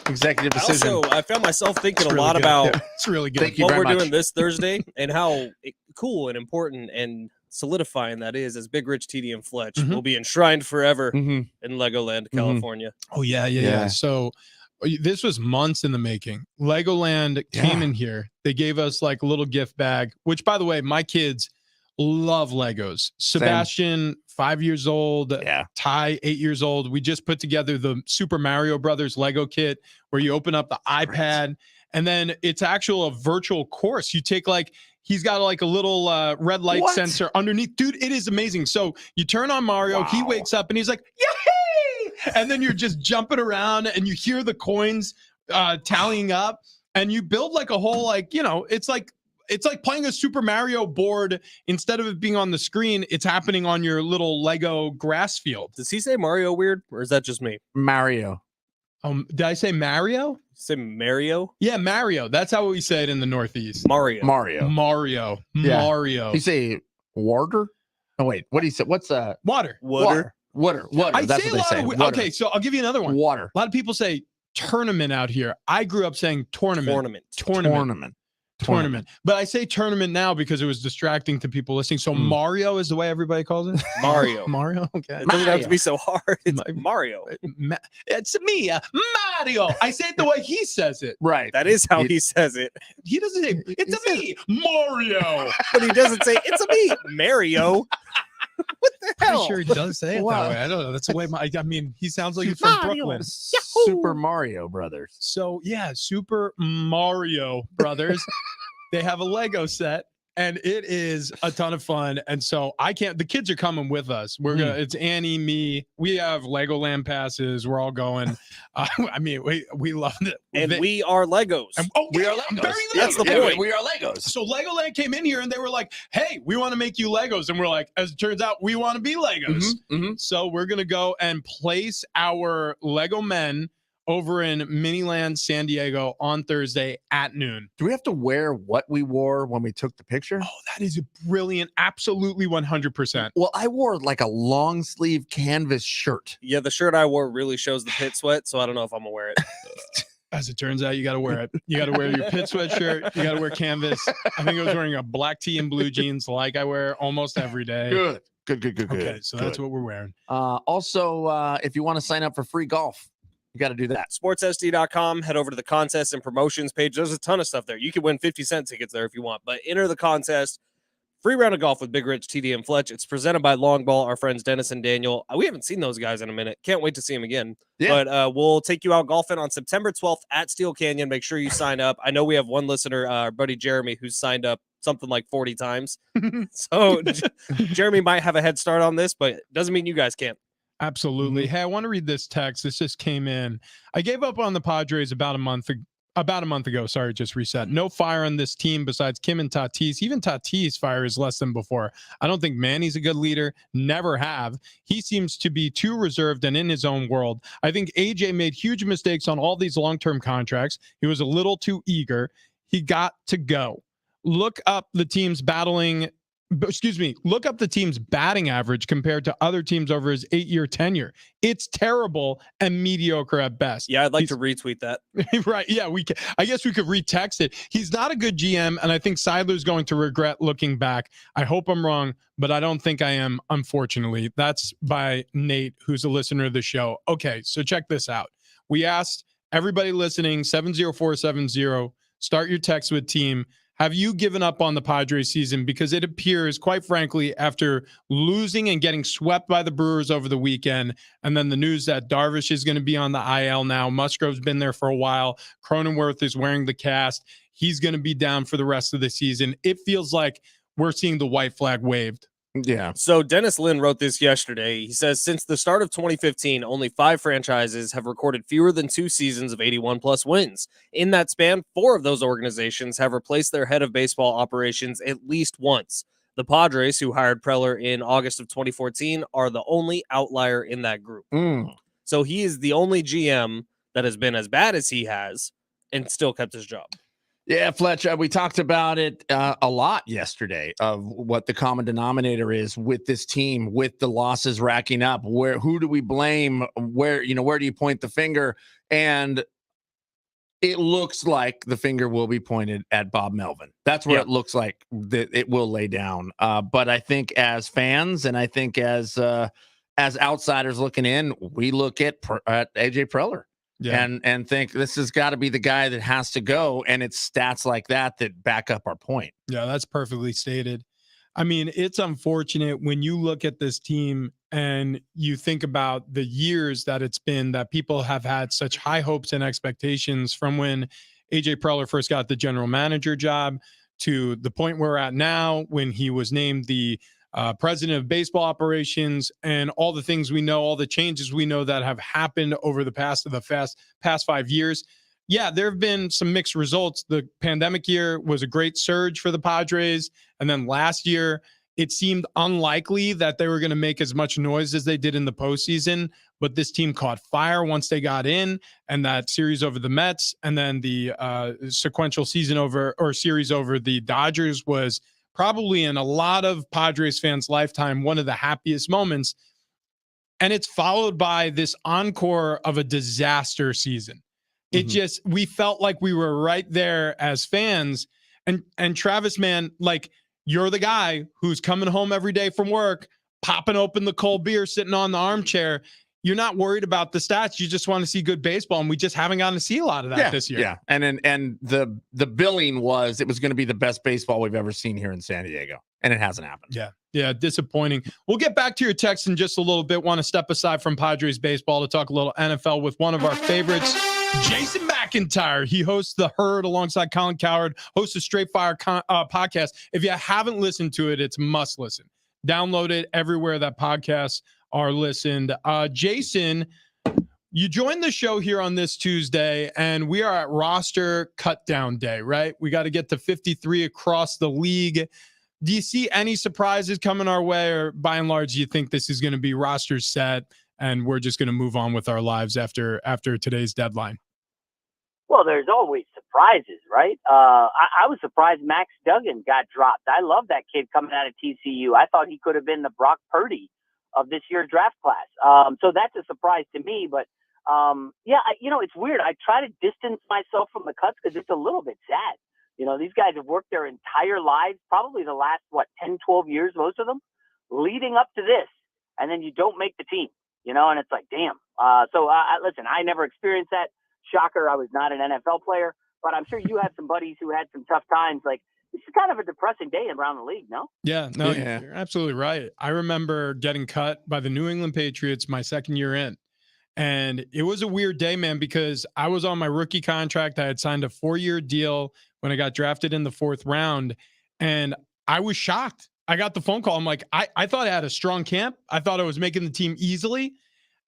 Executive decision. Also, I found myself thinking It's a lot really about good. It's really good. Thank you what very we're much. doing this Thursday and how cool and important and solidifying that is, as Big Rich, TD, and Fletch will be enshrined forever in Legoland, California. Oh, yeah. So this was months in the making. Legoland came in here. They gave us like a little gift bag, which, by the way, my kids love Legos. Sebastian, 5 years old. Ty, 8 years old. We just put together the Super Mario Brothers Lego kit where you open up the iPad and then it's a virtual course. You take he's got like a little red light sensor underneath. Dude, it is amazing. So you turn on Mario, he wakes up and he's like, yay! And then you're just jumping around and you hear the coins tallying up and you build like a whole, it's like playing a Super Mario board. Instead of it being on the screen, it's happening on your little Lego grass field. Does he say Mario weird, or is that just me? Mario. Did I say Mario? Say Mario? Yeah, Mario. That's how we say it in the Northeast. Mario. Mario. You say water? Oh, wait. What do you say? What's Water. Water. That's say what they say. Okay, so I'll give you another one. Water. A lot of people say tournament out here. I grew up saying tournament. But I say tournament now because it was distracting to people listening. So Mario is the way everybody calls it? Mario. Okay. It doesn't have to be so hard. It's Mario. It's me, Mario. I say it the way he says it. Right. That is how he says it. He doesn't say, it's a me, Mario. But he doesn't say, it's a me, Mario. What the hell? I'm sure he does say it that way. I don't know. That's the way he sounds like he's from Brooklyn. Super Mario Brothers. So, yeah, Super Mario Brothers. They have a Lego set, and it is a ton of fun. And so the kids are coming with us. It's Annie, me. We have Legoland passes. We're all going. We love it. And we are Legos. We are Legos. That's the point. We are Legos. So Legoland came in here and they were like, hey, we want to make you Legos. And we're like, as it turns out, we want to be Legos. So we're going to go and place our Lego men over in Miniland, San Diego on Thursday at noon. Do we have to wear what we wore when we took the picture? Oh, that is brilliant. Absolutely 100%. Well, I wore like a long sleeve canvas shirt. Yeah, the shirt I wore really shows the pit sweat, so I don't know if I'm gonna wear it. As it turns out, you got to wear it. You got to wear your pit sweat shirt. You got to wear canvas. I think I was wearing a black tee and blue jeans like I wear almost every day. Good. Okay, so that's what we're wearing. Also, if you want to sign up for free golf, you got to do that. SportsSD.com. Head over to the contests and promotions page. There's a ton of stuff there. You can win 50 cent tickets there if you want, but enter the contest. Free round of golf with Big Rich, TD, and Fletch. It's presented by Longball, our friends Dennis and Daniel. We haven't seen those guys in a minute. Can't wait to see them again. Yeah. But we'll take you out golfing on September 12th at Steel Canyon. Make sure you sign up. I know we have one listener, our buddy Jeremy, who's signed up something like 40 times. So Jeremy might have a head start on this, but doesn't mean you guys can't. Absolutely. Hey, I want to read this text. This just came in. I gave up on the Padres about a month ago. Sorry, just reset. No fire on this team besides Kim and Tatis. Even Tatis' fire is less than before. I don't think Manny's a good leader. Never have. He seems to be too reserved and in his own world. I think AJ made huge mistakes on all these long-term contracts. He was a little too eager. He got to go. Look up the team's batting average compared to other teams over his 8-year tenure. It's terrible and mediocre at best. Yeah, I'd like to retweet that. Right. Yeah, I guess we could retext it. He's not a good GM, and I think Seidler's going to regret looking back. I hope I'm wrong, but I don't think I am, unfortunately. That's by Nate, who's a listener of the show. Okay, so check this out. We asked everybody listening, 70470, start your text with team. Have you given up on the Padres season? Because it appears, quite frankly, after losing and getting swept by the Brewers over the weekend, and then the news that Darvish is going to be on the IL now, Musgrove's been there for a while, Cronenworth is wearing the cast, he's going to be down for the rest of the season. It feels like we're seeing the white flag waved. Yeah. So Dennis Lynn wrote this yesterday. He says, since the start of 2015, only 5 franchises have recorded fewer than 2 seasons of 81-plus wins. In that span, 4 of those organizations have replaced their head of baseball operations at least once. The Padres, who hired Preller in August of 2014, are the only outlier in that group. So he is the only GM that has been as bad as he has and still kept his job. Yeah, Fletch, we talked about it a lot yesterday of what the common denominator is with this team, with the losses racking up. Who do we blame? Where do you point the finger? And it looks like the finger will be pointed at Bob Melvin. That's where it looks like it will lay down. But I think as fans, and I think as outsiders looking in, we look at AJ Preller. Yeah. And think this has got to be the guy that has to go, and it's stats like that back up our point. Yeah, that's perfectly stated. I mean, it's unfortunate when you look at this team and you think about the years that it's been that people have had such high hopes and expectations from when AJ Preller first got the general manager job to the point we're at now when he was named the president of baseball operations, and all the things we know, all the changes we know that have happened over the past 5 years. Yeah, there have been some mixed results. The pandemic year was a great surge for the Padres. And then last year, it seemed unlikely that they were going to make as much noise as they did in the postseason. But this team caught fire once they got in, and that series over the Mets, and then the sequential series over the Dodgers was probably in a lot of Padres fans' lifetime, one of the happiest moments. And it's followed by this encore of a disaster season. We felt like we were right there as fans. And Travis, man, like, you're the guy who's coming home every day from work, popping open the cold beer, sitting on the armchair. You're not worried about the stats. You just want to see good baseball, and we just haven't gotten to see a lot of that this year. Yeah, and the billing was it was going to be the best baseball we've ever seen here in San Diego, and it hasn't happened. Yeah, disappointing. We'll get back to your text in just a little bit. Want to step aside from Padres baseball to talk a little NFL with one of our favorites, Jason McIntyre. He hosts The Herd alongside Colin Cowherd, hosts a Straight Fire podcast. If you haven't listened to it, it's must listen. Download it everywhere that podcasts are listened. Jason, you joined the show here on this Tuesday, and we are at roster cut down day, right? We got to get to 53 across the league. Do you see any surprises coming our way, or by and large, do you think this is going to be roster set and we're just going to move on with our lives after today's deadline? Well, there's always surprises, right? I was surprised Max Duggan got dropped. I love that kid coming out of TCU. I thought he could have been the Brock Purdy of this year's draft class. So that's a surprise to me. But, it's weird. I try to distance myself from the cuts because it's a little bit sad. These guys have worked their entire lives, probably the last, 10, 12 years, most of them, leading up to this. And then you don't make the team, and it's like, damn. Listen, I never experienced that. Shocker, I was not an NFL player. But I'm sure you had some buddies who had some tough times. Like, this is kind of a depressing day around the league, no? Yeah, no, Yeah. you're absolutely right. I remember getting cut by the New England Patriots my second year in. And it was a weird day, man, because I was on my rookie contract. I had signed a 4-year deal when I got drafted in the 4th round. And I was shocked. I got the phone call. I'm like, I thought I had a strong camp. I thought I was making the team easily.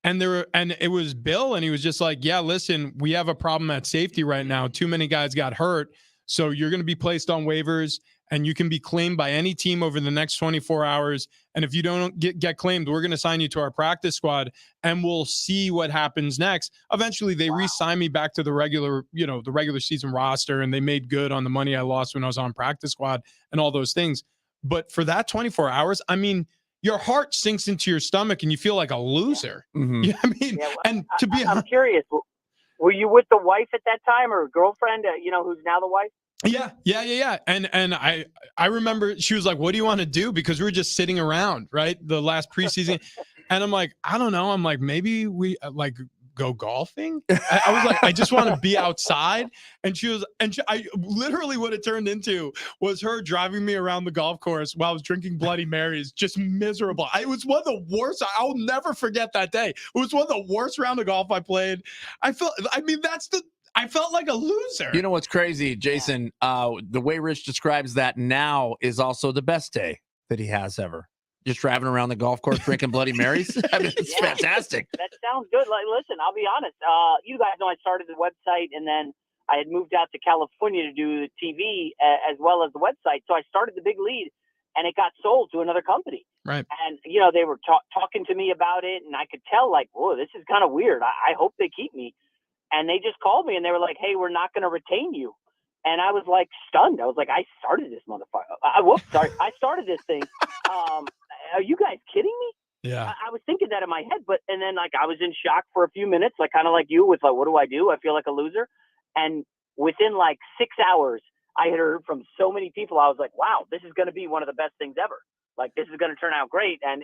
And it was Bill, and he was just like, yeah, listen, we have a problem at safety right now. Too many guys got hurt. So you're going to be placed on waivers, and you can be claimed by any team over the next 24 hours. And if you don't get claimed, we're going to sign you to our practice squad, and we'll see what happens next. Eventually, they re-signed me back to the regular season roster, and they made good on the money I lost when I was on practice squad and all those things. But for that 24 hours, I mean, your heart sinks into your stomach and you feel like a loser. Mm-hmm. You know what I mean? Yeah, well, and to be, I'm curious. Were you with the wife at that time, or girlfriend? Who's now the wife? Yeah. And I remember she was like, "What do you want to do?" Because we were just sitting around, right? The last preseason, and I'm like, I don't know. I'm like, maybe we go golfing. I was like, I just want to be outside. And I literally what it turned into was her driving me around the golf course while I was drinking Bloody Marys, just miserable. It was one of the worst. I'll never forget that day. It was one of the worst round of golf I played. I felt like a loser. You know what's crazy, Jason? The way Rich describes that now is also the best day that he has ever. Just driving around the golf course drinking Bloody Marys. I mean, it's fantastic. That sounds good. Like, listen, I'll be honest. You guys know I started the website, and then I had moved out to California to do the TV as well as the website. So I started the Big Lead, and it got sold to another company. Right. And they were talking to me about it, and I could tell, like, whoa, this is kind of weird. I hope they keep me. And they just called me, and they were like, "Hey, we're not going to retain you." And I was like stunned. I was like, "I started this motherfucker. I started this thing. Are you guys kidding me?" Yeah. I was thinking that in my head, and then I was in shock for a few minutes, kind of like you, with what do I do? I feel like a loser. And within 6 hours, I had heard from so many people. I was like, wow, this is going to be one of the best things ever. This is going to turn out great. And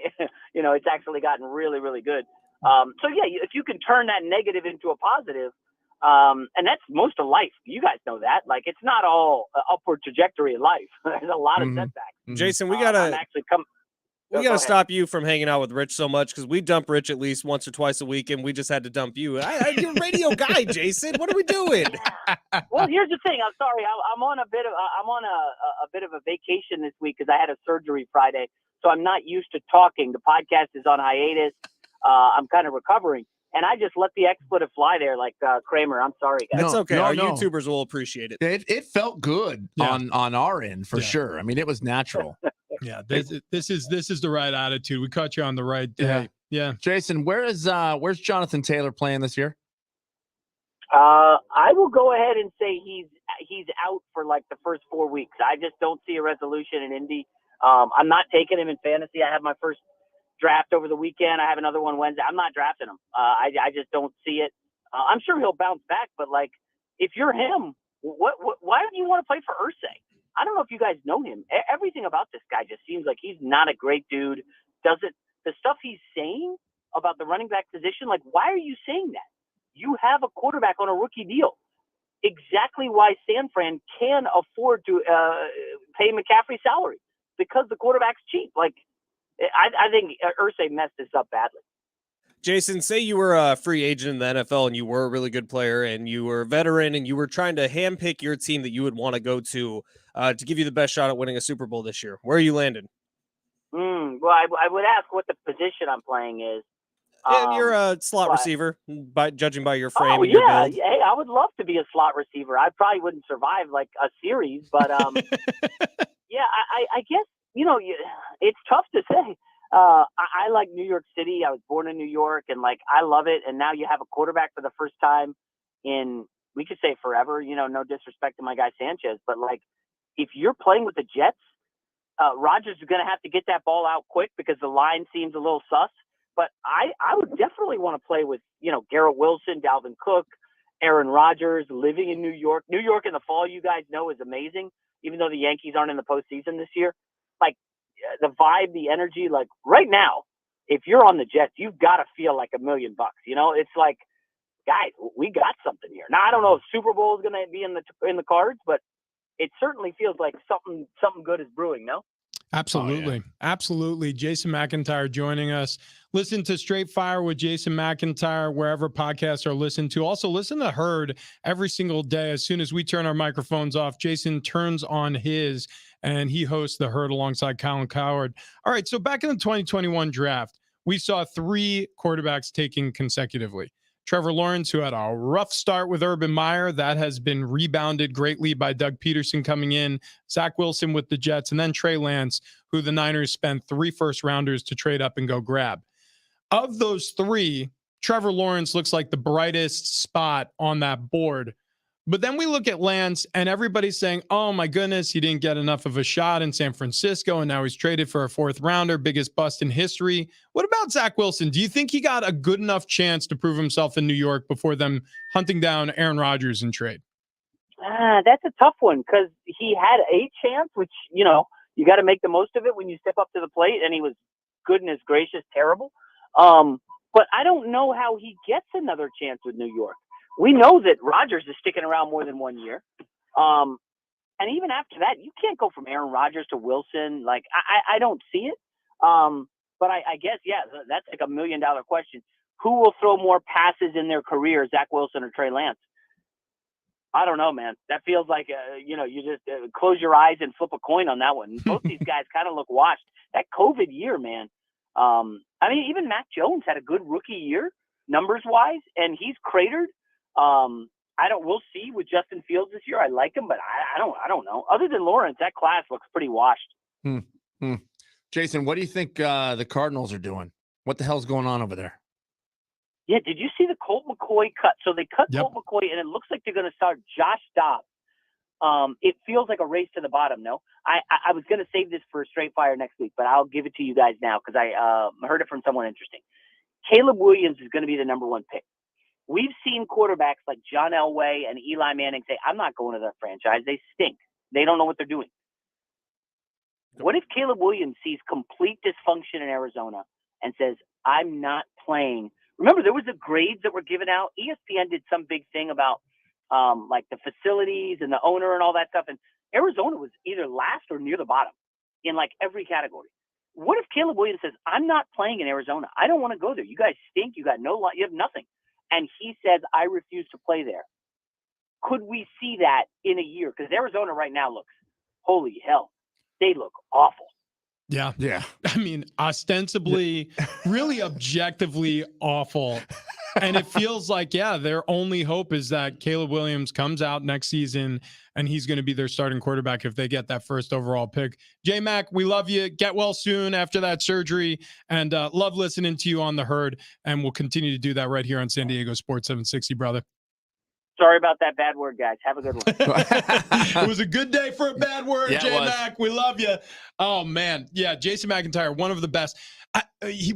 it's actually gotten really, really good. So yeah, if you can turn that negative into a positive, and that's most of life. You guys know that. It's not all upward trajectory in life. There's a lot of setbacks. Jason, we gotta stop you from hanging out with Rich so much, because we dump Rich at least once or twice a week, and we just had to dump you. You're a radio guy, Jason. What are we doing? Well, here's the thing. I'm sorry. I'm on a bit of a vacation this week because I had a surgery Friday, so I'm not used to talking. The podcast is on hiatus. I'm kind of recovering. And I just let the expletive fly there, like Kramer. I'm sorry, guys. That's okay. Our YouTubers will appreciate it. It felt good on our end for sure. I mean, it was natural. Yeah, this is the right attitude. We caught you on the right day. Yeah. Jason, where's Jonathan Taylor playing this year? I will go ahead and say he's out for the first 4 weeks. I just don't see a resolution in Indy. I'm not taking him in fantasy. I have my first draft over the weekend. I have another one Wednesday. I'm not drafting him. I just don't see it. I'm sure he'll bounce back, but if you're him, why do you want to play for Irsay? I don't know if you guys know him. Everything about this guy just seems like he's not a great dude. The stuff he's saying about the running back position, why are you saying that? You have a quarterback on a rookie deal. Exactly why San Fran can afford to pay McCaffrey's salary, because the quarterback's cheap. I think Irsay messed this up badly. Jason, say you were a free agent in the NFL and you were a really good player and you were a veteran and you were trying to handpick your team that you would want to go to give you the best shot at winning a Super Bowl this year. Where are you landing? Well, I would ask what the position I'm playing is. And you're a slot receiver, judging by your frame. Oh, and your yeah. build. Hey, I would love to be a slot receiver. I probably wouldn't survive a series, but yeah, I guess, it's tough to say. I like New York City. I was born in New York, and I love it. And now you have a quarterback for the first time in, we could say forever, no disrespect to my guy Sanchez, but if you're playing with the Jets, Rodgers is going to have to get that ball out quick because the line seems a little sus. But I would definitely want to play with, Garrett Wilson, Dalvin Cook, Aaron Rodgers, living in New York. New York in the fall, you guys know, is amazing, even though the Yankees aren't in the postseason this year. The vibe, the energy, right now, if you're on the Jets, you've got to feel like $1 million. It's guys, we got something here. Now, I don't know if Super Bowl is going to be in the cards, but it certainly feels like something good is brewing, no? Absolutely. Oh, yeah. Absolutely. Jason McIntyre joining us. Listen to Straight Fire with Jason McIntyre wherever podcasts are listened to. Also, listen to Herd every single day. As soon as we turn our microphones off, Jason turns on his, and he hosts the Herd alongside Colin Cowherd. All right, so back in the 2021 draft, we saw 3 quarterbacks taken consecutively. Trevor Lawrence, who had a rough start with Urban Meyer, that has been rebounded greatly by Doug Peterson coming in. Zach Wilson with the Jets, and then Trey Lance, who the Niners spent 3 first-rounders to trade up and go grab. Of those 3, Trevor Lawrence looks like the brightest spot on that board. But then we look at Lance, and everybody's saying, oh, my goodness, he didn't get enough of a shot in San Francisco, and now he's traded for a 4th rounder, biggest bust in history. What about Zach Wilson? Do you think he got a good enough chance to prove himself in New York before them hunting down Aaron Rodgers in trade? That's a tough one because he had a chance, which, you got to make the most of it when you step up to the plate, and he was, goodness gracious, terrible. But I don't know how he gets another chance with New York. We know that Rodgers is sticking around more than 1 year. And even after that, you can't go from Aaron Rodgers to Wilson. Like, I don't see it. But I guess, yeah, that's like $1 million question. Who will throw more passes in their career, Zach Wilson or Trey Lance? I don't know, man. That feels like, you just close your eyes and flip a coin on that one. Both these guys kind of look washed. That COVID year, man. Even Mac Jones had a good rookie year, numbers-wise, and he's cratered. We'll see with Justin Fields this year. I like him, but I don't know. Other than Lawrence, that class looks pretty washed. Jason, what do you think the Cardinals are doing? What the hell's going on over there? Yeah, did you see the Colt McCoy cut? So they cut Yep. Colt McCoy, and it looks like they're going to start Josh Dobbs. It feels like a race to the bottom, no? I was going to save this for Straight Fire next week, but I'll give it to you guys now because I heard it from someone interesting. Caleb Williams is going to be the number 1 pick. We've seen quarterbacks like John Elway and Eli Manning say, I'm not going to that franchise. They stink. They don't know what they're doing. What if Caleb Williams sees complete dysfunction in Arizona and says, I'm not playing? Remember, there was the grades that were given out. ESPN did some big thing about like the facilities and the owner and all that stuff. And Arizona was either last or near the bottom in like every category. What if Caleb Williams says, I'm not playing in Arizona. I don't want to go there. You guys stink. You got you have nothing. And he says, I refuse to play there. Could we see that in a year? Because Arizona right now looks, holy hell, they look awful. Yeah. Yeah. I mean, ostensibly, really objectively awful. And it feels like, their only hope is that Caleb Williams comes out next season and he's going to be their starting quarterback if they get that first overall pick. J-Mac, we love you. Get well soon after that surgery. And love listening to you on the Herd. And we'll continue to do that right here on San Diego Sports 760, brother. Sorry about that bad word, guys. Have a good one. It was a good day for a bad word, Yeah, J-Mac. We love you. Oh, man. Yeah, Jason McIntyre, one of the best.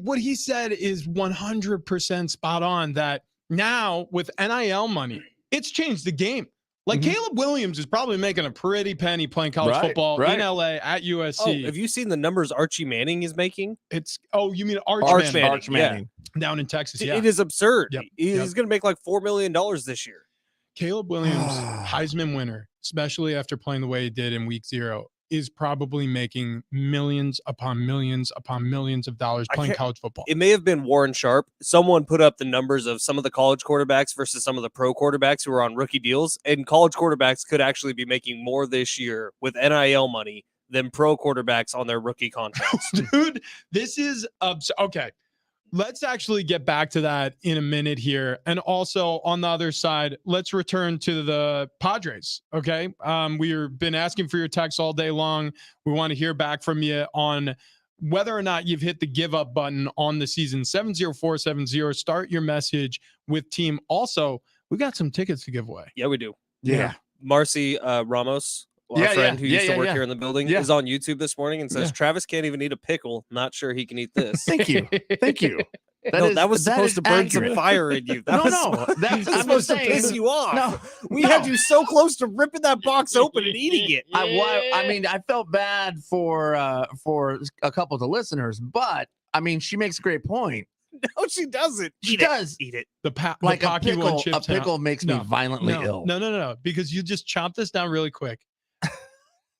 What he said is 100% spot on, that now with NIL money, it's changed the game. Like Caleb Williams is probably making a pretty penny playing college football in LA at USC. Oh, have you seen the numbers Archie Manning is making? You mean Arch Manning? Arch Manning. Down in Texas, yeah. It is absurd. Yep. He's going to make like $4 million this year. Caleb Williams, Heisman winner, especially after playing the way he did in week 0, is probably making millions upon millions upon millions of dollars playing college football. It may have been Warren Sharp. Someone put up the numbers of some of the college quarterbacks versus some of the pro quarterbacks who are on rookie deals, and college quarterbacks could actually be making more this year with NIL money than pro quarterbacks on their rookie contracts. Dude, this is okay. Let's actually get back to that in a minute here. And also on the other side, let's return to the Padres. Okay. We've been asking for your texts all day long. We want to hear back from you on whether or not you've hit the give up button on the season. 70470. Start your message with team. Also, we got some tickets to give away. Yeah, we do. Yeah. Marcy Ramos, our friend who used to work here in the building, is on YouTube this morning and says, Travis can't even eat a pickle. Not sure he can eat this. Thank you. Thank you. That was supposed to burn some fire in you. That's supposed to piss you off. No, we had you so close to ripping that box open and eating it. I felt bad for a couple of the listeners, but I mean, she makes a great point. No, she doesn't. She does eat it. a pickle makes me violently ill. No, because you just chop this down really quick.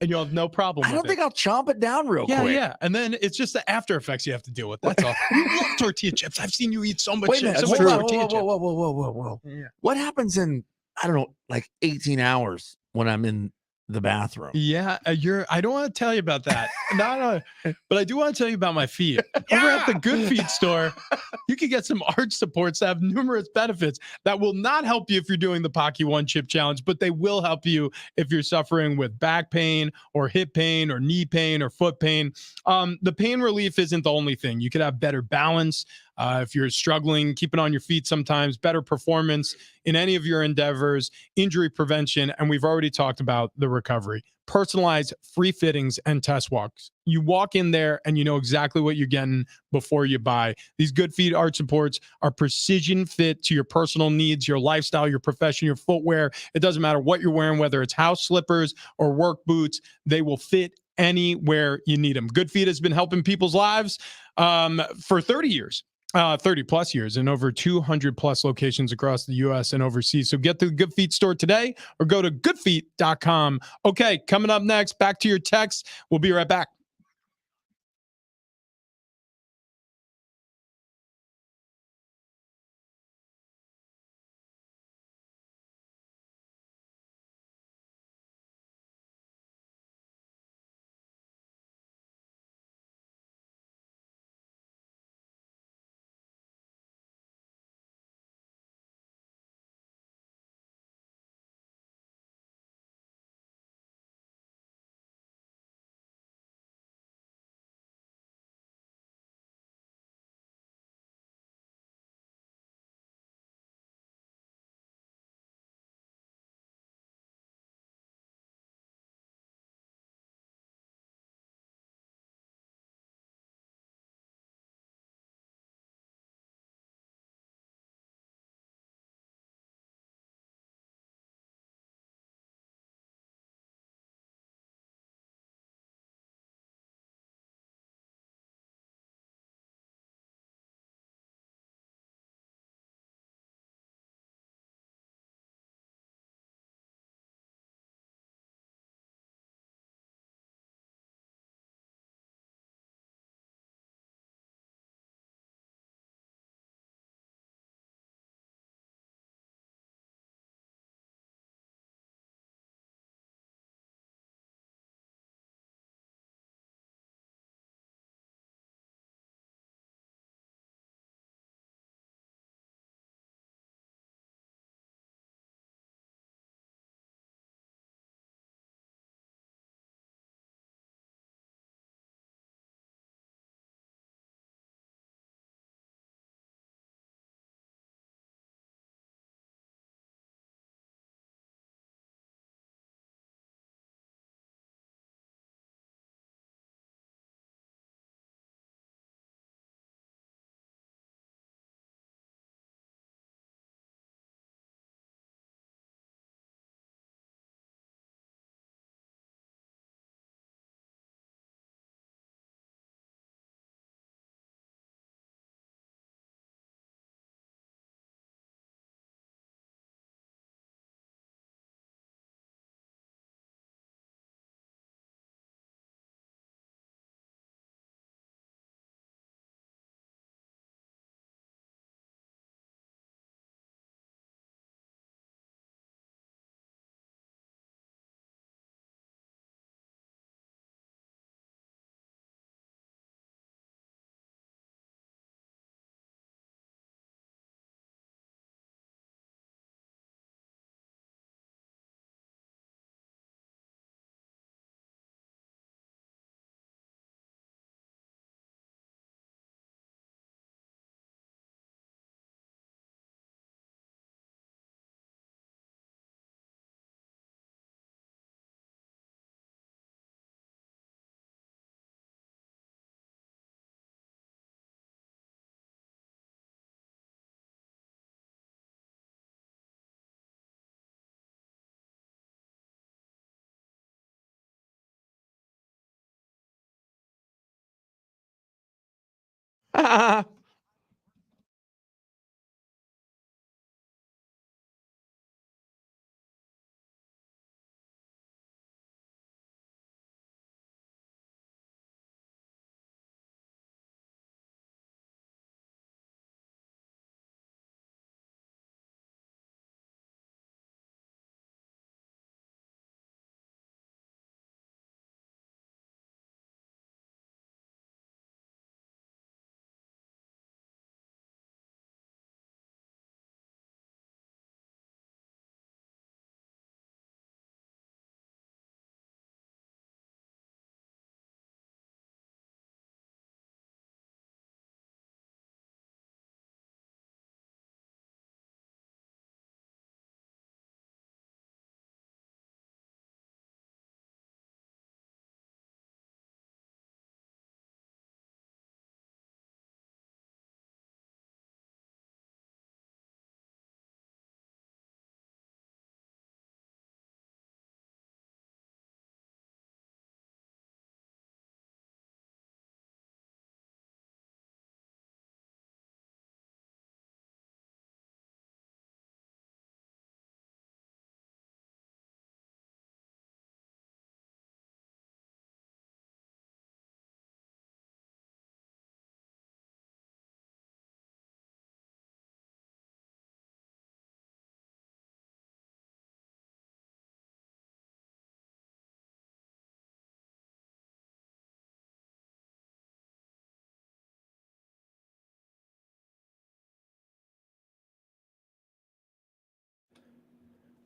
and you'll have no problem I with don't think I'll chomp it down real quick. Yeah. And then it's just the after effects you have to deal with. That's all. You love tortilla chips. I've seen you eat so much Wait a minute. chips. Whoa, So much whoa, tortilla whoa, chips. whoa, whoa, whoa, whoa, whoa. Yeah. What happens in, I don't know, like 18 hours when I'm in the bathroom? Yeah, I don't want to tell you about that. No, but I do want to tell you about my feet. Over at the Good Feet store, you can get some arch supports that have numerous benefits that will not help you if you're doing the Pocky One Chip Challenge, but they will help you if you're suffering with back pain or hip pain or knee pain or foot pain. The pain relief isn't the only thing. You could have better balance. If you're struggling, keeping on your feet sometimes, better performance in any of your endeavors, injury prevention, and we've already talked about the recovery. Personalized free fittings and test walks. You walk in there and you know exactly what you're getting before you buy. These Good Feet arch supports are precision fit to your personal needs, your lifestyle, your profession, your footwear. It doesn't matter what you're wearing, whether it's house slippers or work boots, they will fit anywhere you need them. Good Feet has been helping people's lives for 30 years. 30 plus years in over 200 plus locations across the U.S. and overseas. So get to the Good Feet store today or go to goodfeet.com. Okay, coming up next, back to your text. We'll be right back.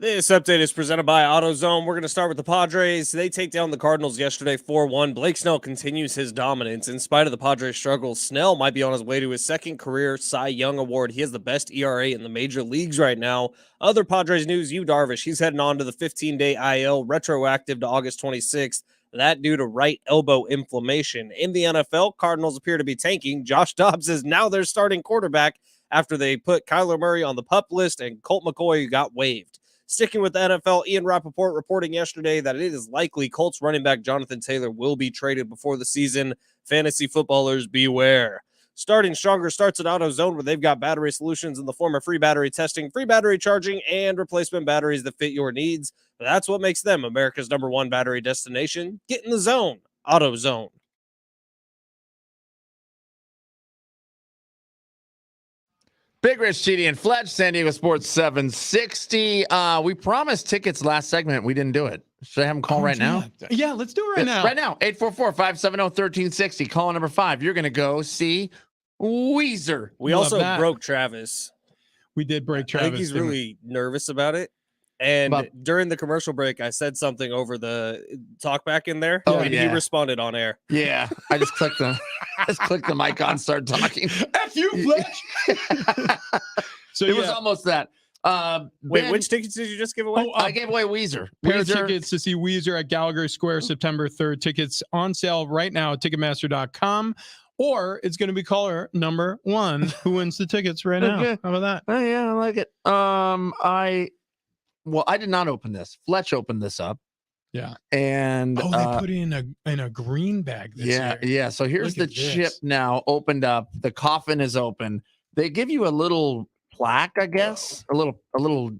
This update is presented by AutoZone. We're going to start with the Padres. They take down the Cardinals yesterday 4-1. Blake Snell continues his dominance. In spite of the Padres' struggles, Snell might be on his way to his second career Cy Young Award. He has the best ERA in the major leagues right now. Other Padres news, Yu Darvish, he's heading on to the 15-day IL, retroactive to August 26th. That due to right elbow inflammation. In the NFL, Cardinals appear to be tanking. Josh Dobbs is now their starting quarterback after they put Kyler Murray on the PUP list and Colt McCoy got waived. Sticking with the NFL, Ian Rappaport reporting yesterday that it is likely Colts running back Jonathan Taylor will be traded before the season. Fantasy footballers, beware. Starting Stronger starts at AutoZone, where they've got battery solutions in the form of free battery testing, free battery charging, and replacement batteries that fit your needs. That's what makes them America's #1 battery destination. Get in the zone. AutoZone. Big Rich, TD, and Fletch, San Diego Sports 760. We promised tickets last segment. We didn't do it. Should I have them call right now? Yeah, let's do it right now. Right now. 844-570-1360. Call number 5. You're going to go see Weezer. We also broke Travis. We did break Travis. I think he's really nervous about it. And during the commercial break, I said something over the talk back in there. Oh, and he responded on air. Yeah. I just clicked the mic on, started talking. F you, Fletch. So it was almost that. Wait, which tickets did you just give away? I gave away Weezer. Pair of tickets to see Weezer at Gallagher Square September 3rd. Tickets on sale right now at Ticketmaster.com. Or it's going to be caller number 1 who wins the tickets right now. Okay. How about that? Oh, yeah, I like it. I did not open this. Fletch opened this up. Yeah. And they put it in a green bag this year. Yeah. So here's the chip now opened up. The coffin is open. They give you a little plaque, I guess, a little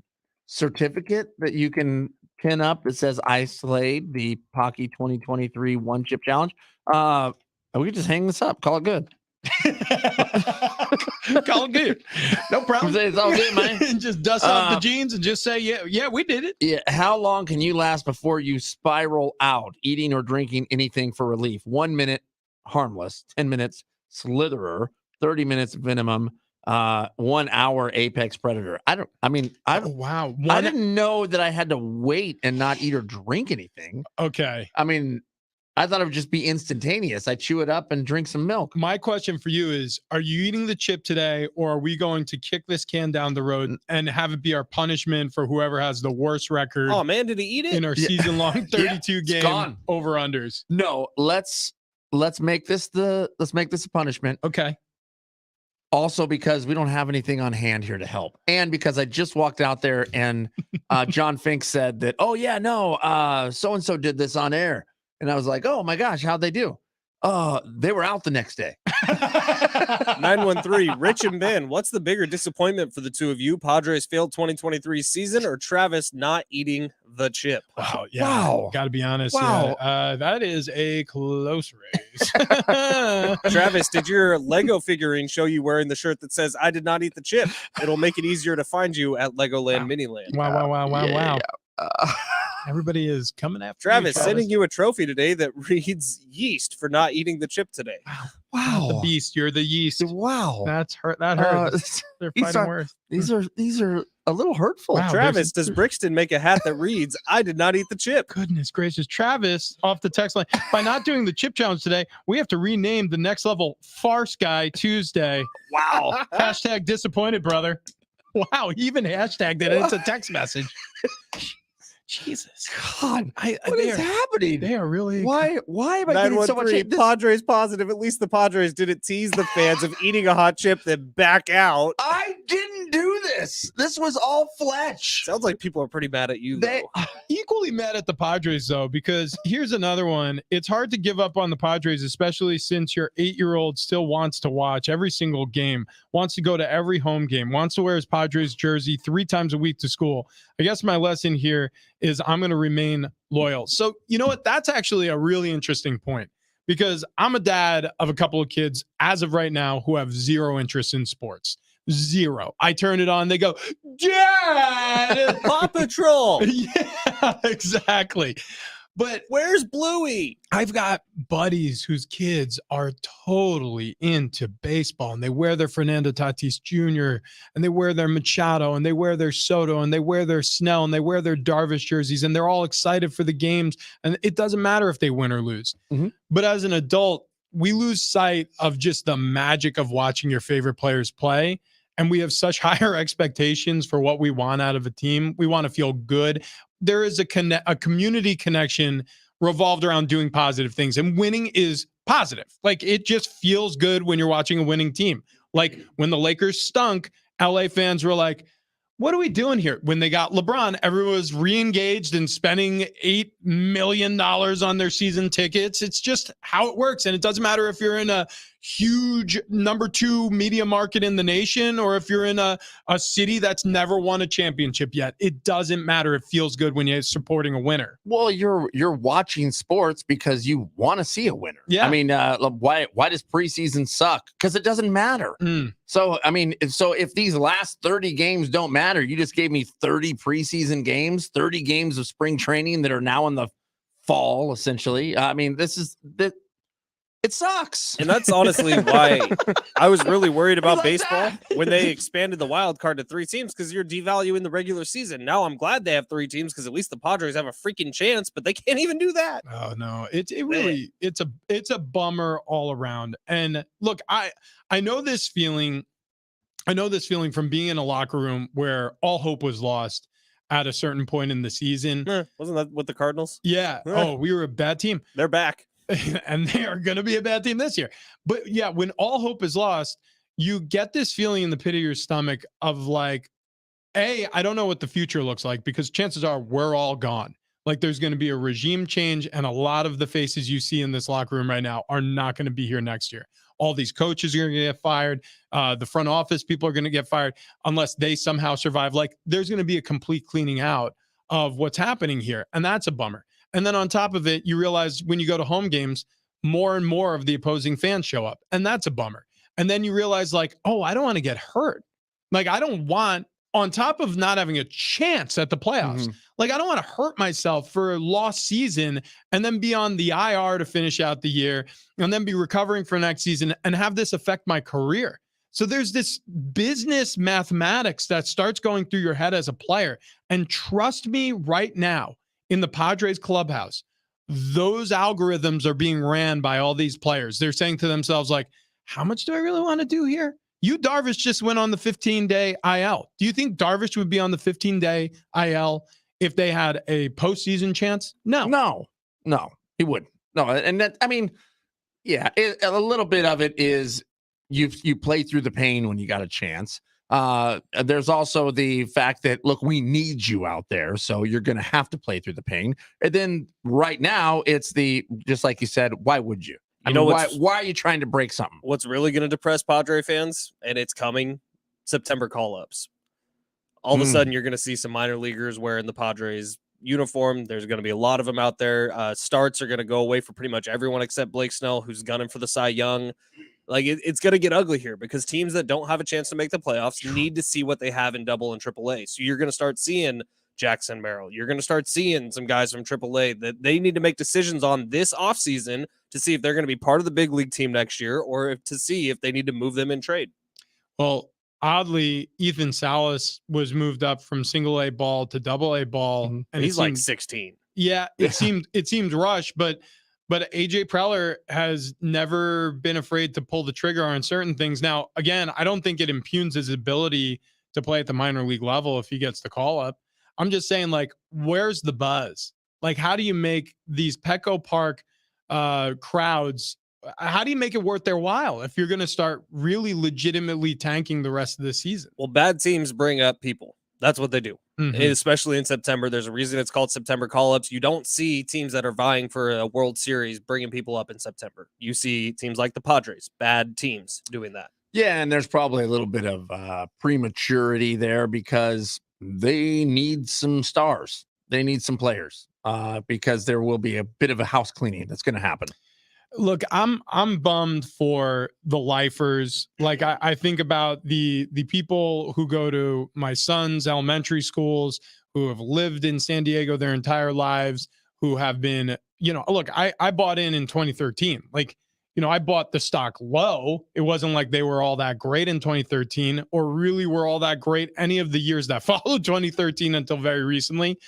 certificate that you can pin up that says I slayed the Pocky 2023 one chip challenge. We could just hang this up, call it good. Call it good. No problem. It's all good, man. And just dust off the jeans and just say, yeah, we did it. Yeah. How long can you last before you spiral out, eating or drinking anything for relief? 1 minute, harmless. 10 minutes, slitherer. 30 minutes, venomum. 1 hour, apex predator. Wow. I didn't know that I had to wait and not eat or drink anything. Okay. I mean, I thought it would just be instantaneous. I chew it up and drink some milk. My question for you is, are you eating the chip today, or are we going to kick this can down the road and have it be our punishment for whoever has the worst record? Oh, man, did he eat it? In our season-long 32 game over-unders. No, let's make this a punishment. Okay. Also, because we don't have anything on hand here to help. And because I just walked out there and John Fink said that, so-and-so did this on air. And I was like, oh, my gosh, how'd they do? They were out the next day. 913, Rich and Ben, what's the bigger disappointment for the two of you? Padres failed 2023 season or Travis not eating the chip? Wow. Yeah. Wow. Got to be honest. Wow. Yeah, that is a close race. Travis, did your Lego figurine show you wearing the shirt that says, I did not eat the chip? It'll make it easier to find you at Legoland Miniland. Wow. Everybody is coming after Travis, sending you a trophy today that reads yeast for not eating the chip today. Wow. The beast. You're the yeast. Wow. That's hurt. That hurts. They're fighting worse. These are a little hurtful. Wow, Travis, does Brixton make a hat that reads, I did not eat the chip? Goodness gracious. Travis, off the text line, by not doing the chip challenge today, we have to rename the next level Farce Guy Tuesday. Wow. Hashtag disappointed, brother. Wow. He even hashtagged it. It's a text message. Jesus. God. What is happening? They are really. Why am I getting so much hate? Padres positive. At least the Padres didn't tease the fans of eating a hot chip, then back out. I didn't do this. This was all Fletch. Sounds like people are pretty mad at you, though. Equally mad at the Padres, though, because here's another one. It's hard to give up on the Padres, especially since your 8-year-old still wants to watch every single game, wants to go to every home game, wants to wear his Padres jersey 3 times a week to school. I guess my lesson here is I'm going to remain loyal. So, you know what? That's actually a really interesting point, because I'm a dad of a couple of kids as of right now who have zero interest in sports. Zero. I turn it on. They go, Dad! Paw Patrol. Yeah, exactly. But where's Bluey? I've got buddies whose kids are totally into baseball, and they wear their Fernando Tatis Jr., and they wear their Machado, and they wear their Soto, and they wear their Snell, and they wear their Darvish jerseys, and they're all excited for the games. And it doesn't matter if they win or lose. Mm-hmm. But as an adult, we lose sight of just the magic of watching your favorite players play. And we have such higher expectations for what we want out of a team. We want to feel good. There is a community connection revolved around doing positive things, and winning is positive. Like, it just feels good when you're watching a winning team. Like when the Lakers stunk, LA fans were like, what are we doing here? When they got LeBron, everyone was re-engaged and spending $8 million on their season tickets. It's just how it works. And it doesn't matter if you're in a huge number 2 media market in the nation, or if you're in a city that's never won a championship yet. It doesn't matter. It feels good when you're supporting a winner. Well, you're watching sports because you want to see a winner. Yeah. I mean, why does preseason suck? Because it doesn't matter. So, I mean, if these last 30 games don't matter, you just gave me 30 preseason games, 30 games of spring training that are now in the fall, essentially. I mean, it sucks. And that's honestly why I was really worried about baseball when they expanded the wild card to 3 teams, because you're devaluing the regular season. Now I'm glad they have 3 teams, because at least the Padres have a freaking chance, but they can't even do that. Oh no, it's a bummer all around. And look, I know this feeling. I know this feeling from being in a locker room where all hope was lost at a certain point in the season. Wasn't that with the Cardinals? Yeah. Oh, we were a bad team. They're back. And they are going to be a bad team this year. But yeah, when all hope is lost, you get this feeling in the pit of your stomach of like, I don't know what the future looks like, because chances are we're all gone. Like, there's going to be a regime change, and a lot of the faces you see in this locker room right now are not going to be here next year. All these coaches are going to get fired. The front office people are going to get fired unless they somehow survive. Like, there's going to be a complete cleaning out of what's happening here. And that's a bummer. And then on top of it, you realize when you go to home games, more and more of the opposing fans show up. And that's a bummer. And then you realize, like, oh, I don't want to get hurt. Like, I don't want, on top of not having a chance at the playoffs, like, I don't want to hurt myself for a lost season and then be on the IR to finish out the year and then be recovering for next season and have this affect my career. So there's this business mathematics that starts going through your head as a player. And trust me, right now in the Padres clubhouse, those algorithms are being ran by all these players. They're saying to themselves, like, how much do I really want to do here? Darvish just went on the 15-day IL. Do you think Darvish would be on the 15-day IL if they had a postseason chance? No, he wouldn't. No, and that, I mean, yeah, a little bit of it is you play through the pain when you got a chance. There's also the fact that, look, we need you out there, so you're going to have to play through the pain. And then right now, it's just like you said, why would you? Why are you trying to break something? What's really going to depress Padre fans, and it's coming, September call-ups. All of a sudden, you're going to see some minor leaguers wearing the Padres uniform. There's going to be a lot of them out there. Starts are going to go away for pretty much everyone except Blake Snell, who's gunning for the Cy Young. Like, it's going to get ugly here, because teams that don't have a chance to make the playoffs need to see what they have in Double and AAA. So you're going to start seeing Jackson Merrill. You're going to start seeing some guys from AAA that they need to make decisions on this offseason to see if they're going to be part of the big league team next year, or to see if they need to move them in trade. Well, oddly, Ethan Salas was moved up from single A ball to double A ball. And he's like 16. Yeah, it seemed rushed, but AJ Preller has never been afraid to pull the trigger on certain things. Now, again, I don't think it impugns his ability to play at the minor league level if he gets the call up. I'm just saying, like, where's the buzz? Like, how do you make these Petco Park crowds, how do you make it worth their while if you're going to start really legitimately tanking the rest of the season? Well, bad teams bring up people. That's what they do. Especially in September. There's a reason it's called September call-ups. You don't see teams that are vying for a World Series bringing people up in September. You see teams like the Padres, bad teams, doing that. Yeah, and there's probably a little bit of prematurity there, because they need some stars. They need some players, because there will be a bit of a house cleaning that's going to happen. Look, I'm bummed for the lifers. Like, I think about the people who go to my son's elementary schools, who have lived in San Diego their entire lives, who have been, look, I bought in 2013. Like, I bought the stock low. It wasn't like they were all that great in 2013 or really were all that great any of the years that followed 2013 until very recently.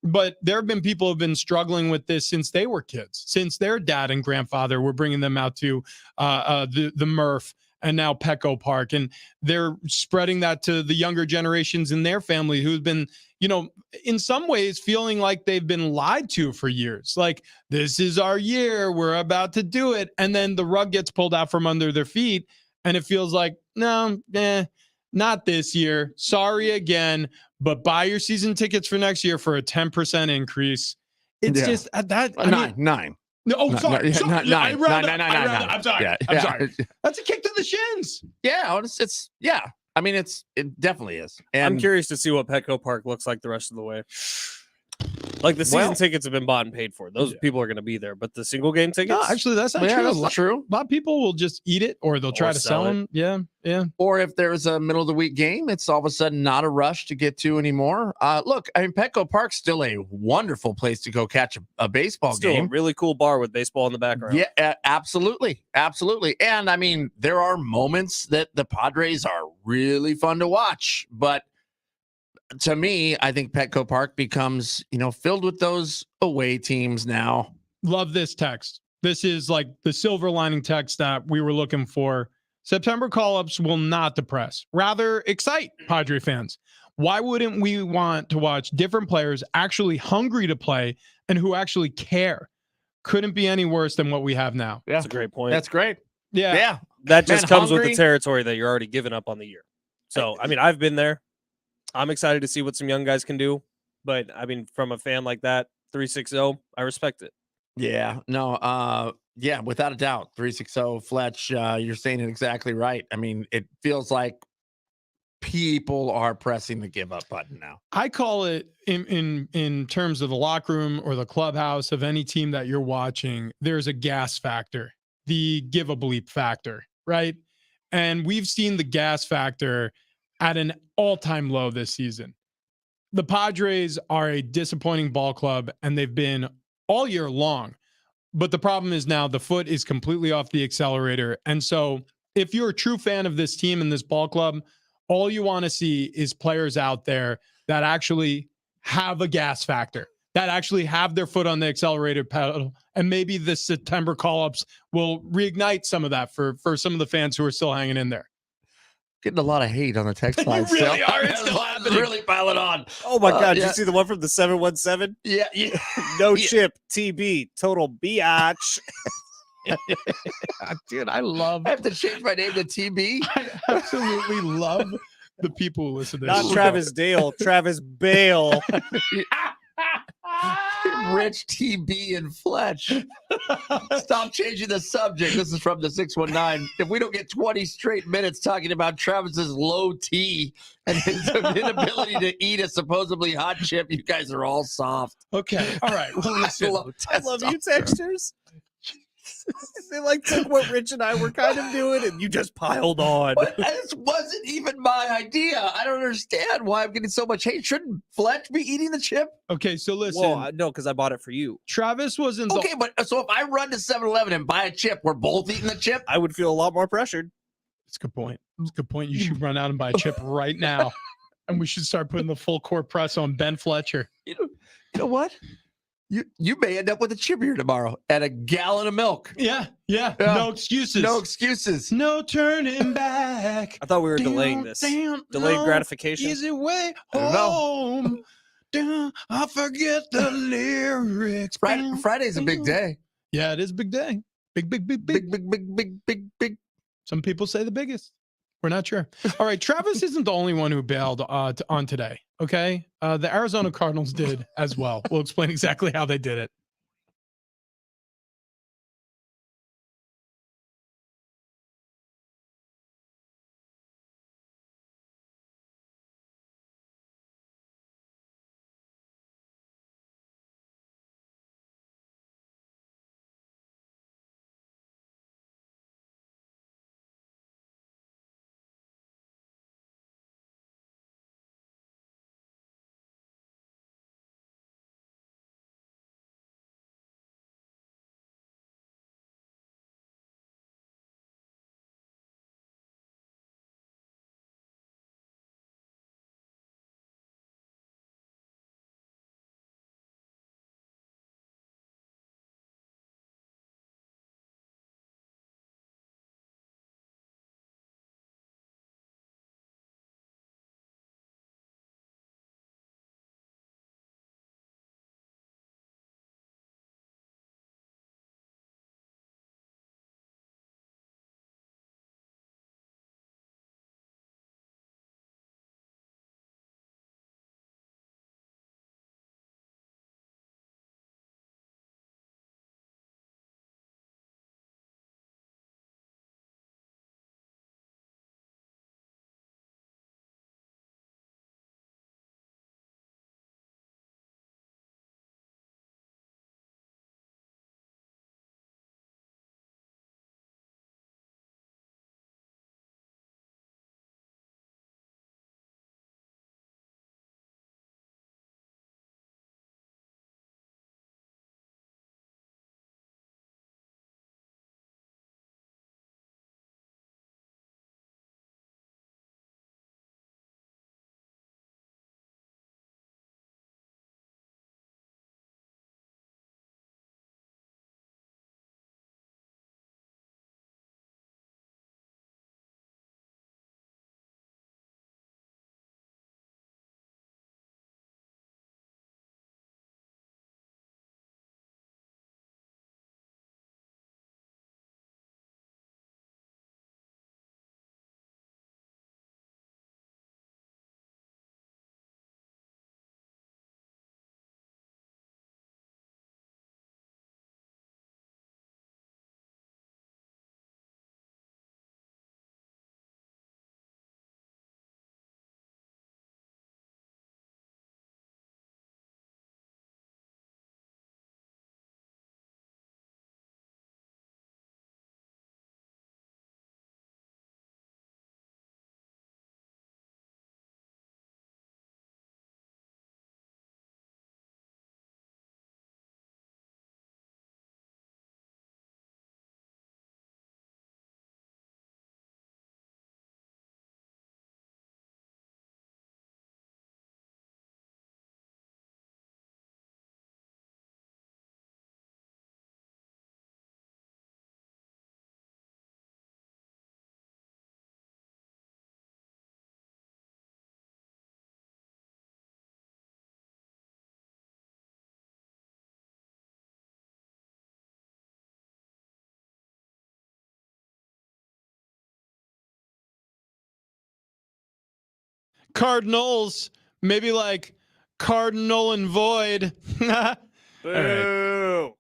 But there have been people who have been struggling with this since they were kids, since their dad and grandfather were bringing them out to the Murph and now Petco Park. And they're spreading that to the younger generations in their family who've been, in some ways feeling like they've been lied to for years. Like, this is our year, we're about to do it. And then the rug gets pulled out from under their feet. And it feels like, no, not this year. Sorry again, but buy your season tickets for next year for a 10% increase. It's just that. Nine. No, I'm sorry. Nine. I'm sorry. Yeah, I'm sorry. That's a kick to the shins. Yeah, it's I mean, it definitely is. And I'm curious to see what Petco Park looks like the rest of the way. Like, the season tickets have been bought and paid for. Those people are going to be there, but the single game tickets? No, actually, that's not true. That's true. A lot of people will just eat it, or they'll try to sell them. Yeah. Or if there's a middle of the week game, it's all of a sudden not a rush to get to anymore. Look, I mean, Petco Park's still a wonderful place to go catch a baseball Still game. A really cool bar with baseball in the background. Yeah, absolutely. And I mean, there are moments that the Padres are really fun to watch, but to me, I think Petco Park becomes, filled with those away teams now. Love this text. This is like the silver lining text that we were looking for. September call-ups will not depress, rather excite Padre fans. Why wouldn't we want to watch different players actually hungry to play and who actually care? Couldn't be any worse than what we have now. Yeah. That's a great point. That's great. Yeah. That just comes with the territory that you're already giving up on the year. So, I mean, I've been there. I'm excited to see what some young guys can do. But, I mean, from a fan like that, 360, I respect it. Yeah. No, yeah, without a doubt. 360 Fletch, you're saying it exactly right. I mean, it feels like people are pressing the give up button now. I call it in terms of the locker room or the clubhouse of any team that you're watching, there's a gas factor, the give a bleep factor, right? And we've seen the gas factor at an all-time low this season. The Padres are a disappointing ball club, and they've been all year long. But the problem is now the foot is completely off the accelerator. And so if you're a true fan of this team and this ball club, all you want to see is players out there that actually have a gas factor, that actually have their foot on the accelerator pedal. And maybe the September call-ups will reignite some of that for some of the fans who are still hanging in there. Getting a lot of hate on the text line. You really are. It's still happening. Really piling on. Oh, my God. Did you see the one from the 717? Yeah. No chip, TB, total biatch. Dude, I have to change my name to TB. I absolutely love the people who listen to this. Not Travis Dale, Travis Bale. Rich, TB, and Fletch. Stop changing the subject. This is from the 619. If we don't get 20 straight minutes talking about Travis's low T and his inability to eat a supposedly hot chip, you guys are all soft. Okay. All right. Well, listen. I love you, texters. They took what Rich and I were kind of doing, and you just piled on. But this wasn't even my idea. I don't understand why I'm getting so much hate. Shouldn't Fletch be eating the chip? Okay, so listen. Well, no, because I bought it for you. Travis wasn't. Okay, but so if I run to 7-Eleven and buy a chip, we're both eating the chip? I would feel a lot more pressured. It's a good point. It's a good point. You should run out and buy a chip right now. And we should start putting the full court press on Ben Fletcher. You know what? You may end up with a chip here tomorrow and a gallon of milk. Yeah. No excuses. No excuses. No turning back. I thought we were delaying this. Delayed gratification. Easy way home. I forget the lyrics. Friday's a big day. Yeah, it is a big day. Big. Some people say the biggest. We're not sure. All right, Travis isn't the only one who bailed on today, okay? The Arizona Cardinals did as well. We'll explain exactly how they did it. Cardinals, maybe like Cardinal and Void. All right.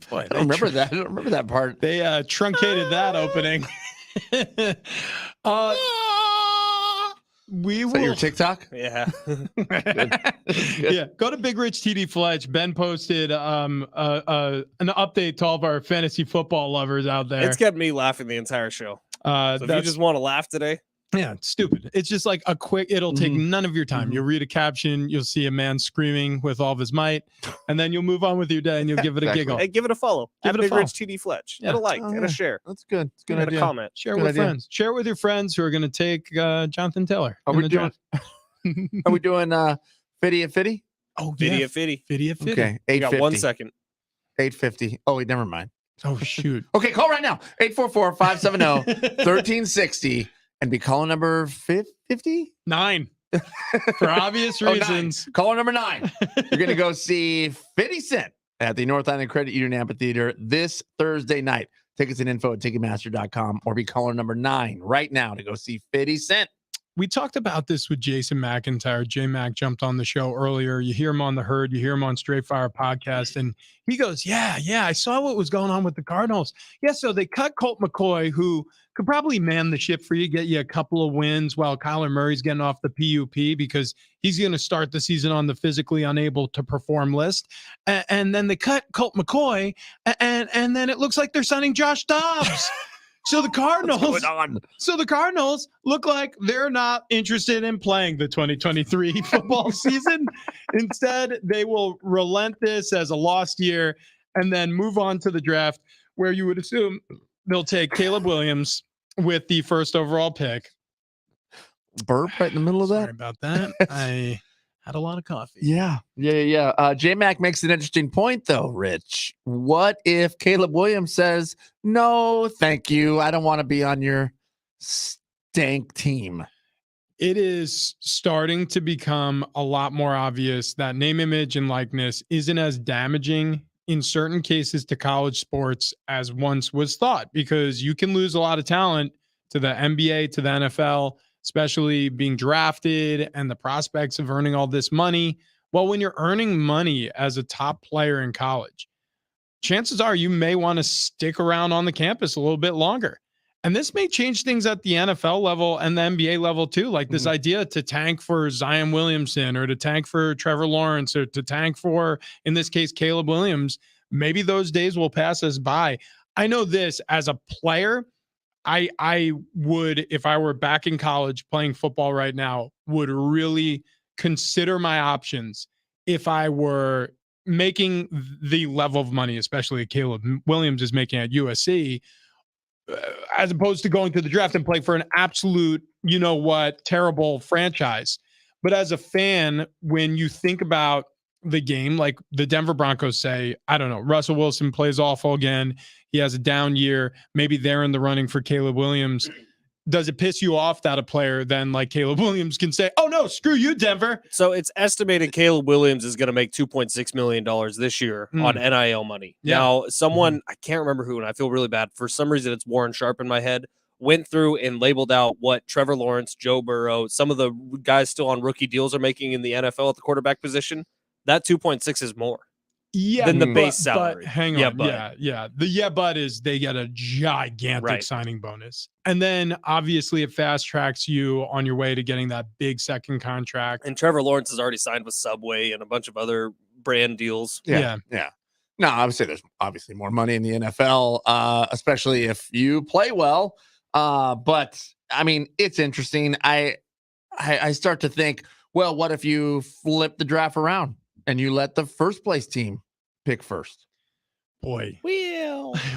Boy, I don't remember that. I don't remember that part. They truncated that opening. We Is will. that your TikTok? Yeah. Yeah. Go to Big Rich TD Fletch. Ben posted an update to all of our fantasy football lovers out there. It's kept me laughing the entire show. So if you just want to laugh today. Yeah, it's stupid. It's just like a quick, it'll take none of your time. You'll read a caption, you'll see a man screaming with all of his might, and then you'll move on with your day and you'll give it a giggle. Hey, give it a follow. Give it a Big follow. Rich TD Fletch. Yeah. And a like and a share. That's good. It's good And idea. a comment. Share Good with idea. friends. Share with your friends who are going to take Jonathan Taylor. Are in we the doing? draft. Are we doing Fitty and Fitty? Oh, Fitty yeah. a fitty. Fitty a fitty. Okay, You got 1 850. second. 850. Oh wait, never mind. Oh, shoot. Okay, call right now. 844-570-1360 and be caller number 50? 9. For obvious Oh, 9. reasons. Caller number 9. You're going to go see 50 Cent at the North Island Credit Union Amphitheater this Thursday night. Tickets and info at Ticketmaster.com or be caller number 9 right now to go see 50 Cent. We talked about this with Jason McIntyre. J-Mac jumped on the show earlier. You hear him on The Herd. You hear him on Straight Fire Podcast. And he goes, yeah, I saw what was going on with the Cardinals. Yeah, so they cut Colt McCoy, who could probably man the ship for you, get you a couple of wins while Kyler Murray's getting off the PUP because he's going to start the season on the physically unable to perform list. And then they cut Colt McCoy, and then it looks like they're signing Josh Dobbs. So the Cardinals look like they're not interested in playing the 2023 football season. Instead, they will relent this as a lost year and then move on to the draft, where you would assume they'll take Caleb Williams with the first overall pick. Burp right in the middle of that. Sorry about that. I had a lot of coffee. Yeah. J-Mac makes an interesting point, though, Rich. What if Caleb Williams says, no, thank you. I don't want to be on your stank team. It is starting to become a lot more obvious that name, image, and likeness isn't as damaging in certain cases to college sports as once was thought, because you can lose a lot of talent to the NBA, to the NFL, especially being drafted and the prospects of earning all this money. Well, when you're earning money as a top player in college, chances are you may want to stick around on the campus a little bit longer. And this may change things at the NFL level and the NBA level too. Like this idea to tank for Zion Williamson or to tank for Trevor Lawrence or to tank for, in this case, Caleb Williams. Maybe those days will pass us by. I know this as a player, I would, if I were back in college playing football right now, would really consider my options if I were making the level of money, especially Caleb Williams is making at USC, as opposed to going to the draft and play for an absolute, you know what, terrible franchise. But as a fan, when you think about the game, like the Denver Broncos say, I don't know, Russell Wilson plays awful again. He has a down year. Maybe they're in the running for Caleb Williams. Does it piss you off that a player then like Caleb Williams can say, oh no, screw you, Denver? So it's estimated Caleb Williams is going to make $2.6 million this year on NIL money. Yeah. Now, someone, I can't remember who, and I feel really bad. For some reason, it's Warren Sharp in my head, went through and labeled out what Trevor Lawrence, Joe Burrow, some of the guys still on rookie deals are making in the NFL at the quarterback position. That 2.6 is more. Than the base salary. But hang on. Yeah. The but is they get a gigantic signing bonus. And then obviously it fast tracks you on your way to getting that big second contract. And Trevor Lawrence has already signed with Subway and a bunch of other brand deals. Yeah. No, I would say there's obviously more money in the NFL, especially if you play well. But I mean, it's interesting. I start to think, well, what if you flip the draft around and you let the first place team pick first? Boy.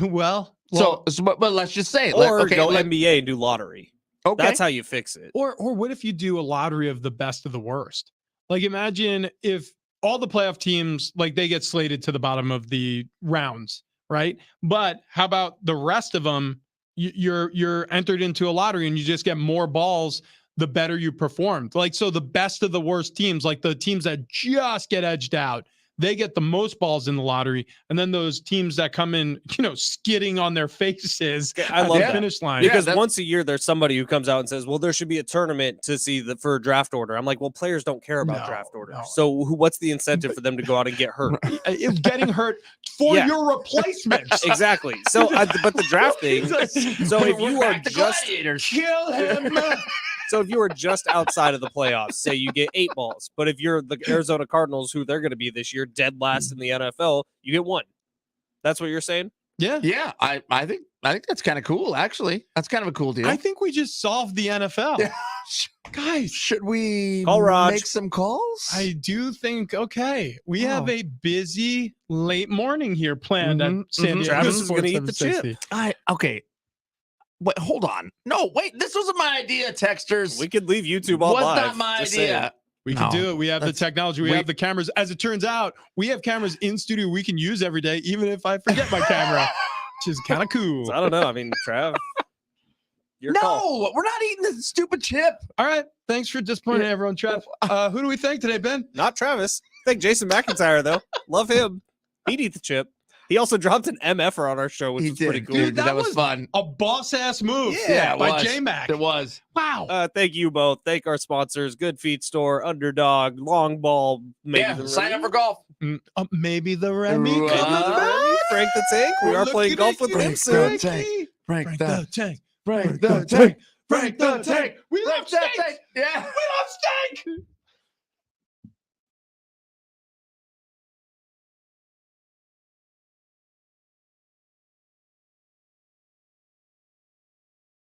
Well, but let's just say, or go NBA and do lottery. Okay. That's how you fix it. Or what if you do a lottery of the best of the worst? Like imagine if all the playoff teams, like they get slated to the bottom of the rounds, right? But how about the rest of them? You're entered into a lottery and you just get more balls the better you performed. Like, so the best of the worst teams, like the teams that just get edged out, they get the most balls in the lottery. And then those teams that come in, skidding on their faces at the finish line. Because once a year, there's somebody who comes out and says, well, there should be a tournament to see for a draft order. I'm like, well, players don't care about draft orders. No. So what's the incentive for them to go out and get hurt? If getting hurt for your replacements. Exactly. So, but the draft thing, so if you are just kill him. So if you were just outside of the playoffs, say you get 8 balls, but if you're the Arizona Cardinals, who they're going to be this year, dead last in the NFL, you get 1. That's what you're saying? Yeah. I think that's kind of cool. Actually, that's kind of a cool deal. I think we just solved the NFL. Yeah. Guys, should we make some calls? I do think, we have a busy late morning here planned at San Diego. Travis is going to eat the chip. Okay. Wait, hold on. No, wait. This wasn't my idea, texters. We could leave YouTube all live. Was not my idea. We can do it. We have the technology. We have the cameras. As it turns out, we have cameras in studio we can use every day, even if I forget my camera, which is kind of cool. So I don't know. I mean, Trav, we're not eating this stupid chip. All right. Thanks for disappointing everyone, Trav. Who do we thank today, Ben? Not Travis. Thank Jason McIntyre, though. Love him. He'd eat the chip. He also dropped an MFer on our show, which was pretty cool. Dude, that was fun. A boss-ass move by J-Mac. It was. Wow. Thank you both. Thank our sponsors, Good Feet Store, Underdog, Long Ball. Sign up for golf. Maybe the Remy. Frank the Tank. We are playing golf with him soon. Frank the Tank. Frank the Tank. Frank the Tank. We love steak. Yeah. We love steak.